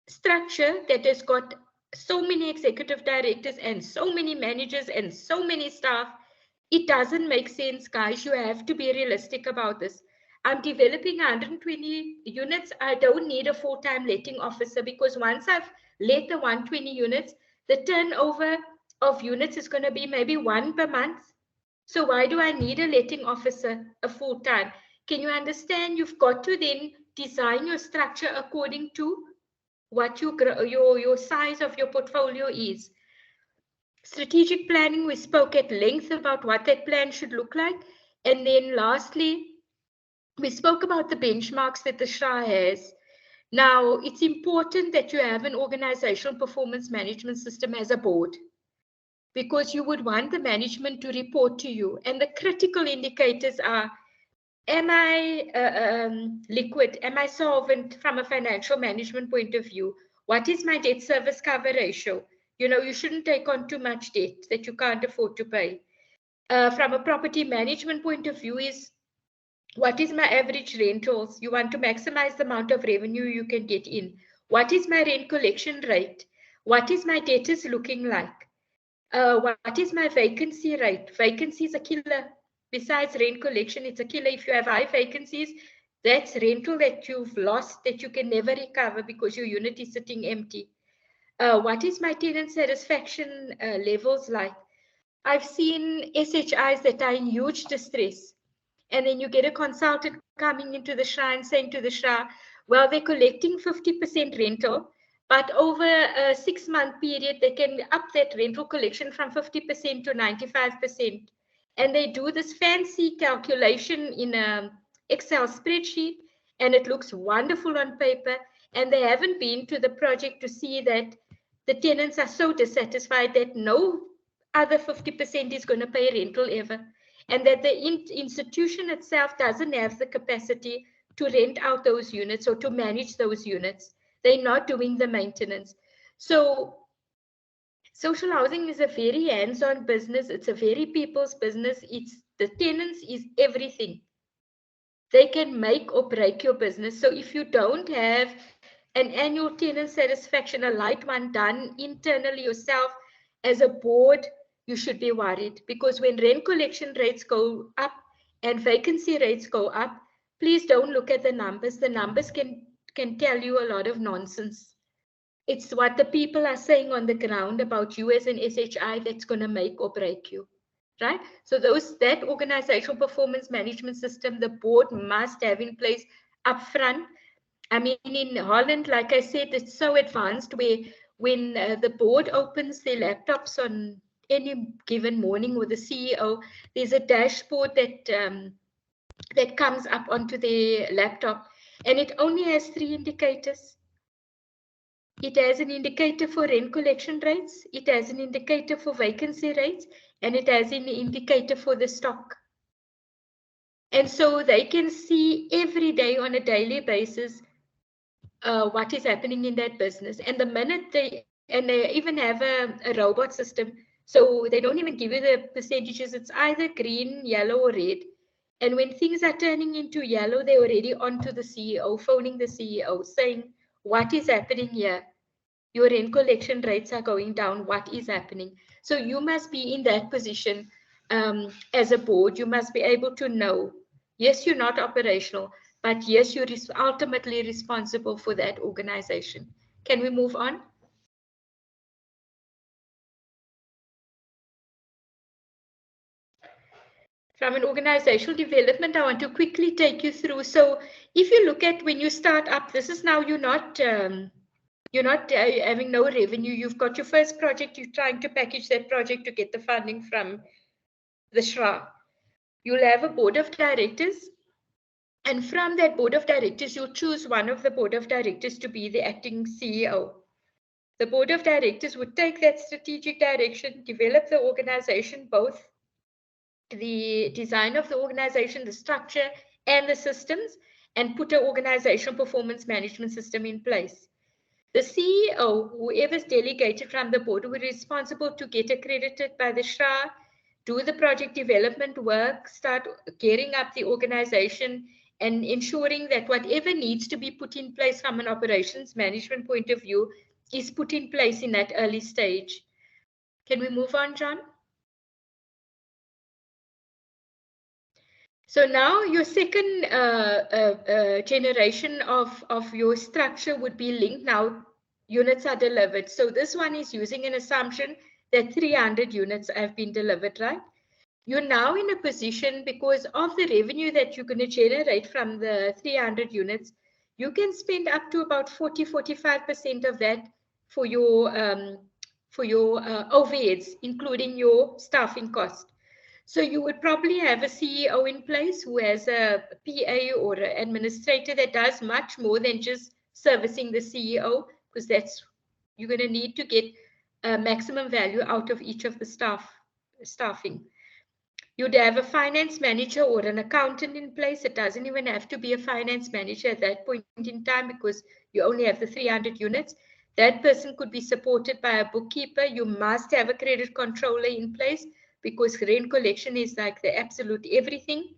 structure that has got so many executive directors and so many managers and so many staff? It doesn't make sense, guys. You have to be realistic about this. I'm developing 120 units. I don't need a full-time letting officer, because once I've let the 120 units, the turnover of units is going to be maybe 1 per month. So why do I need a letting officer, a full-time? Can you understand? You've got to then design your structure according to what your size of your portfolio is. Strategic planning, we spoke at length about what that plan should look like. And then lastly, we spoke about the benchmarks that the SHRA has. Now, it's important that you have an organizational performance management system as a board, because you would want the management to report to you. And the critical indicators are, am I liquid? Am I solvent from a financial management point of view? What is my debt service cover ratio? You know, you shouldn't take on too much debt that you can't afford to pay. From a property management point of view is, what is my average rentals? You want to maximize the amount of revenue you can get in. What is my rent collection rate? What is my debtors looking like? What is my vacancy rate? Vacancy is a killer. Besides rent collection, it's a killer. If you have high vacancies, that's rental that you've lost that you can never recover because your unit is sitting empty. What is my tenant satisfaction levels like? I've seen SHIs that are in huge distress. And then you get a consultant coming into the SHRA and saying to the SHRA, well, they're collecting 50% rental, but over a 6-month period, they can up that rental collection from 50% to 95%. And they do this fancy calculation in an Excel spreadsheet, and it looks wonderful on paper. And they haven't been to the project to see that the tenants are so dissatisfied that no other 50% is going to pay rental ever. And that the institution itself doesn't have the capacity to rent out those units or to manage those units. They're not doing the maintenance. So social housing is a very hands-on business. It's a very people's business. The tenants is everything. They can make or break your business. So if you don't have an annual tenant satisfaction, a light one done internally yourself as a board, you should be worried, because when rent collection rates go up and vacancy rates go up, please don't look at the numbers. The numbers can tell you a lot of nonsense. It's what the people are saying on the ground about you as an SHI that's going to make or break you, right? So that organizational performance management system, the board must have in place upfront. I mean, in Holland, like I said, it's so advanced where when the board opens their laptops on any given morning with the CEO, there's a dashboard that comes up onto the laptop, and it only has 3 indicators. It has an indicator for rent collection rates, it has an indicator for vacancy rates, and it has an indicator for the stock. And so they can see every day on a daily basis what is happening in that business. And the minute they even have a robot system, so they don't even give you the percentages. It's either green, yellow, or red. And when things are turning into yellow, they're already onto the CEO, phoning the CEO, saying, what is happening here? Your rent collection rates are going down. What is happening? So you must be in that position as a board. You must be able to know, yes, you're not operational, but yes, you're ultimately responsible for that organization. Can we move on? From an organizational development, I want to quickly take you through. So if you look at when you start up, this is now you're not having no revenue. You've got your first project. You're trying to package that project to get the funding from the SHRA. You'll have a board of directors. And from that board of directors, you'll choose one of the board of directors to be the acting CEO. The board of directors would take that strategic direction, develop the organization, both the design of the organization, the structure, and the systems, and put an organizational performance management system in place. The CEO, whoever's delegated from the board, will be responsible to get accredited by the SHRA, do the project development work, start gearing up the organization, and ensuring that whatever needs to be put in place from an operations management point of view is put in place in that early stage. Can we move on, John? So now your second generation of your structure would be linked. Now units are delivered. So this one is using an assumption that 300 units have been delivered, right? You're now in a position, because of the revenue that you're going to generate from the 300 units, you can spend up to about 40–45% of that for your overheads, including your staffing cost. So you would probably have a CEO in place who has a PA or an administrator that does much more than just servicing the CEO, because you're going to need to get maximum value out of each of the staffing. You'd have a finance manager or an accountant in place. It doesn't even have to be a finance manager at that point in time, because you only have the 300 units. That person could be supported by a bookkeeper. You must have a credit controller in place, because rent collection is like the absolute everything.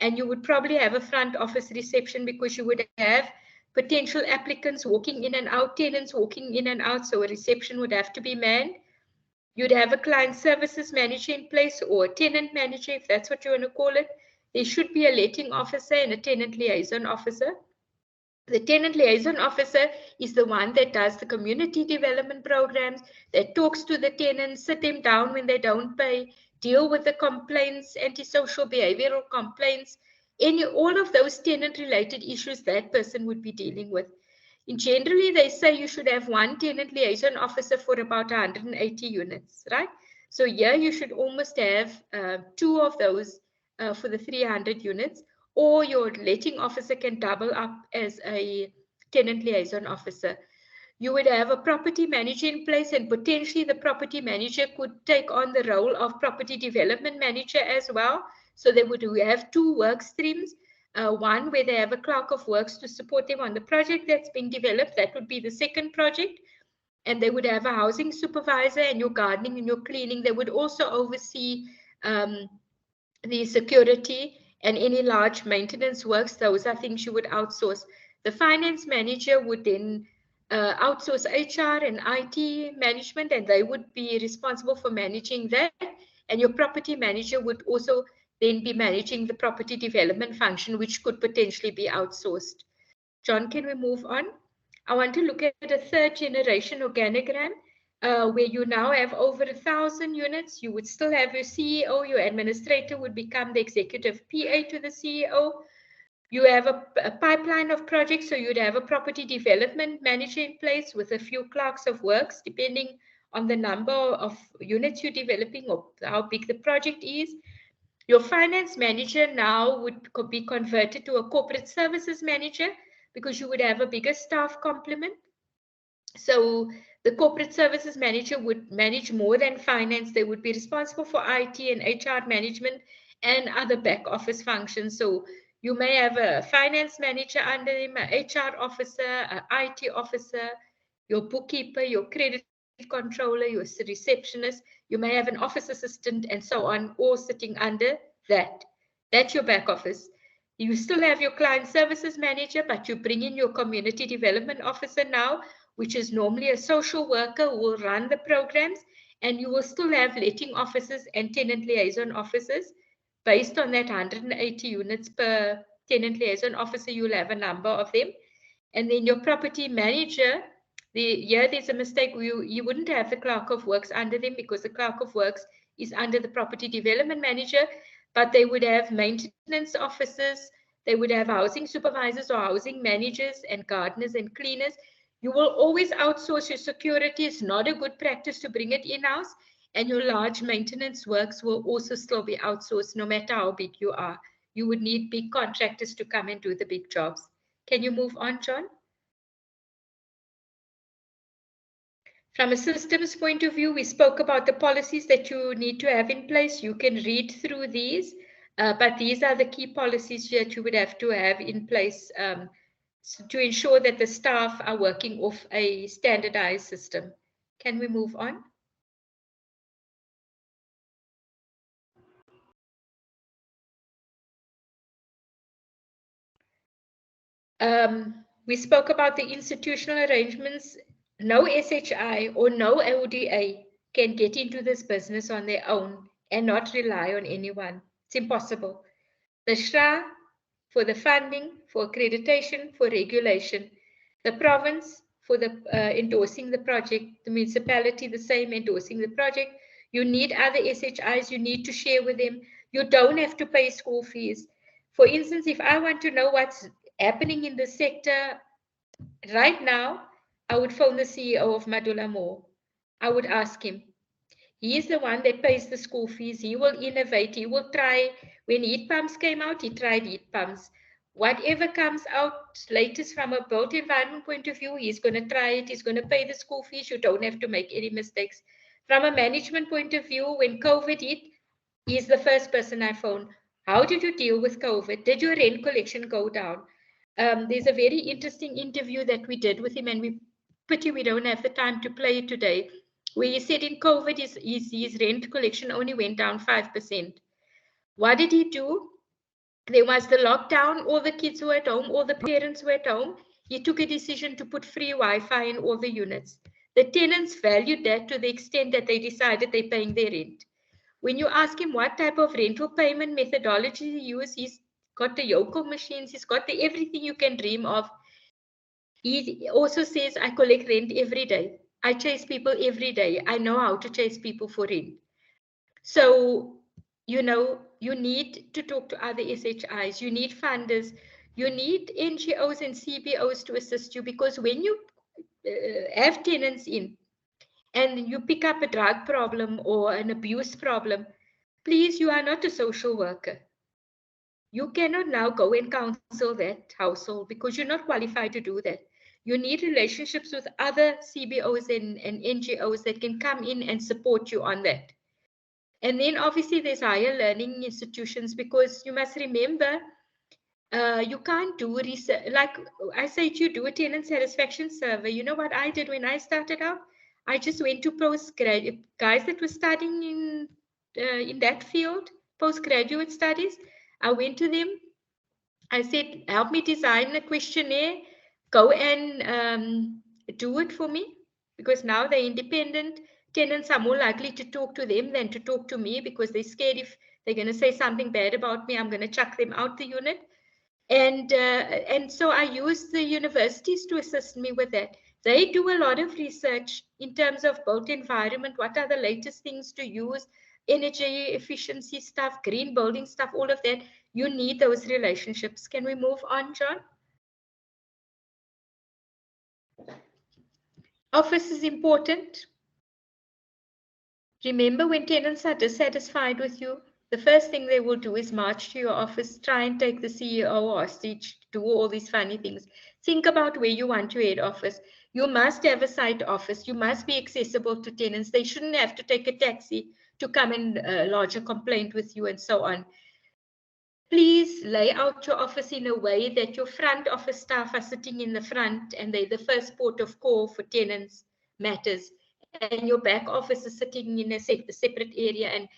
And you would probably have a front office reception, because you would have potential applicants walking in and out, tenants walking in and out. So a reception would have to be manned. You'd have a client services manager in place, or a tenant manager, if that's what you want to call it. There should be a letting officer and a tenant liaison officer. The tenant liaison officer is the one that does the community development programs, that talks to the tenants, sit them down when they don't pay, deal with the complaints, antisocial behavioral complaints, all of those tenant related issues that person would be dealing with. Generally, they say you should have one tenant liaison officer for about 180 units, right? So here you should almost have two of those for the 300 units. Or your letting officer can double up as a tenant liaison officer. You would have a property manager in place, and potentially the property manager could take on the role of property development manager as well. So they would have two work streams. One where they have a clerk of works to support them on the project that's being developed. That would be the second project. And they would have a housing supervisor, and your gardening and your cleaning. They would also oversee the security and any large maintenance works. Those are things you would outsource. The finance manager would then outsource HR and IT management, and they would be responsible for managing that. And your property manager would also then be managing the property development function, which could potentially be outsourced. John, can we move on? I want to look at a third generation organogram. Where you now have over 1,000 units. You would still have your CEO, your administrator would become the executive PA to the CEO. You have a pipeline of projects, so you'd have a property development manager in place with a few clerks of works, depending on the number of units you're developing or how big the project is. Your finance manager now would be converted to a corporate services manager, because you would have a bigger staff complement. So the corporate services manager would manage more than finance. They would be responsible for IT and HR management and other back office functions. So you may have a finance manager under him, an HR officer, an IT officer, your bookkeeper, your credit controller, your receptionist. You may have an office assistant and so on, all sitting under that. That's your back office. You still have your client services manager, but you bring in your community development officer now, which is normally a social worker who will run the programs, and you will still have letting officers and tenant liaison officers. Based on that 180 units per tenant liaison officer, you'll have a number of them. And then your property manager, there's a mistake. You wouldn't have the clerk of works under them, because the clerk of works is under the property development manager, but they would have maintenance officers, they would have housing supervisors or housing managers and gardeners and cleaners. You will always outsource your security. It's not a good practice to bring it in-house, and your large maintenance works will also still be outsourced, no matter how big you are. You would need big contractors to come and do the big jobs. Can you move on, John? From a systems point of view, we spoke about the policies that you need to have in place. You can read through these, but these are the key policies that you would have to have in place to ensure that the staff are working off a standardized system. Can we move on? We spoke about the institutional arrangements. No SHI or no ODA can get into this business on their own and not rely on anyone. It's impossible. The SHRA for the funding, for accreditation, for regulation. The province for the endorsing the project. The municipality the same, endorsing the project. You need other SHIs, you need to share with them. You don't have to pay school fees. For instance, if I want to know what's happening in the sector right now, I would phone the CEO of Madula Mall. I would ask him. He is the one that pays the school fees. He will innovate. He will try. When heat pumps came out, he tried heat pumps. Whatever comes out latest from a built environment point of view, he's going to try it. He's going to pay the school fees. You don't have to make any mistakes. From a management point of view, when COVID hit, he's the first person I phoned. How did you deal with COVID? Did your rent collection go down? There's a very interesting interview that we did with him, and we pity we don't have the time to play it today, where he said in COVID, his rent collection only went down 5%. What did he do? There was the lockdown, all the kids were at home, all the parents were at home. He took a decision to put free Wi-Fi in all the units. The tenants valued that to the extent that they decided they're paying their rent. When you ask him what type of rental payment methodology he uses, he's got the Yoko machines, he's got the everything you can dream of. He also says, I collect rent every day. I chase people every day. I know how to chase people for rent. So, you know, you need to talk to other SHIs. You need funders. You need NGOs and CBOs to assist you, because when you have tenants in and you pick up a drug problem or an abuse problem, please, you are not a social worker. You cannot now go and counsel that household because you're not qualified to do that. You need relationships with other CBOs and NGOs that can come in and support you on that. And then obviously there's higher learning institutions, because you must remember, you can't do research. Like I say to you, do a tenant satisfaction survey. You know what I did when I started out? I just went to postgraduate guys that were studying in that field, postgraduate studies. I went to them. I said, help me design a questionnaire. Go and do it for me, because now they're independent. Tenants are more likely to talk to them than to talk to me, because they're scared if they're going to say something bad about me, I'm going to chuck them out the unit. And so I use the universities to assist me with that. They do a lot of research in terms of built environment. What are the latest things to use? Energy efficiency stuff, green building stuff, all of that. You need those relationships. Can we move on, John? Office is important. Remember, when tenants are dissatisfied with you, the first thing they will do is march to your office, try and take the CEO hostage, do all these funny things. Think about where you want your head office. You must have a site office. You must be accessible to tenants. They shouldn't have to take a taxi to come and lodge a complaint with you and so on. Please lay out your office in a way that your front office staff are sitting in the front and they're the first port of call for tenants matters. And your back office is sitting in a separate area. And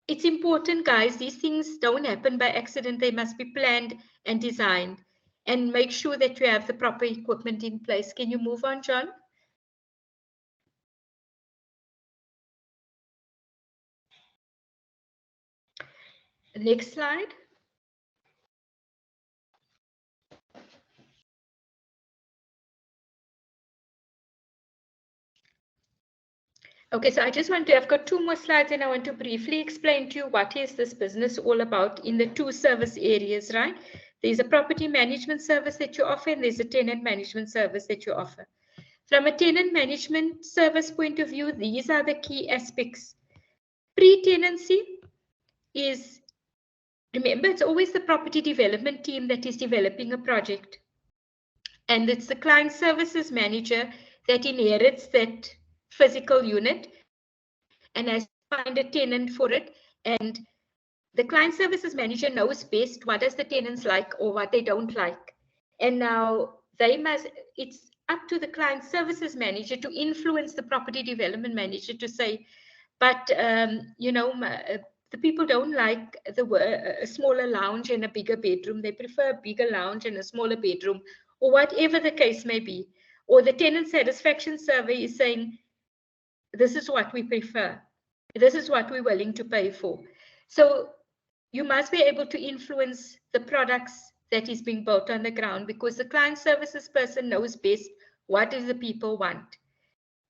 it's important, guys. These things don't happen by accident. They must be planned and designed. And make sure that you have the proper equipment in place. Can you move on, John? Next slide. Okay, so I just want to, I've got 2 more slides and I want to briefly explain to you what is this business all about in the 2 service areas, right? There's a property management service that you offer and there's a tenant management service that you offer. From a tenant management service point of view, these are the key aspects. Pre-tenancy is, remember, it's always the property development team that is developing a project. And it's the client services manager that inherits that physical unit and has to find a tenant for it. And the client services manager knows best what does the tenants like or what they don't like. And now it's up to the client services manager to influence the property development manager to say, but the people don't like a smaller lounge and a bigger bedroom. They prefer a bigger lounge and a smaller bedroom, or whatever the case may be. Or the tenant satisfaction survey is saying, this is what we prefer. This is what we're willing to pay for. So you must be able to influence the products that is being built on the ground, because the client services person knows best what do the people want.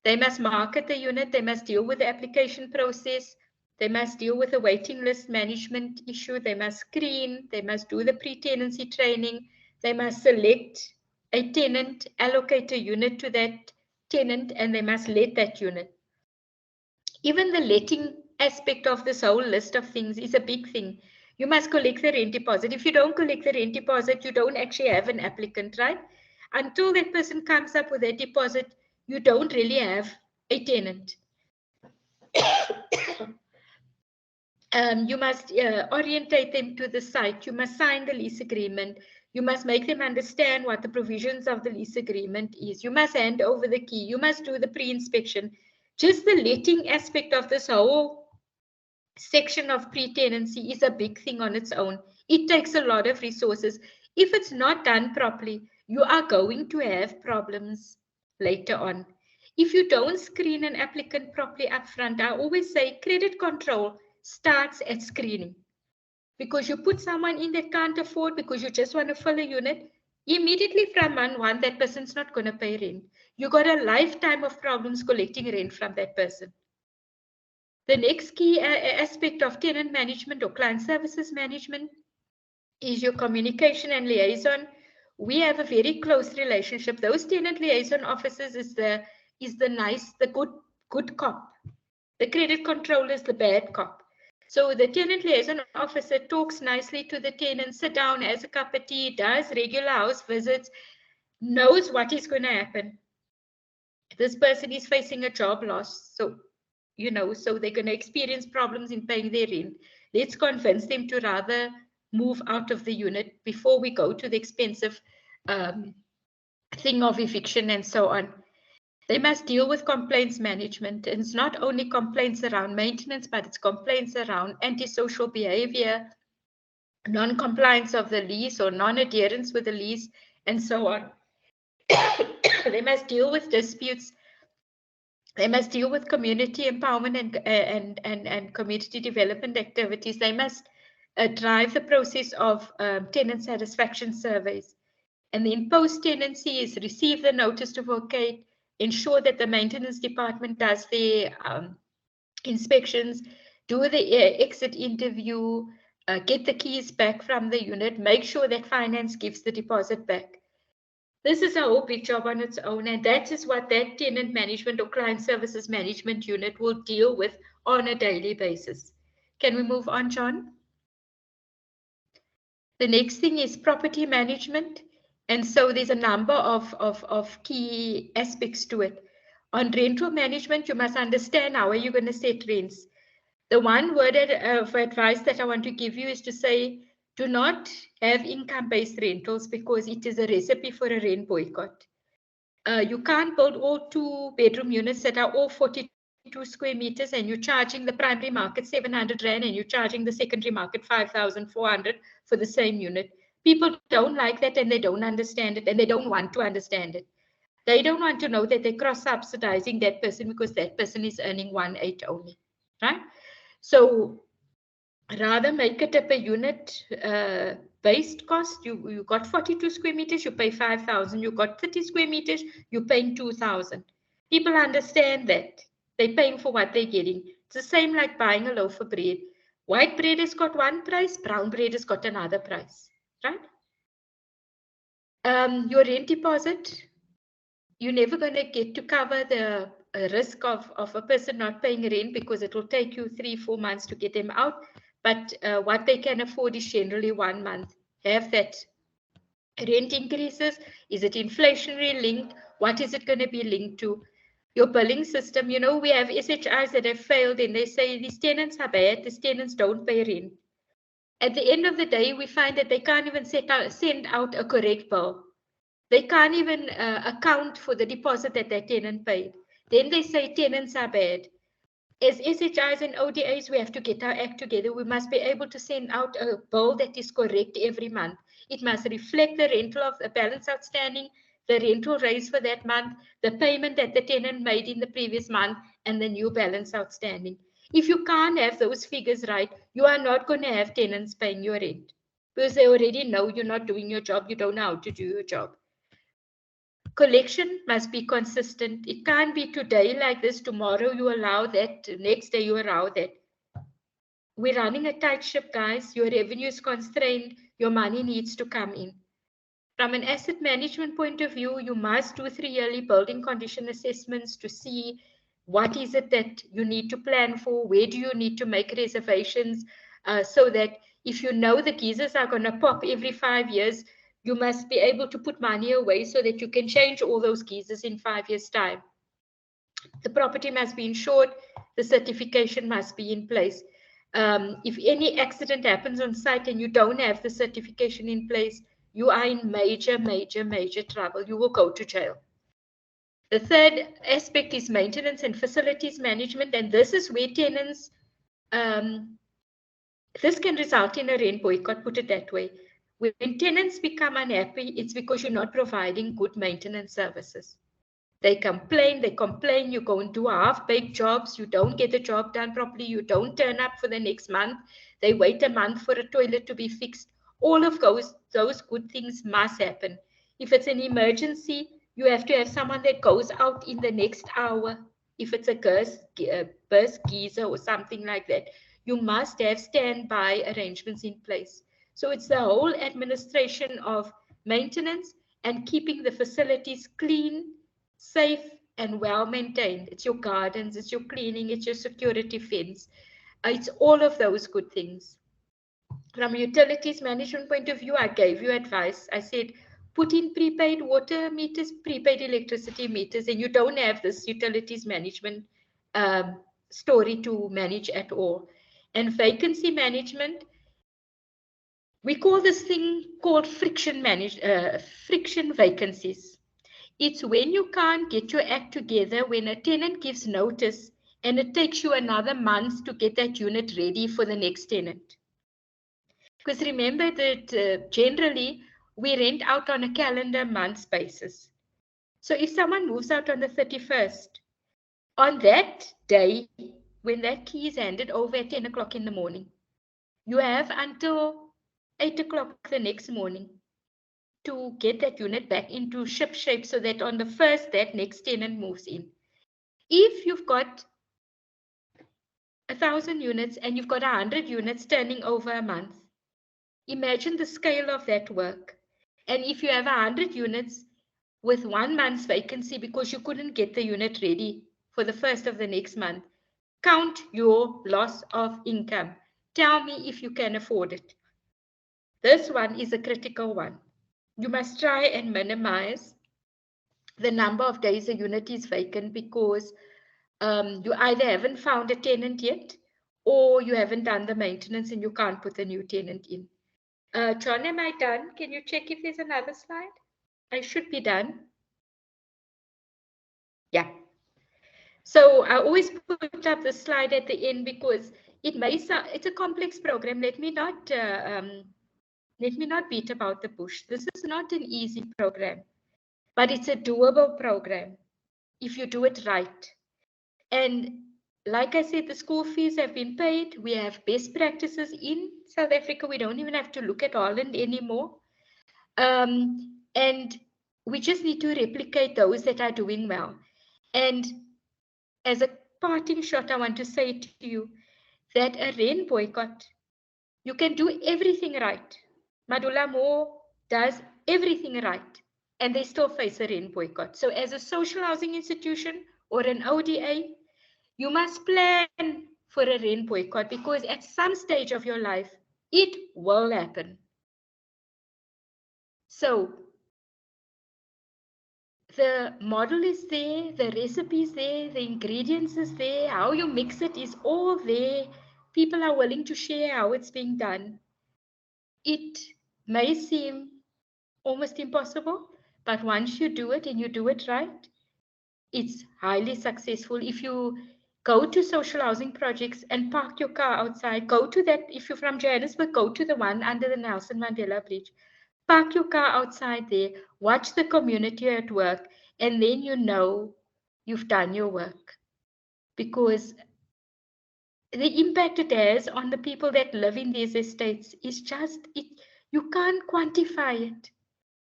They must market the unit, they must deal with the application process, they must deal with the waiting list management issue, they must screen, they must do the pre-tenancy training, they must select a tenant, allocate a unit to that tenant, and they must let that unit. Even the letting aspect of this whole list of things is a big thing. You must collect the rent deposit. If you don't collect the rent deposit, you don't actually have an applicant, right? Until that person comes up with a deposit, you don't really have a tenant. You must orientate them to the site. You must sign the lease agreement. You must make them understand what the provisions of the lease agreement is. You must hand over the key. You must do the pre-inspection. Just the letting aspect of this whole section of pre-tenancy is a big thing on its own. It takes a lot of resources. If it's not done properly, you are going to have problems later on. If you don't screen an applicant properly up front, I always say credit control starts at screening. Because you put someone in that can't afford because you just want to fill a unit, immediately from month 1, that person's not going to pay rent. You got a lifetime of problems collecting rent from that person. The next key aspect of tenant management or client services management is your communication and liaison. We have a very close relationship. Those tenant liaison officers is the good cop. The credit controller is the bad cop. So the tenant liaison officer talks nicely to the tenant, sit down, has a cup of tea, does regular house visits, knows what is going to happen. This person is facing a job loss. So they're going to experience problems in paying their rent. Let's convince them to rather move out of the unit before we go to the expensive thing of eviction and so on. They must deal with complaints management. And it's not only complaints around maintenance, but it's complaints around antisocial behavior, non-compliance of the lease or non-adherence with the lease, and so on. They must deal with disputes. They must deal with community empowerment and community development activities. They must drive the process of tenant satisfaction surveys. And then post-tenancy is receive the notice to vacate, ensure that the maintenance department does their inspections, do the exit interview, get the keys back from the unit, make sure that finance gives the deposit back. This is a whole big job on its own, and that is what that tenant management or client services management unit will deal with on a daily basis. Can we move on, John? The next thing is property management. And so there's a number of key aspects to it. On rental management, you must understand how are you going to set rents. The one word of advice that I want to give you is to say, do not have income-based rentals because it is a recipe for a rent boycott. You can't build all 2-bedroom units that are all 42 square meters and you're charging the primary market 700 Rand and you're charging the secondary market 5,400 for the same unit. People don't like that and they don't understand it and they don't want to understand it. They don't want to know that they're cross-subsidizing that person because that person is earning 1.8 only, right? So rather make it a per unit based cost. You got 42 square meters, you pay 5,000. You got 30 square meters, you're paying 2,000. People understand that. They're paying for what they're getting. It's the same like buying a loaf of bread. White bread has got one price, brown bread has got another price, right? Your rent deposit, you're never going to get to cover the risk of a person not paying rent, because it will take you 3-4 months to get them out. But what they can afford is generally 1 month. Have that rent increases. Is it inflationary linked? What is it going to be linked to? Your billing system, you know, we have SHIs that have failed and they say these tenants are bad, these tenants don't pay rent. At the end of the day, we find that they can't even send out a correct bill. They can't even account for the deposit that their tenant paid. Then they say tenants are bad. As SHIs and ODAs, we have to get our act together. We must be able to send out a bill that is correct every month. It must reflect the rental of the balance outstanding, the rental raised for that month, the payment that the tenant made in the previous month, and the new balance outstanding. If you can't have those figures right, you are not going to have tenants paying your rent, because they already know you're not doing your job. You don't know how to do your job. Collection must be consistent. It can't be today like this, tomorrow you allow that, next day you allow that. We're running a tight ship, guys. Your revenue is constrained. Your money needs to come in. From an asset management point of view, you must do 3-yearly building condition assessments to see what is it that you need to plan for, where do you need to make reservations, so that if you know the geysers are going to pop every 5 years, you must be able to put money away so that you can change all those geysers in 5 years' time. The property must be insured. The certification must be in place. If any accident happens on site and you don't have the certification in place, you are in major, major, major trouble. You will go to jail. The third aspect is maintenance and facilities management. And this is where tenants, this can result in a rent boycott, put it that way. When tenants become unhappy, it's because you're not providing good maintenance services. They complain, you go and do half-baked jobs, you don't get the job done properly, you don't turn up for the next month, they wait a month for a toilet to be fixed. All of those good things must happen. If it's an emergency, you have to have someone that goes out in the next hour. If it's a burst geyser or something like that, you must have standby arrangements in place. So it's the whole administration of maintenance and keeping the facilities clean, safe, and well maintained. It's your gardens, it's your cleaning, it's your security fence. It's all of those good things. From a utilities management point of view, I gave you advice. I said, put in prepaid water meters, prepaid electricity meters, and you don't have this utilities management story to manage at all. And vacancy management, we call this thing called friction vacancies. It's when you can't get your act together, when a tenant gives notice and it takes you another month to get that unit ready for the next tenant. Because remember that generally we rent out on a calendar month basis. So if someone moves out on the 31st, on that day, when that key is handed over at 10 o'clock in the morning, you have until 8 o'clock the next morning to get that unit back into ship shape so that on the 1st, that next tenant moves in. If you've got 1,000 units and you've got 100 units turning over a month, imagine the scale of that work. And if you have 100 units with 1 month's vacancy because you couldn't get the unit ready for the 1st of the next month, count your loss of income. Tell me if you can afford it. This one is a critical one. You must try and minimize the number of days a unit is vacant, because you either haven't found a tenant yet or you haven't done the maintenance and you can't put the new tenant in. John, am I done? Can you check if there's another slide? I should be done. Yeah. So I always put up the slide at the end because it may sound, it's a complex program. Let me not beat about the bush. This is not an easy program, but it's a doable program if you do it right. And like I said, the school fees have been paid. We have best practices in South Africa. We don't even have to look at Holland anymore. And we just need to replicate those that are doing well. And as a parting shot, I want to say to you that a rain boycott, you can do everything right. Madula Moore does everything right, and they still face a rain boycott. So as a social housing institution or an ODA, you must plan for a rain boycott, because at some stage of your life, it will happen. So the model is there, the recipe is there, the ingredients is there, how you mix it is all there. People are willing to share how it's being done. It may seem almost impossible, but once you do it and you do it right, it's highly successful. If you go to social housing projects and park your car outside, go to that, if you're from Johannesburg, go to the one under the Nelson Mandela Bridge. Park your car outside there, watch the community at work, and then you know you've done your work. Because the impact it has on the people that live in these estates is just, you can't quantify it.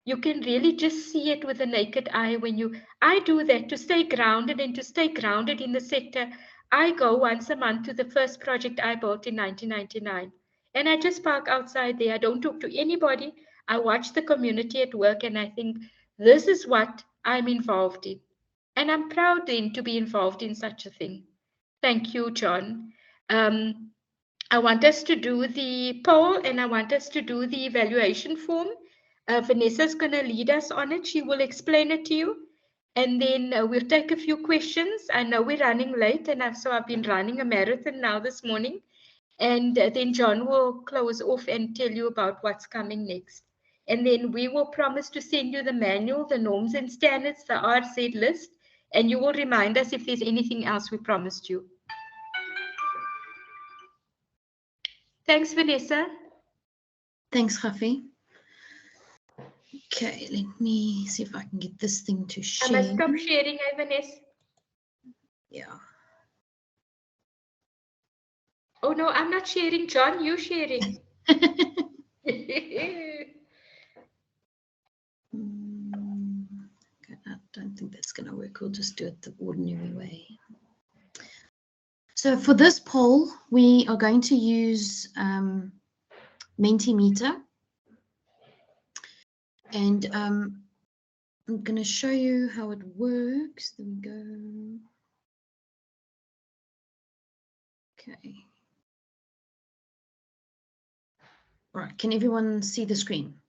You can really just see it with the naked eye when I do that to stay grounded and to stay grounded in the sector. I go once a month to the first project I built in 1999. And I just park outside there. I don't talk to anybody. I watch the community at work and I think, this is what I'm involved in. And I'm proud then to be involved in such a thing. Thank you, John. I want us to do the poll and I want us to do the evaluation form. Vanessa's going to lead us on it. She will explain it to you. And then we'll take a few questions. I know we're running late, and so I've been running a marathon now this morning. And then John will close off and tell you about what's coming next. And then we will promise to send you the manual, the norms and standards, the RZ list, and you will remind us if there's anything else we promised you. Thanks, Vanessa. Thanks, Rafi. Okay, let me see if I can get this thing to share. I must stop sharing, Vanessa. Yeah. Oh, no, I'm not sharing, John. You're sharing. I don't think that's going to work. We'll just do it the ordinary way. So for this poll, we are going to use Mentimeter. And I'm going to show you how it works. There we go. Okay. All right, can everyone see the screen?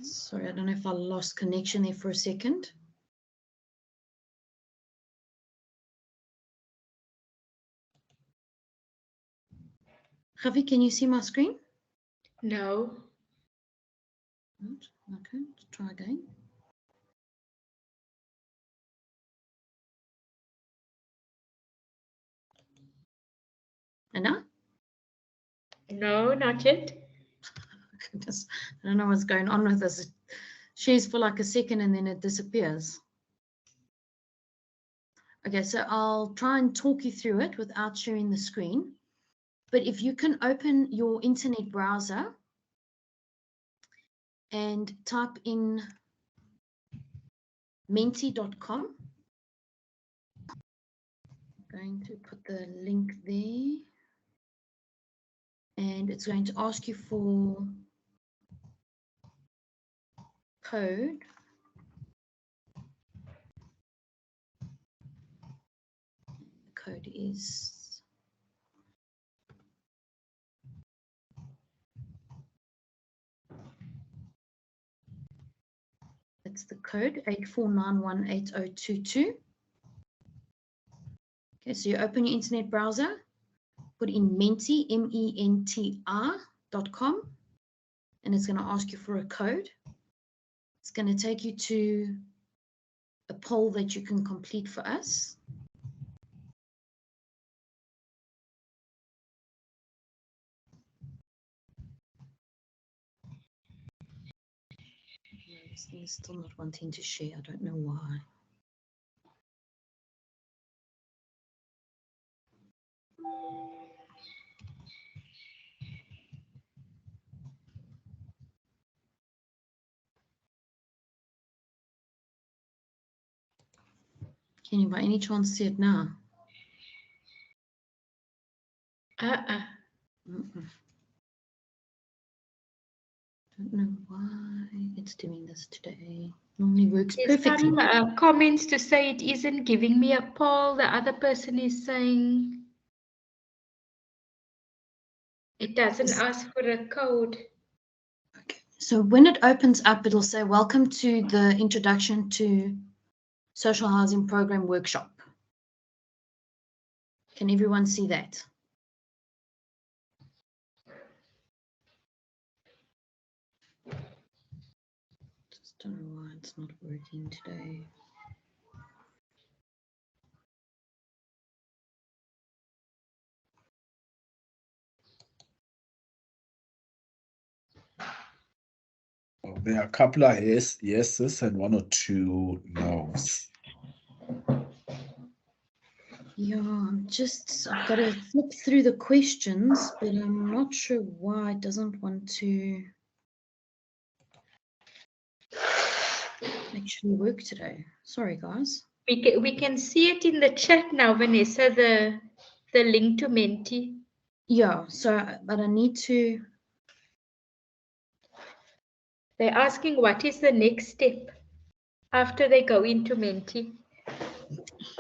Sorry, I don't know if I lost connection there for a second. Javi, can you see my screen? No. Okay, let's try again. And now? No, not yet. I don't know what's going on with this. It shares for like a second and then it disappears. Okay, so I'll try and talk you through it without sharing the screen. But if you can open your internet browser and type in menti.com. I'm going to put the link there. And it's going to ask you for code. The code is it's the code 84918022. Okay, so you open your internet browser, put in Menti, MENTR.com, and it's going to ask you for a code. It's going to take you to a poll that you can complete for us. This thing is still not wanting to share. I don't know why. Can you by any chance see it now? Don't know why it's doing this today. Normally works perfectly. Some comments to say it isn't giving me a poll. The other person is saying it doesn't ask for a code. Okay. So when it opens up, it'll say, welcome to the Introduction to Social Housing Program Workshop. Can everyone see that? Just don't know why it's not working today. There are a couple of yeses and 1 or 2 no's. Yeah, I've got to flip through the questions, but I'm not sure why it doesn't want to actually work today. Sorry, guys. We can see it in the chat now, Vanessa, the link to Menti. Yeah, but I need to. They're asking what is the next step after they go into Menti.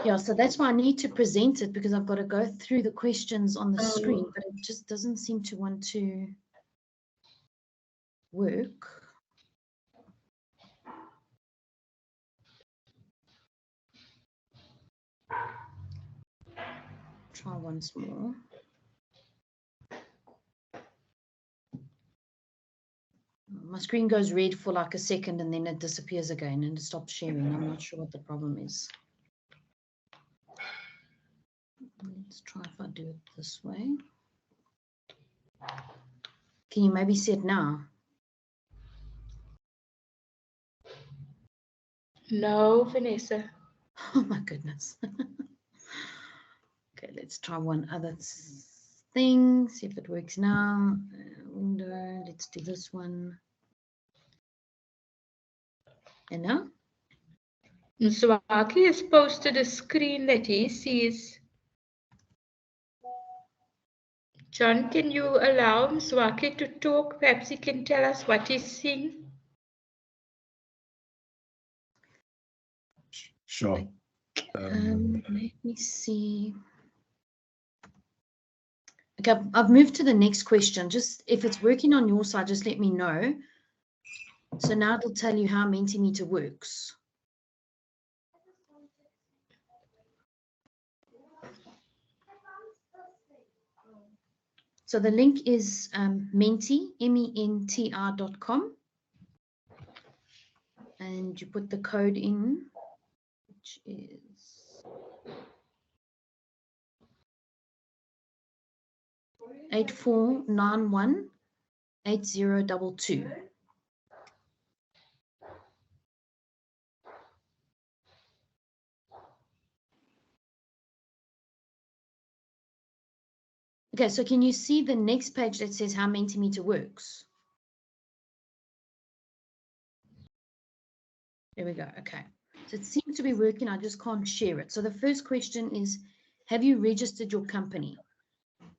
Yeah, so that's why I need to present it, because I've got to go through the questions on the screen, but it just doesn't seem to want to work. Try once more. My screen goes red for like a second and then it disappears again and it stops sharing. I'm not sure what the problem is. Let's try if I do it this way. Can you maybe see it now? No, Vanessa. Oh my goodness. Okay, let's try one other thing, see if it works now. Window, let's do this one. And now? Zwaki has posted a screen that he sees. John, can you allow Zwaki to talk? Perhaps he can tell us what he's seeing. Sure. Let me see. Okay, I've moved to the next question. Just if it's working on your side, just let me know. So now it'll tell you how Mentimeter works. So the link is Menti, MENTR.com. And you put the code in, which is 84918022. Okay, so can you see the next page that says how Mentimeter works? There we go. Okay. So it seems to be working. I just can't share it. So the first question is, have you registered your company?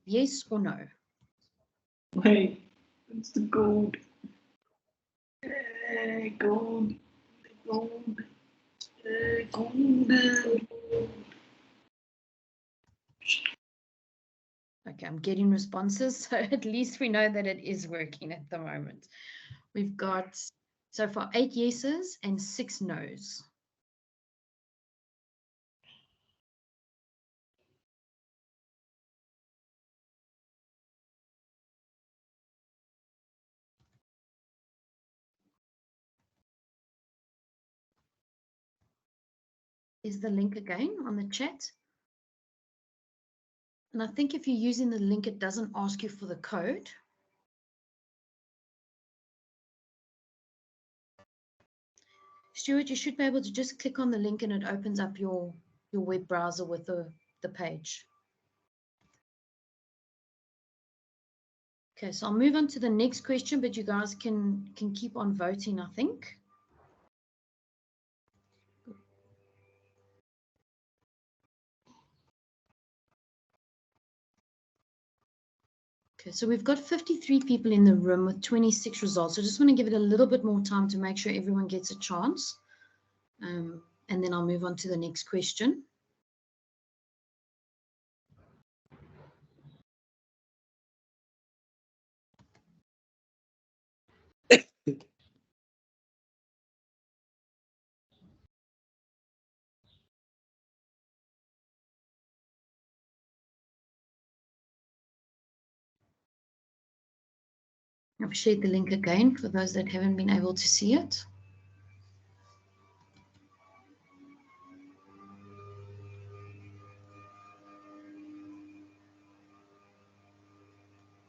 Yes or no? Okay, it's the gold. Gold. Okay, I'm getting responses. So at least we know that it is working at the moment. We've got so far 8 yeses and 6 nos. Is the link again on the chat? And I think if you're using the link, it doesn't ask you for the code. Stuart, you should be able to just click on the link and it opens up your web browser with the page. Okay, so I'll move on to the next question, but you guys can keep on voting, I think. Okay, so we've got 53 people in the room with 26 results. So I just want to give it a little bit more time to make sure everyone gets a chance. And then I'll move on to the next question. I've shared the link again for those that haven't been able to see it.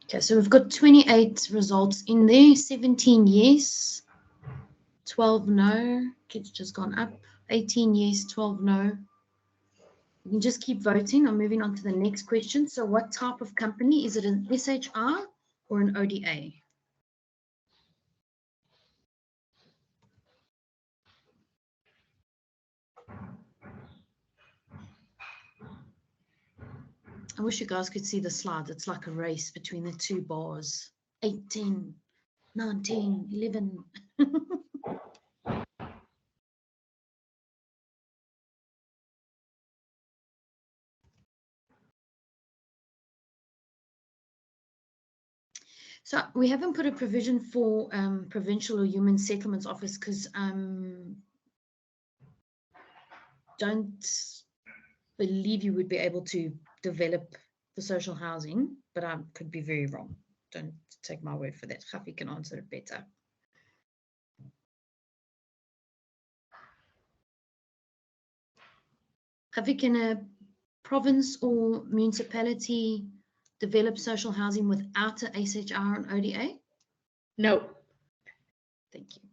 Okay, so we've got 28 results in there, 17 yes, 12 no, kids just gone up, 18 yes, 12 no. You can just keep voting. I'm moving on to the next question. So what type of company? Is it an SHR or an ODA? I wish you guys could see the slides. It's like a race between the two bars. 18, 19, 11. So we haven't put a provision for Provincial or Human Settlements Office because don't believe you would be able to develop the social housing, but I could be very wrong. Don't take my word for that. Khafi can answer it better. Khafi, can a province or municipality develop social housing without an SHR and ODA? No. Thank you.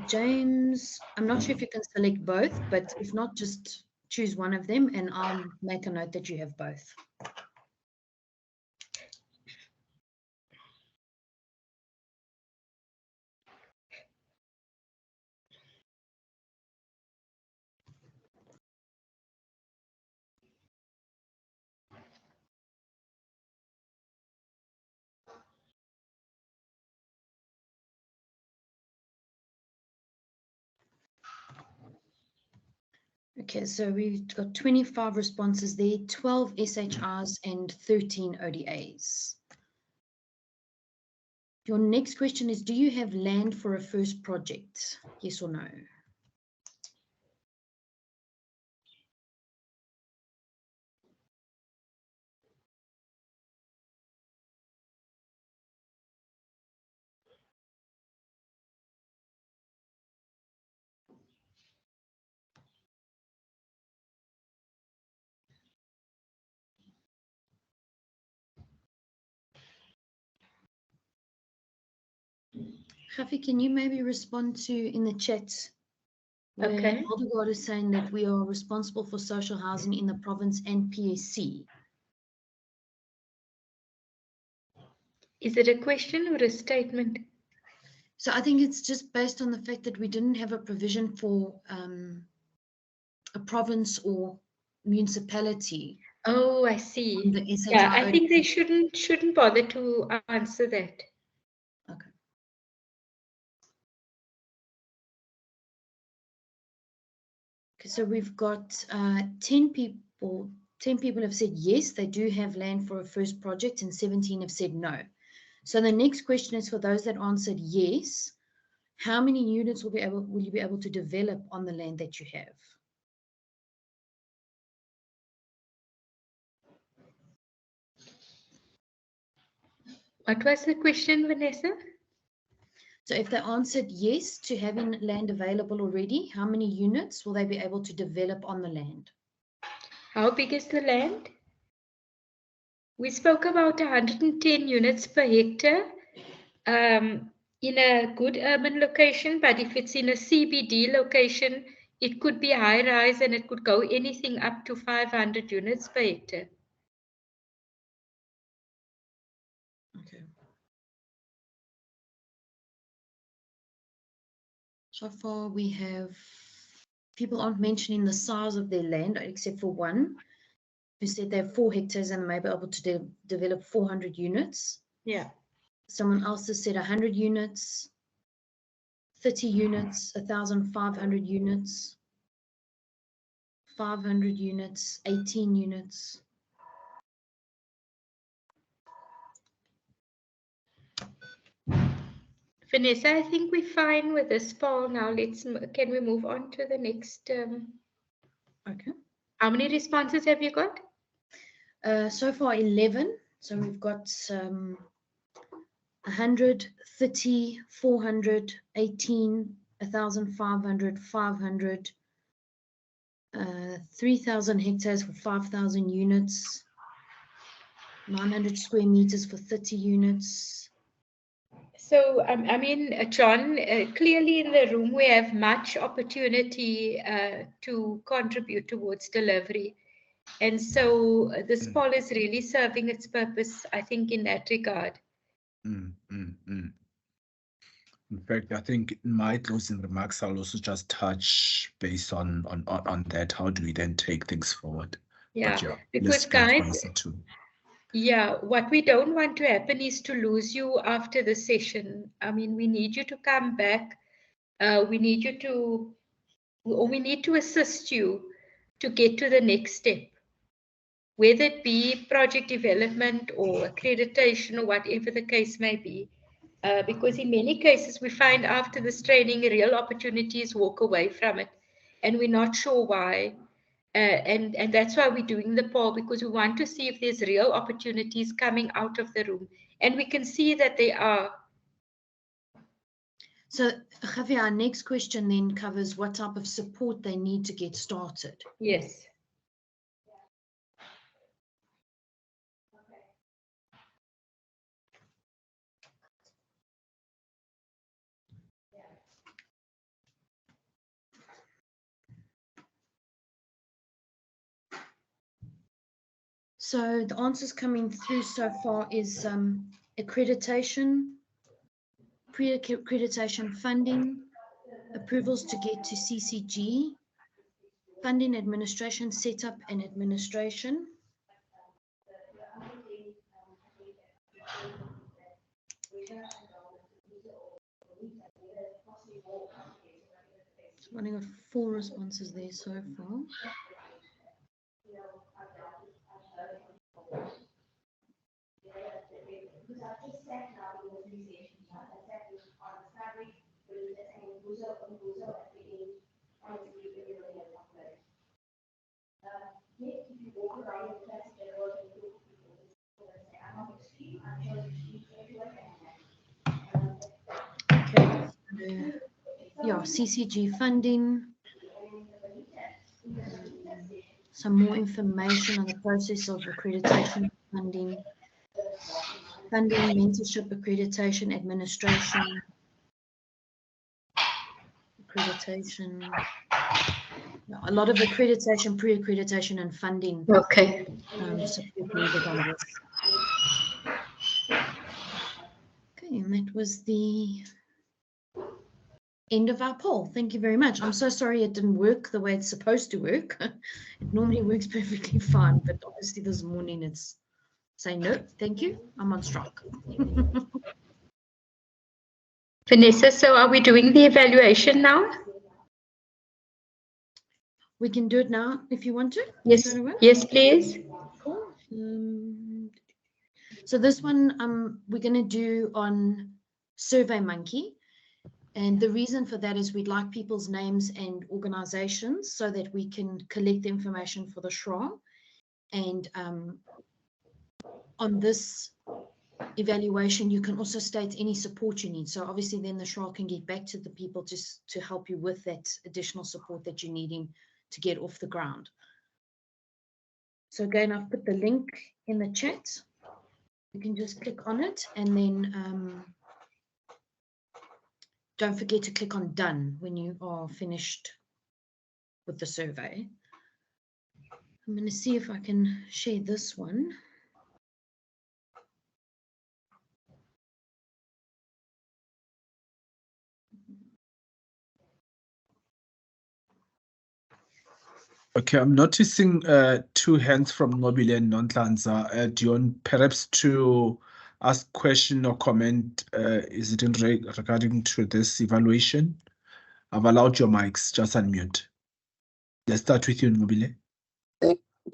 James, I'm not sure if you can select both, but if not, just choose one of them and I'll make a note that you have both. Okay, so we've got 25 responses there, 12 SHRs and 13 ODAs. Your next question is, do you have land for a first project? Yes or no? Khafi, can you maybe respond to in the chat where Hildegard is saying that we are responsible for social housing in the province and PSC? Is it a question or a statement? So I think it's just based on the fact that we didn't have a provision for a province or municipality. Oh, I see. Yeah, I think they shouldn't bother to answer that. Okay. Okay, so we've got 10 people. 10 people have said yes, they do have land for a first project, and 17 have said no. So the next question is for those that answered yes, how many units will you be able to develop on the land that you have? What was the question, Vanessa? So if they answered yes to having land available already, how many units will they be able to develop on the land? How big is the land? We spoke about 110 units per hectare in a good urban location, but if it's in a CBD location, it could be high rise and it could go anything up to 500 units per hectare. Okay. So far we have, people aren't mentioning the size of their land except for one who said they have 4 hectares and may be able to develop 400 units. Yeah. Someone else has said 100 units, 30 units, 1,500 units, 500 units, 18 units. Vanessa, I think we're fine with this poll now. Can we move on to the next? Okay. How many responses have you got? So far 11. So we've got 100, 30, 400, 18, 1,500, 500, 3,000 hectares for 5,000 units, 900 square meters for 30 units. So, I mean, John, clearly in the room we have much opportunity to contribute towards delivery. And so this poll is really serving its purpose, I think, in that regard. In fact, I think in my closing remarks, I'll also just touch based on that. How do we then take things forward? Yeah, but yeah, because guys, yeah, what we don't want to happen is to lose you after the session. I mean, we need you to come back. We need you to, or we need to assist you to get to the next step, whether it be project development or accreditation or whatever the case may be. Because in many cases, we find after this training, real opportunities walk away from it, and we're not sure why. And that's why we're doing the poll, because we want to see if there's real opportunities coming out of the room. And we can see that they are. So, Javier, our next question then covers what type of support they need to get started. Yes. So the answers coming through so far is accreditation, pre-accreditation funding, approvals to get to CCG, funding, administration, setup and administration. So running with 4 responses there so far. Okay, so, yeah, CCG funding, some more information on the process of accreditation funding, mentorship, accreditation, administration, accreditation, a lot of accreditation, pre-accreditation and funding. Okay. Support needed on this. Okay, and that was the end of our poll. Thank you very much. I'm so sorry it didn't work the way it's supposed to work. It normally works perfectly fine, but obviously this morning it's saying no, thank you, I'm on strike. Vanessa, so are we doing the evaluation now? We can do it now if you want to. Yes, yes, please. Cool. So this one we're going to do on SurveyMonkey. And the reason for that is we'd like people's names and organizations so that we can collect the information for the SHRA. And on this evaluation, you can also state any support you need. So obviously then the SHRA can get back to the people just to help you with that additional support that you're needing to get off the ground. So again, I've put the link in the chat You can just click on it and then don't forget to click on done when you are finished with the survey. I'm going to see if I can share this one. Okay, I'm noticing two hands from Nobile and Nonhlanhla. Do you want perhaps to ask question or comment? Is it in regarding to this evaluation? I've allowed your mics, just unmute. Let's start with you, Nobile.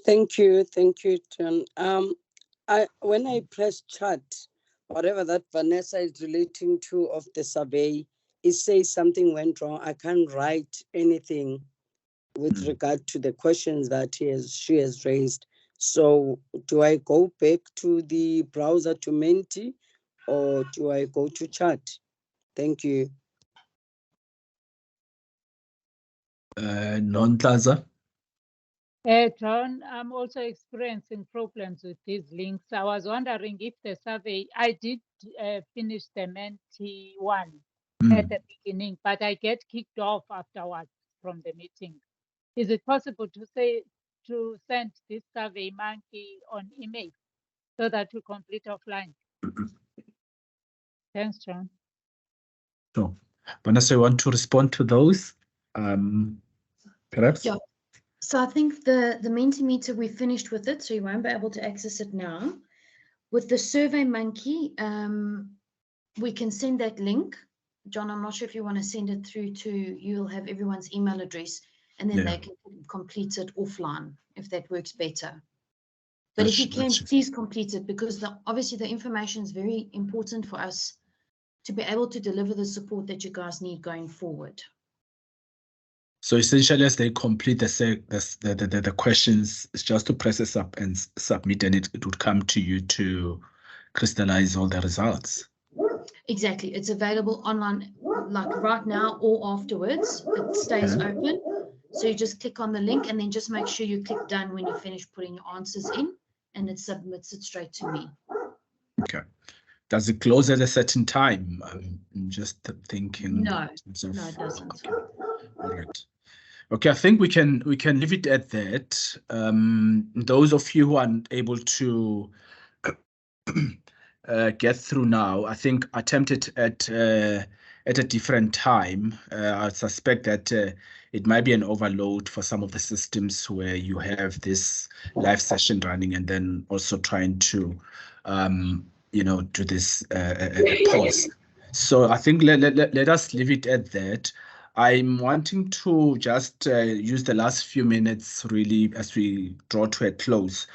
Thank you, John. When I press chat, whatever that Vanessa is relating to of the survey, it says something went wrong. I can't write anything with regard to the questions that she has raised. So do I go back to the browser to Menti or do I go to chat? Thank you. Nonhlanhla. John, I'm also experiencing problems with these links. I was wondering if the survey, I did finish the Menti one at the beginning, but I get kicked off afterwards from the meeting. Is it possible to send this survey monkey on email so that we complete offline? Thanks, John. So, Vanessa, you want to respond to those? Perhaps? Yeah. So I think the Mentimeter, we finished with it, so you won't be able to access it now. With the Survey Monkey, we can send that link. John, I'm not sure if you want to send it through to, you'll have everyone's email address, and then they can complete it offline, if that works better. But if you can, please complete it, because obviously the information is very important for us to be able to deliver the support that you guys need going forward. So essentially, as they complete the questions, it's just to press this up and submit, and it would come to you to crystallize all the results. Exactly. It's available online, like right now or afterwards. It stays open. So you just click on the link and then just make sure you click done when you finish putting your answers in, and it submits it straight to me. Okay. Does it close at a certain time? I'm just thinking. No, no, it doesn't. Okay. All right. Okay, I think we can leave it at that. Those of you who aren't able to get through now, I think attempt it at a different time. I suspect that it might be an overload for some of the systems where you have this live session running and then also trying to do this pause. So I think let us leave it at that. I'm wanting to just use the last few minutes really as we draw to a close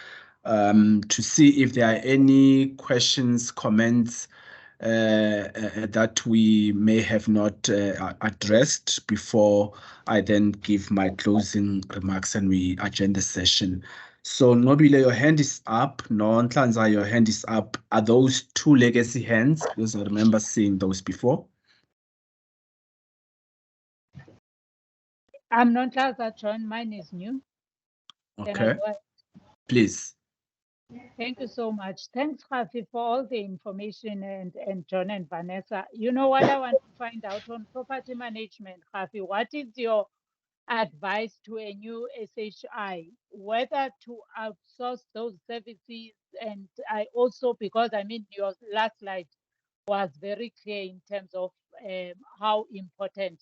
to see if there are any questions, comments that we may have not addressed before I then give my closing remarks and we adjourn the session. So Nobile, your hand is up. Nonhlanhla, your hand is up. Are those two legacy hands? Because I remember seeing those before. I'm Nonhlanhla, John. Mine is new. Okay. Please. Thank you so much. Thanks, Rafi, for all the information and John and Vanessa. You know what I want to find out on property management, Rafi? What is your advice to a new SHI, whether to outsource those services? And I also, because I mean, your last slide was very clear in terms of how important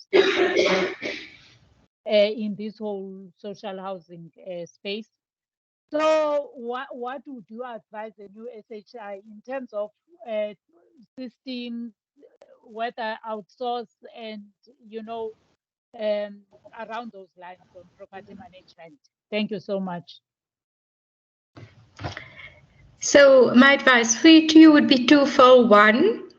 in this whole social housing space. So what would you advise the new SHI in terms of systems, whether outsource and, around those lines on property management? Thank you so much. So my advice for you would be twofold. One,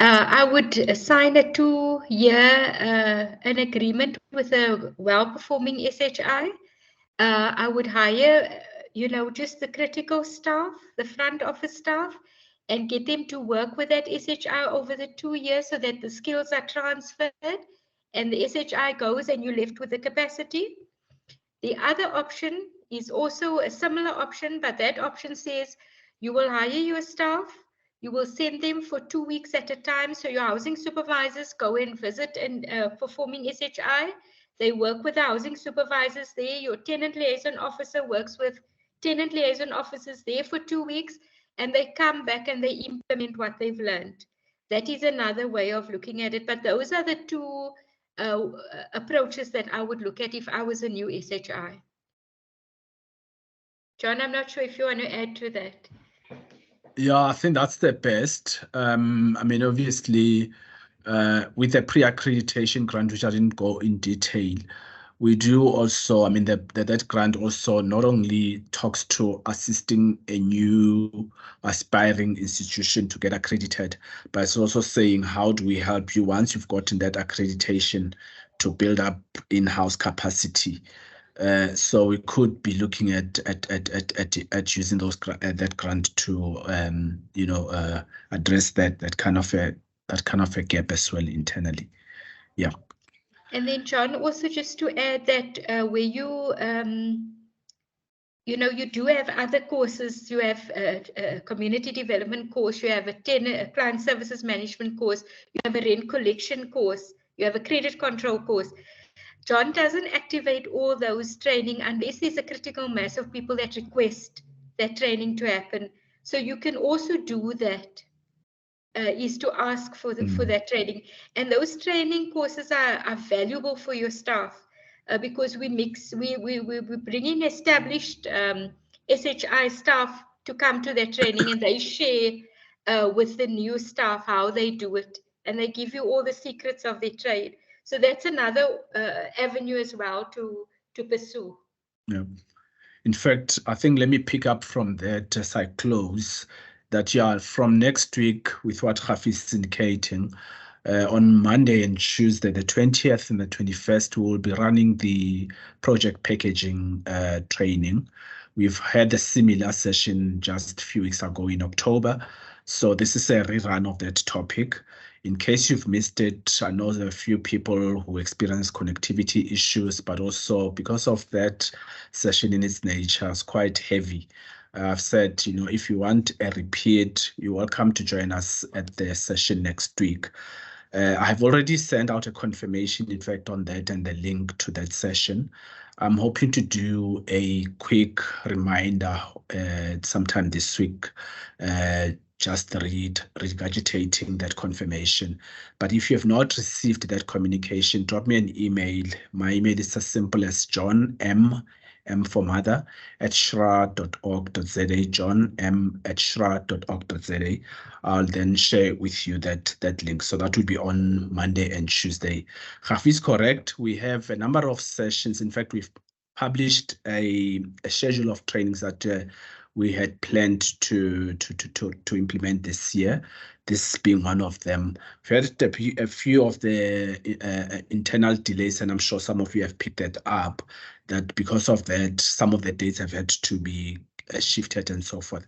I would sign a 2-year an agreement with a well-performing SHI. I would hire, just the critical staff, the front office staff, and get them to work with that SHI over the 2 years so that the skills are transferred and the SHI goes and you're left with the capacity. The other option is also a similar option, but that option says You will hire your staff. You will send them for 2 weeks at a time. So your housing supervisors go and visit and performing SHI. They work with the housing supervisors there. Your tenant liaison officer works with tenant liaison officers there for 2 weeks, and they come back and they implement what they've learned. That is another way of looking at it. But those are the two approaches that I would look at if I was a new SHI. John, I'm not sure if you want to add to that. Yeah, I think that's the best. I mean, obviously, with the pre-accreditation grant, which I didn't go in detail, we do also, I mean, that grant also not only talks to assisting a new aspiring institution to get accredited, but it's also saying, how do we help you once you've gotten that accreditation to build up in-house capacity? So we could be looking at using that grant to address that kind of a gap as well internally. Yeah. And then John, also just to add that where you you do have other courses. You have a community development course. You have a client services management course. You have a rent collection course. You have a credit control course. John doesn't activate all those training unless there's a critical mass of people that request that training to happen. So you can also do that, is to ask for that training. And those training courses are valuable for your staff because we bring in established SHI staff to come to that training, and they share with the new staff how they do it, and they give you all the secrets of their trade. So that's another avenue as well to pursue. Yeah. In fact, I think let me pick up from that as I close, that yeah, from next week, with what Rafi is indicating, on Monday and Tuesday, the 20th and the 21st, we will be running the project packaging training. We've had a similar session just a few weeks ago in October. So this is a rerun of that topic. In case you've missed it, I know there are a few people who experience connectivity issues, but also because of that session in its nature, it's quite heavy. I've said, if you want a repeat, you're welcome to join us at the session next week. I've already sent out a confirmation, in fact, on that and the link to that session. I'm hoping to do a quick reminder sometime this week, just regurgitating that confirmation. But if you have not received that communication, drop me an email. My email is as simple as John M for mother @shra.org.za, John M @shra.org.za. I'll then share with you that link. So that will be on Monday and Tuesday. Rafi is correct. We have a number of sessions. In fact, we've published a schedule of trainings that we had planned to implement this year, this being one of them. We've had a few of the internal delays, and I'm sure some of you have picked that up, that because of that, some of the dates have had to be shifted and so forth.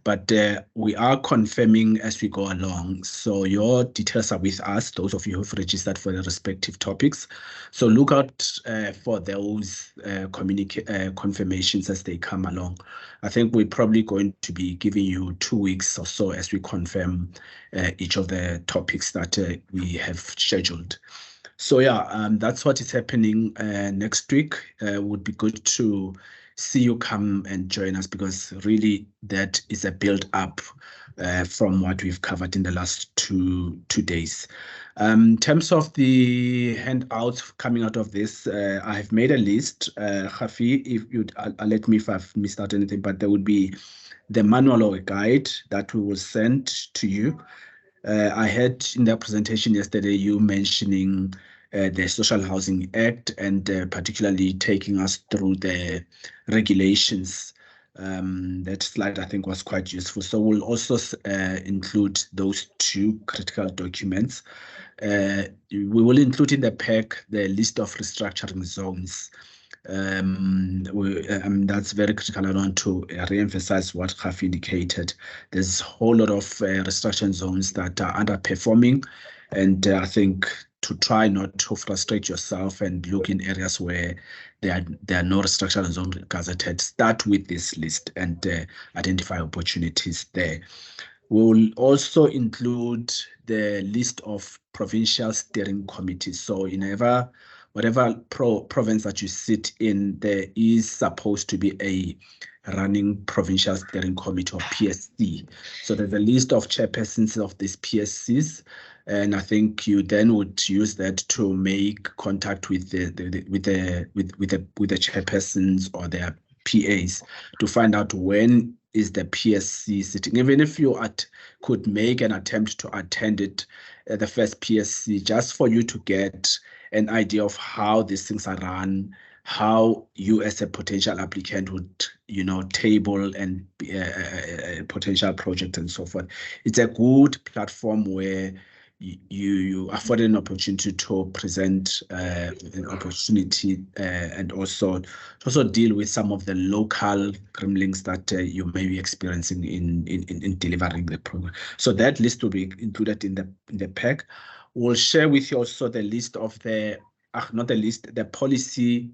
But we are confirming as we go along. So your details are with us, those of you who've registered for the respective topics. So look out for those confirmations as they come along. I think we're probably going to be giving you 2 weeks or so as we confirm each of the topics that we have scheduled. So yeah, that's what is happening next week. Would be good to see you come and join us, because really that is a build up from what we've covered in the last two days. In terms of the handouts coming out of this, I have made a list. Rafi, if you'd let me if I've missed out anything, but there would be the manual or a guide that we will send to you. I had in the presentation yesterday you mentioning the Social Housing Act, and particularly taking us through the regulations. That slide, I think, was quite useful. So we'll also include those two critical documents. We will include in the pack the list of restructuring zones. That's very critical. I want to re-emphasize what Rafi indicated. There's a whole lot of restructuring zones that are underperforming, and I think to try not to frustrate yourself and look in areas where there are no restructuring zones gazetted. Start with this list and identify opportunities there. We'll also include the list of provincial steering committees. So whatever province that you sit in, there is supposed to be a running provincial steering committee or PSC. So there's a list of chairpersons of these PSCs, and I think you then would use that to make contact with the chairpersons or their PAs to find out when is the PSC sitting. Even if you could make an attempt to attend it, the first PSC, just for you to get an idea of how these things are run, how you as a potential applicant would, table and a potential project and so forth. It's a good platform where you afford an opportunity to present an opportunity and also deal with some of the local gremlins that you may be experiencing in delivering the program. So that list will be included in the pack. We'll share with you also the list of the policy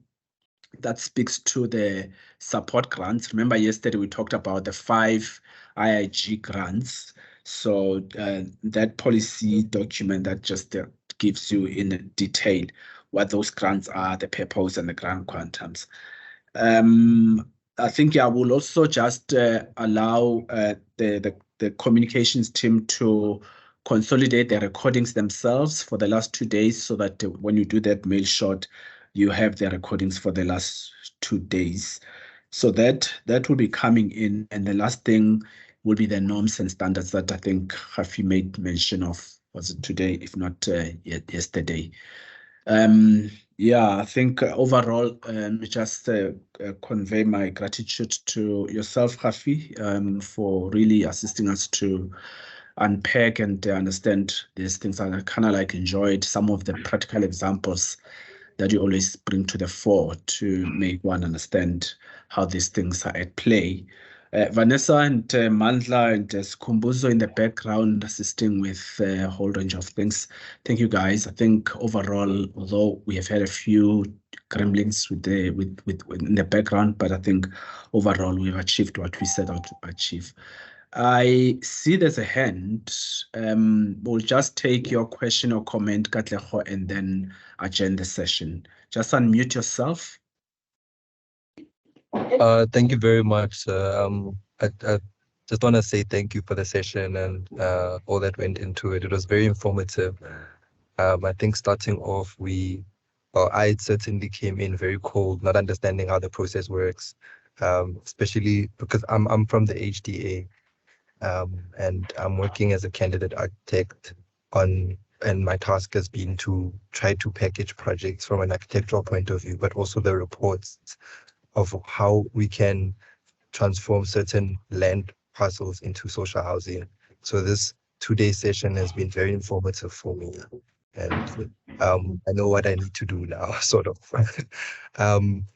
that speaks to the support grants. Remember yesterday we talked about the 5 IIG grants. So that policy document that just gives you in detail what those grants are, the purpose and the grant quantums. I think we'll also just allow the communications team to consolidate the recordings themselves for the last 2 days so that when you do that mail shot, you have the recordings for the last 2 days. So that will be coming in. And the last thing will be the norms and standards that I think Hafi made mention of, was it today, if not yesterday. I think overall, just convey my gratitude to yourself, Hafi, for really assisting us to unpack and understand these things. I kind of enjoyed some of the practical examples that you always bring to the fore to make one understand how these things are at play. Vanessa and Mandla and Skumbuzo in the background assisting with a whole range of things. Thank you, guys. I think overall, although we have had a few gremlins in the background, but I think overall we've achieved what we set out to achieve. I see there's a hand. We'll just take your question or comment, Katleho, and then adjourn the session. Just unmute yourself. Thank you very much. I just want to say thank you for the session and all that went into it. It was very informative. I think starting off, I certainly came in very cold, not understanding how the process works, especially because I'm from the HDA and I'm working as a candidate architect and my task has been to try to package projects from an architectural point of view, but also the reports of how we can transform certain land parcels into social housing. So this 2-day session has been very informative for me. And I know what I need to do now, sort of.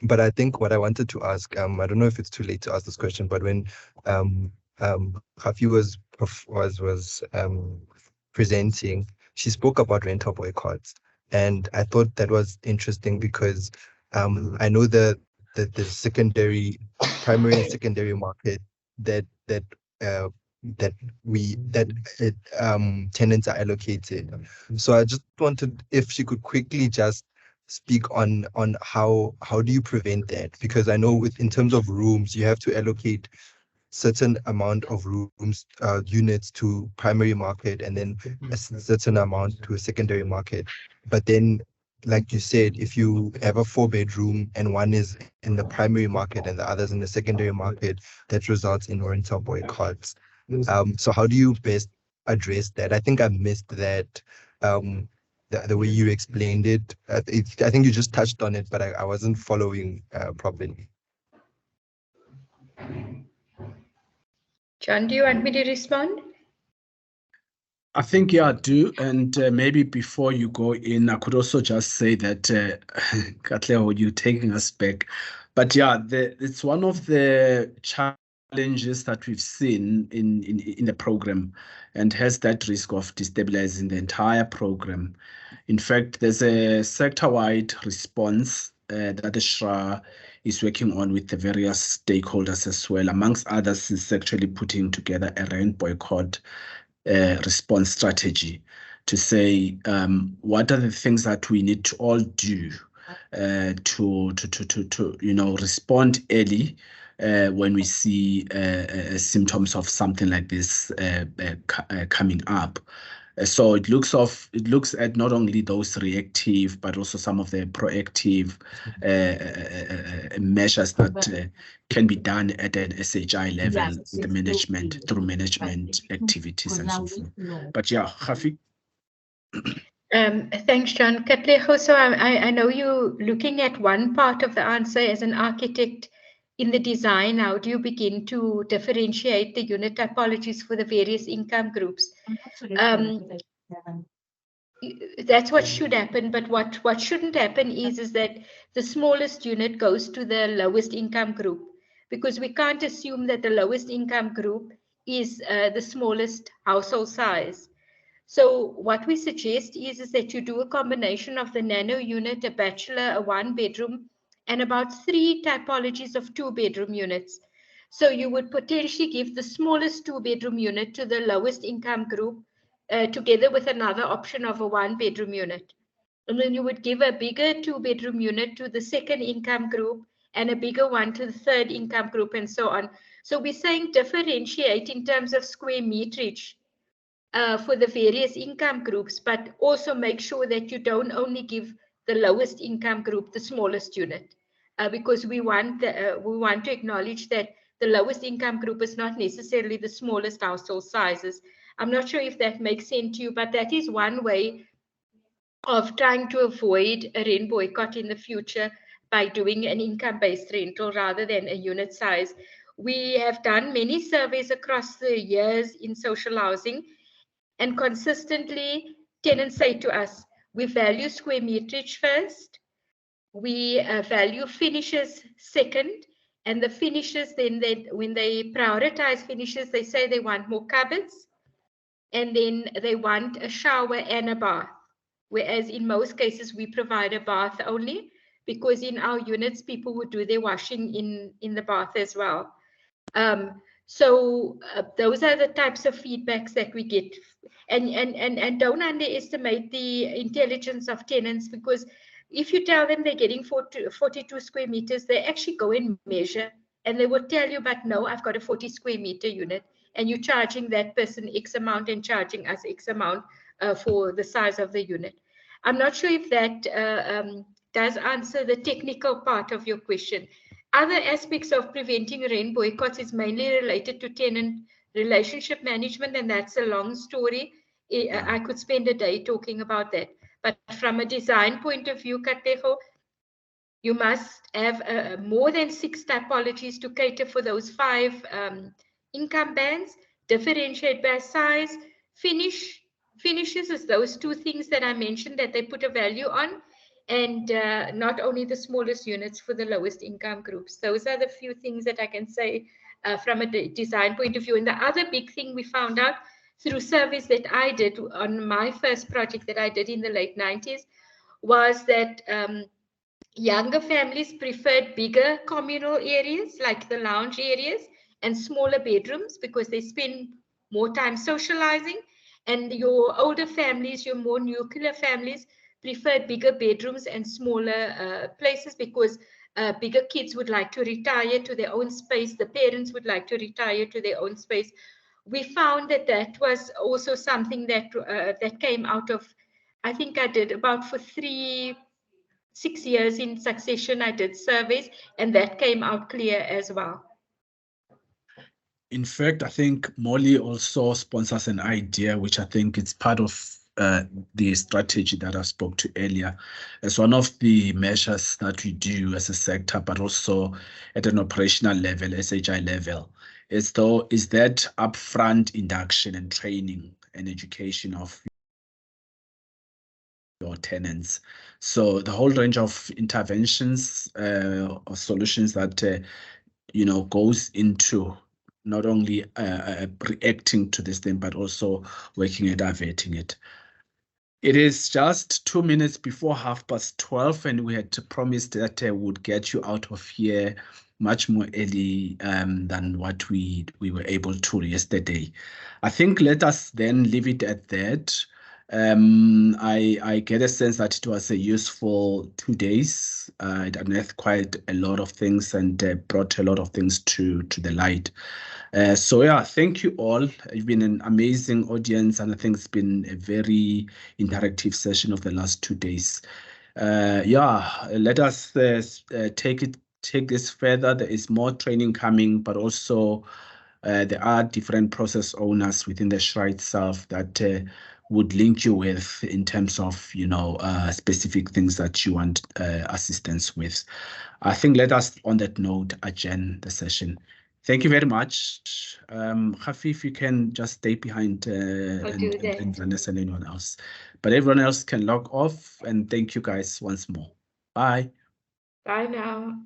But I think what I wanted to ask, I don't know if it's too late to ask this question, but when Hafi was presenting, she spoke about rental boycotts. And I thought that was interesting because I know the primary and secondary market that tenants are allocated. So I just wanted if she could quickly just speak on how do you prevent that? Because I know in terms of rooms, you have to allocate certain amount of rooms, units to primary market and then a certain amount to a secondary market. But then, like you said, if you have a 4-bedroom and one is in the primary market and the other's in the secondary market, that results in rental boycotts. So how do you best address that? I think I missed that, the way you explained it. I think you just touched on it, but I wasn't following properly. John, do you want me to respond? I think, I do. And maybe before you go in, I could also just say that, Katlego, you're taking us back. But it's one of the challenges that we've seen in the program and has that risk of destabilizing the entire program. In fact, there's a sector-wide response that the SHRA is working on with the various stakeholders as well. Amongst others, is actually putting together a rain boycott response strategy to say what are the things that we need to all do to respond early when we see symptoms of something like this coming up. So it looks at not only those reactive, but also some of the proactive measures that can be done at an SHI level, the management through management activities and so forth. But yeah, Kgafi. Thanks, John. Katlego, so I know you're looking at one part of the answer as an architect in the design. How do you begin to differentiate the unit typologies for the various income groups? That's what should happen, but what shouldn't happen is that the smallest unit goes to the lowest income group, because we can't assume that the lowest income group is the smallest household size. So what we suggest is that you do a combination of the nano unit, a bachelor, a one bedroom, and about 3 typologies of 2-bedroom units. So you would potentially give the smallest 2-bedroom unit to the lowest income group, together with another option of a 1-bedroom unit. And then you would give a bigger 2-bedroom unit to the second income group and a bigger one to the third income group, and so on. So we're saying differentiate in terms of square meterage for the various income groups, but also make sure that you don't only give the lowest income group the smallest unit, because we want to acknowledge that the lowest income group is not necessarily the smallest household sizes. I'm not sure if that makes sense to you, but that is one way of trying to avoid a rent boycott in the future by doing an income-based rental rather than a unit size. We have done many surveys across the years in social housing, and consistently tenants say to us, we value square meterage first, we value finishes second, and the finishes, then when they prioritize finishes, they say they want more cupboards, and then they want a shower and a bath, whereas in most cases we provide a bath only, because in our units people would do their washing in the bath as well. So those are the types of feedbacks that we get, and don't underestimate the intelligence of tenants, because if you tell them they're getting 42 square meters, they actually go and measure, and they will tell you, but no, I've got a 40 square meter unit, and you're charging that person X amount and charging us X amount for the size of the unit. I'm not sure if that does answer the technical part of your question. Other aspects of preventing rent boycotts is mainly related to tenant relationship management, and that's a long story. I could spend a day talking about that. But from a design point of view, Katlego, you must have more than 6 typologies to cater for those 5 income bands, differentiate by size, finishes is those 2 things that I mentioned that they put a value on, and not only the smallest units for the lowest income groups. Those are the few things that I can say from a design point of view. And the other big thing we found out through surveys that I did on my first project that I did in the late 90s was that younger families preferred bigger communal areas like the lounge areas and smaller bedrooms because they spend more time socializing. And your older families, your more nuclear families, preferred bigger bedrooms and smaller places because bigger kids would like to retire to their own space. The parents would like to retire to their own space. We found that that was also something that that came out of, I think I did about for 6 years in succession, I did surveys, and that came out clear as well. In fact, I think Molly also sponsors an idea, which I think is part of the strategy that I spoke to earlier, as one of the measures that we do as a sector, but also at an operational level, SHI level, is that upfront induction and training and education of your tenants. So the whole range of interventions or solutions that goes into not only reacting to this thing, but also working at averting it. It is just 2 minutes before 12:30, and we had promised that we would get you out of here much more early than what we were able to yesterday. I think let us then leave it at that. I get a sense that it was a useful 2 days. It unearthed quite a lot of things and brought a lot of things to the light. So yeah, thank you all. You've been an amazing audience, and I think it's been a very interactive session of the last 2 days. Yeah, let us take this further. There is more training coming, but also there are different process owners within the SHRA itself that would link you with in terms of specific things that you want assistance with. I think let us on that note adjourn the session. Thank you very much. Hafi, if you can just stay behind and Vanessa and anyone else. But everyone else can log off, and thank you guys once more. Bye. Bye now.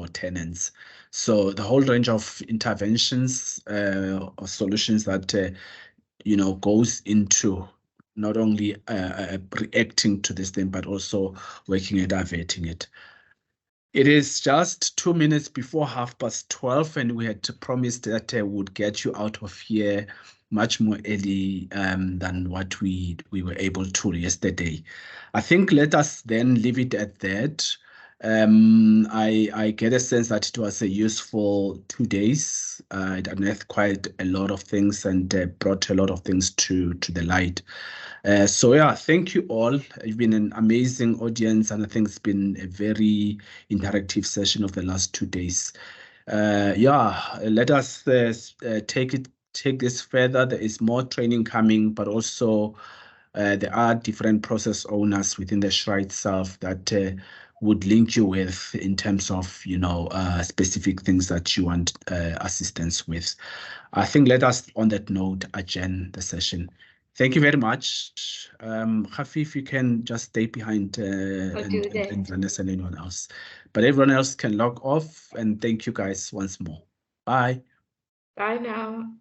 for tenants. So the whole range of interventions or solutions that goes into not only reacting to this thing, but also working at averting it. It is just 2 minutes before 12:30, and we had promised that we would get you out of here much more early than what we were able to yesterday. I think let us then leave it at that. I get a sense that it was a useful 2 days. It unearthed quite a lot of things and brought a lot of things to the light. So yeah, thank you all. You've been an amazing audience, and I think it's been a very interactive session of the last 2 days. Let us take this further. There is more training coming, but also there are different process owners within the SHRA itself that would link you with in terms of specific things that you want assistance with. I think let us on that note adjourn the session. Thank you very much. Khafi, if you can just stay behind and Vanessa and anyone else. But everyone else can log off, and thank you guys once more. Bye. Bye now.